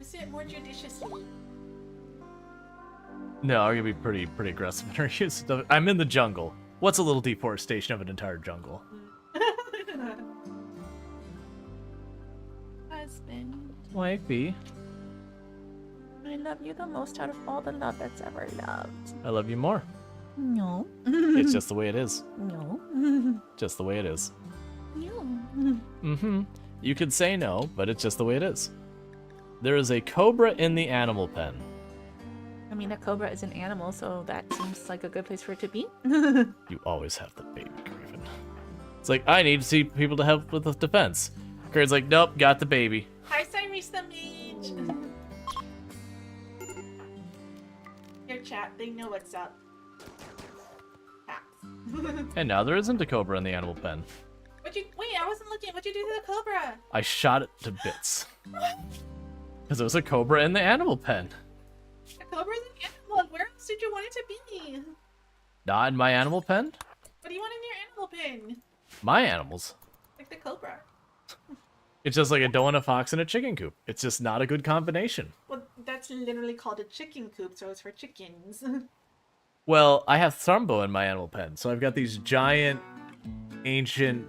Use it more judiciously. No, I'm gonna be pretty aggressive in our use of it. I'm in the jungle. What's a little deforestation of an entire jungle? Husband, Wifey, I love you the most out of all the love that's ever loved. I love you more. No. It's just the way it is. No. Just the way it is. No. Mm-hmm. You could say no, but it's just the way it is. There is a cobra in the animal pen. I mean, a cobra is an animal, so that seems like a good place for it to be. You always have the baby, Graven. It's like, I need to see people to help with the defense. Graven's like, nope, got the baby. Hi, Cyrus the Mage. Your chat, they know what's up. Cats. And now there isn't a cobra in the animal pen. Wait, I wasn't looking. What'd you do to the cobra? I shot it to bits. Because there was a cobra in the animal pen. The cobra's an animal. Where else did you want it to be? Not in my animal pen? What do you want in your animal pen? My animals. Like the cobra. It's just like I don't want a fox in a chicken coop. It's just not a good combination. Well, that's literally called a chicken coop, so it's for chickens. Well, I have Thrumbo in my animal pen, so I've got these giant, ancient,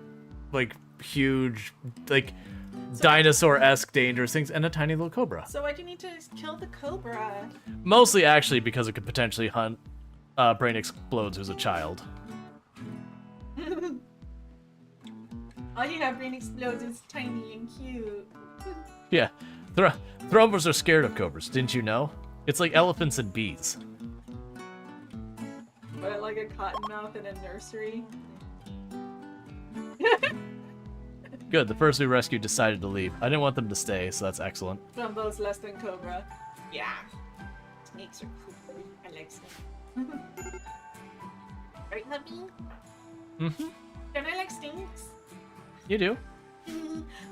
like, huge, like, dinosaur-esque dangerous things, and a tiny little cobra. So why'd you need to kill the cobra? Mostly, actually, because it could potentially hunt Brain Explodes who's a child. All you have brain explodes is tiny and cute. Yeah, Thrumbos are scared of cobras, didn't you know? It's like elephants and bees. But like a cottonmouth in a nursery. Good, the first we rescued decided to leave. I didn't want them to stay, so that's excellent. Trumbo's less than cobra. Yeah. Snakes are cool. I like snakes. Right, Lovey? Mm-hmm. Don't I like snakes? You do.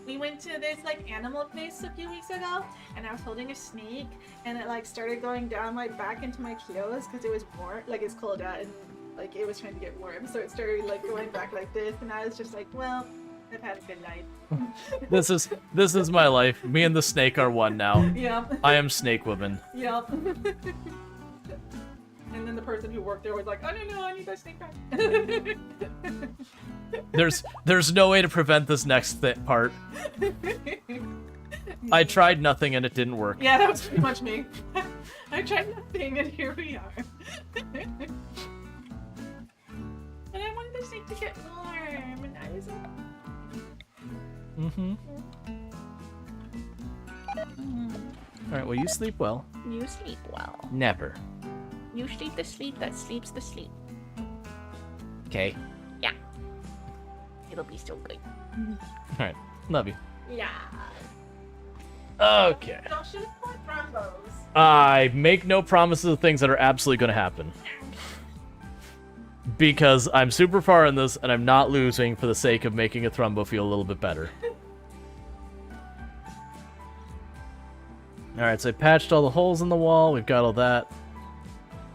We went to this like animal place a few weeks ago, and I was holding a snake, and it like started going down my back into my clothes because it was warm, like it's cold out, and like it was trying to get warm, so it started like going back like this, and I was just like, well, I've had a good life. This is my life. Me and the snake are one now. Yep. I am Snake Woman. Yep. And then the person who worked there was like, I don't know, I need that snake back. There's no way to prevent this next part. I tried nothing and it didn't work. Yeah, that was pretty much me. I tried nothing and here we are. But I wanted the snake to get warm, and I was like... Mm-hmm. Alright, well, you sleep well. You sleep well. Never. You sleep the sleep that sleeps the sleep. Okay. Yeah. It'll be so good. Alright, love you. Yeah. Okay. Don't shoot more thrombos. I make no promises of things that are absolutely going to happen. Because I'm super far in this, and I'm not losing for the sake of making a Thrumbo feel a little bit better. Alright, so I patched all the holes in the wall. We've got all that.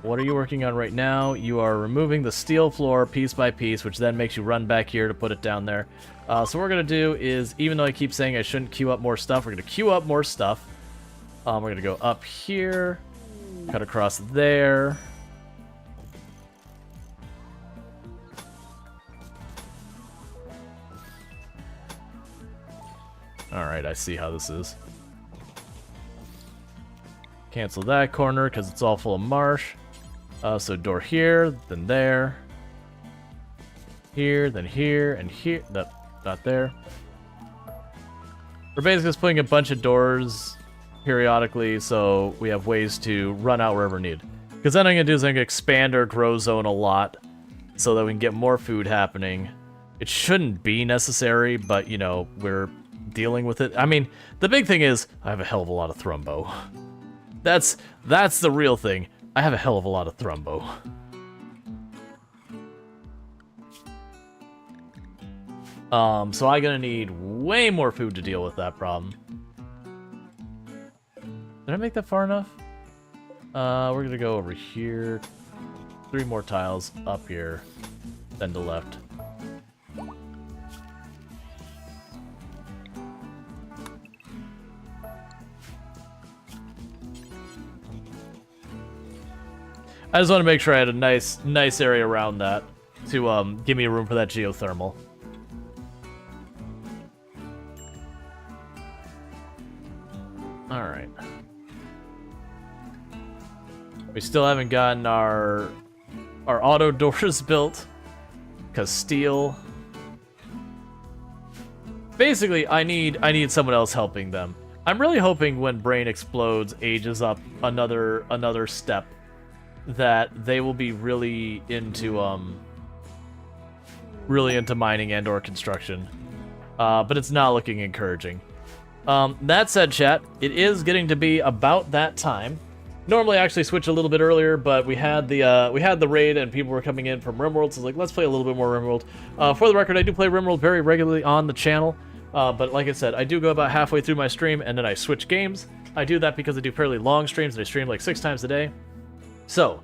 What are you working on right now? You are removing the steel floor piece by piece, which then makes you run back here to put it down there. So what we're going to do is, even though I keep saying I shouldn't queue up more stuff, we're going to queue up more stuff. We're going to go up here, cut across there. Alright, I see how this is. Cancel that corner because it's all full of marsh. So door here, then there. Here, then here, and here. Nope, not there. We're basically just putting a bunch of doors periodically so we have ways to run out wherever needed. Because then I'm going to do is I'm going to expand our grow zone a lot so that we can get more food happening. It shouldn't be necessary, but, you know, we're dealing with it. I mean, the big thing is I have a hell of a lot of thrumbo. That's the real thing. I have a hell of a lot of thrumbo. So I'm gonna need way more food to deal with that problem. Did I make that far enough? We're gonna go over here. 3 more tiles up here, then to left. I just want to make sure I had a nice area around that to give me room for that geothermal. All right. We still haven't gotten our auto doors built because steel. Basically, I need someone else helping them. I'm really hoping when Brain Explodes ages up another step, that they will be really into mining and or construction. But it's not looking encouraging. That said, chat, it is getting to be about that time. Normally I actually switch a little bit earlier, but we had the raid and people were coming in from RimWorld, so I was like, let's play a little bit more RimWorld. For the record, I do play RimWorld very regularly on the channel, but like I said, I do go about halfway through my stream and then I switch games. I do that because I do fairly long streams and I stream like 6 times a day. So,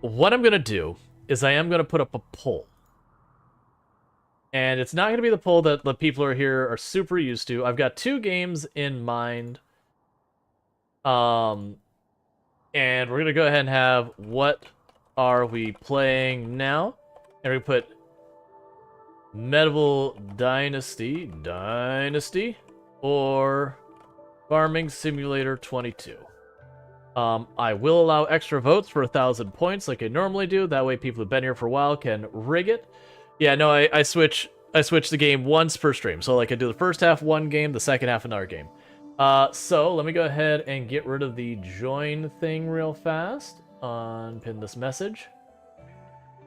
what I'm going to do is I am going to put up a poll. And it's not going to be the poll that the people who are here are super used to. I've got 2 games in mind. And we're going to go ahead and have what are we playing now? And we put Medieval Dynasty, or Farming Simulator 22. I will allow extra votes for 1,000 points like I normally do. That way people who've been here for a while can rig it. Yeah, no, I switch the game once per stream. So like I do the first half one game, the second half another game. So let me go ahead and get rid of the join thing real fast. Unpin this message.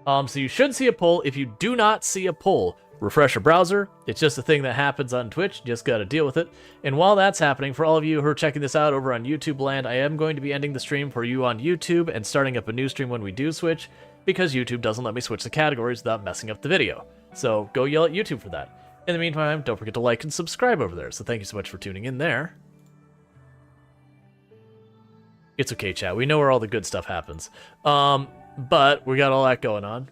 So you should see a poll. If you do not see a poll, refresh your browser. It's just a thing that happens on Twitch. You just got to deal with it. And while that's happening, for all of you who are checking this out over on YouTube land, I am going to be ending the stream for you on YouTube and starting up a new stream when we do switch, because YouTube doesn't let me switch the categories without messing up the video. So go yell at YouTube for that. In the meantime, don't forget to like and subscribe over there. So thank you so much for tuning in there. It's okay, chat. We know where all the good stuff happens. But we got all that going on.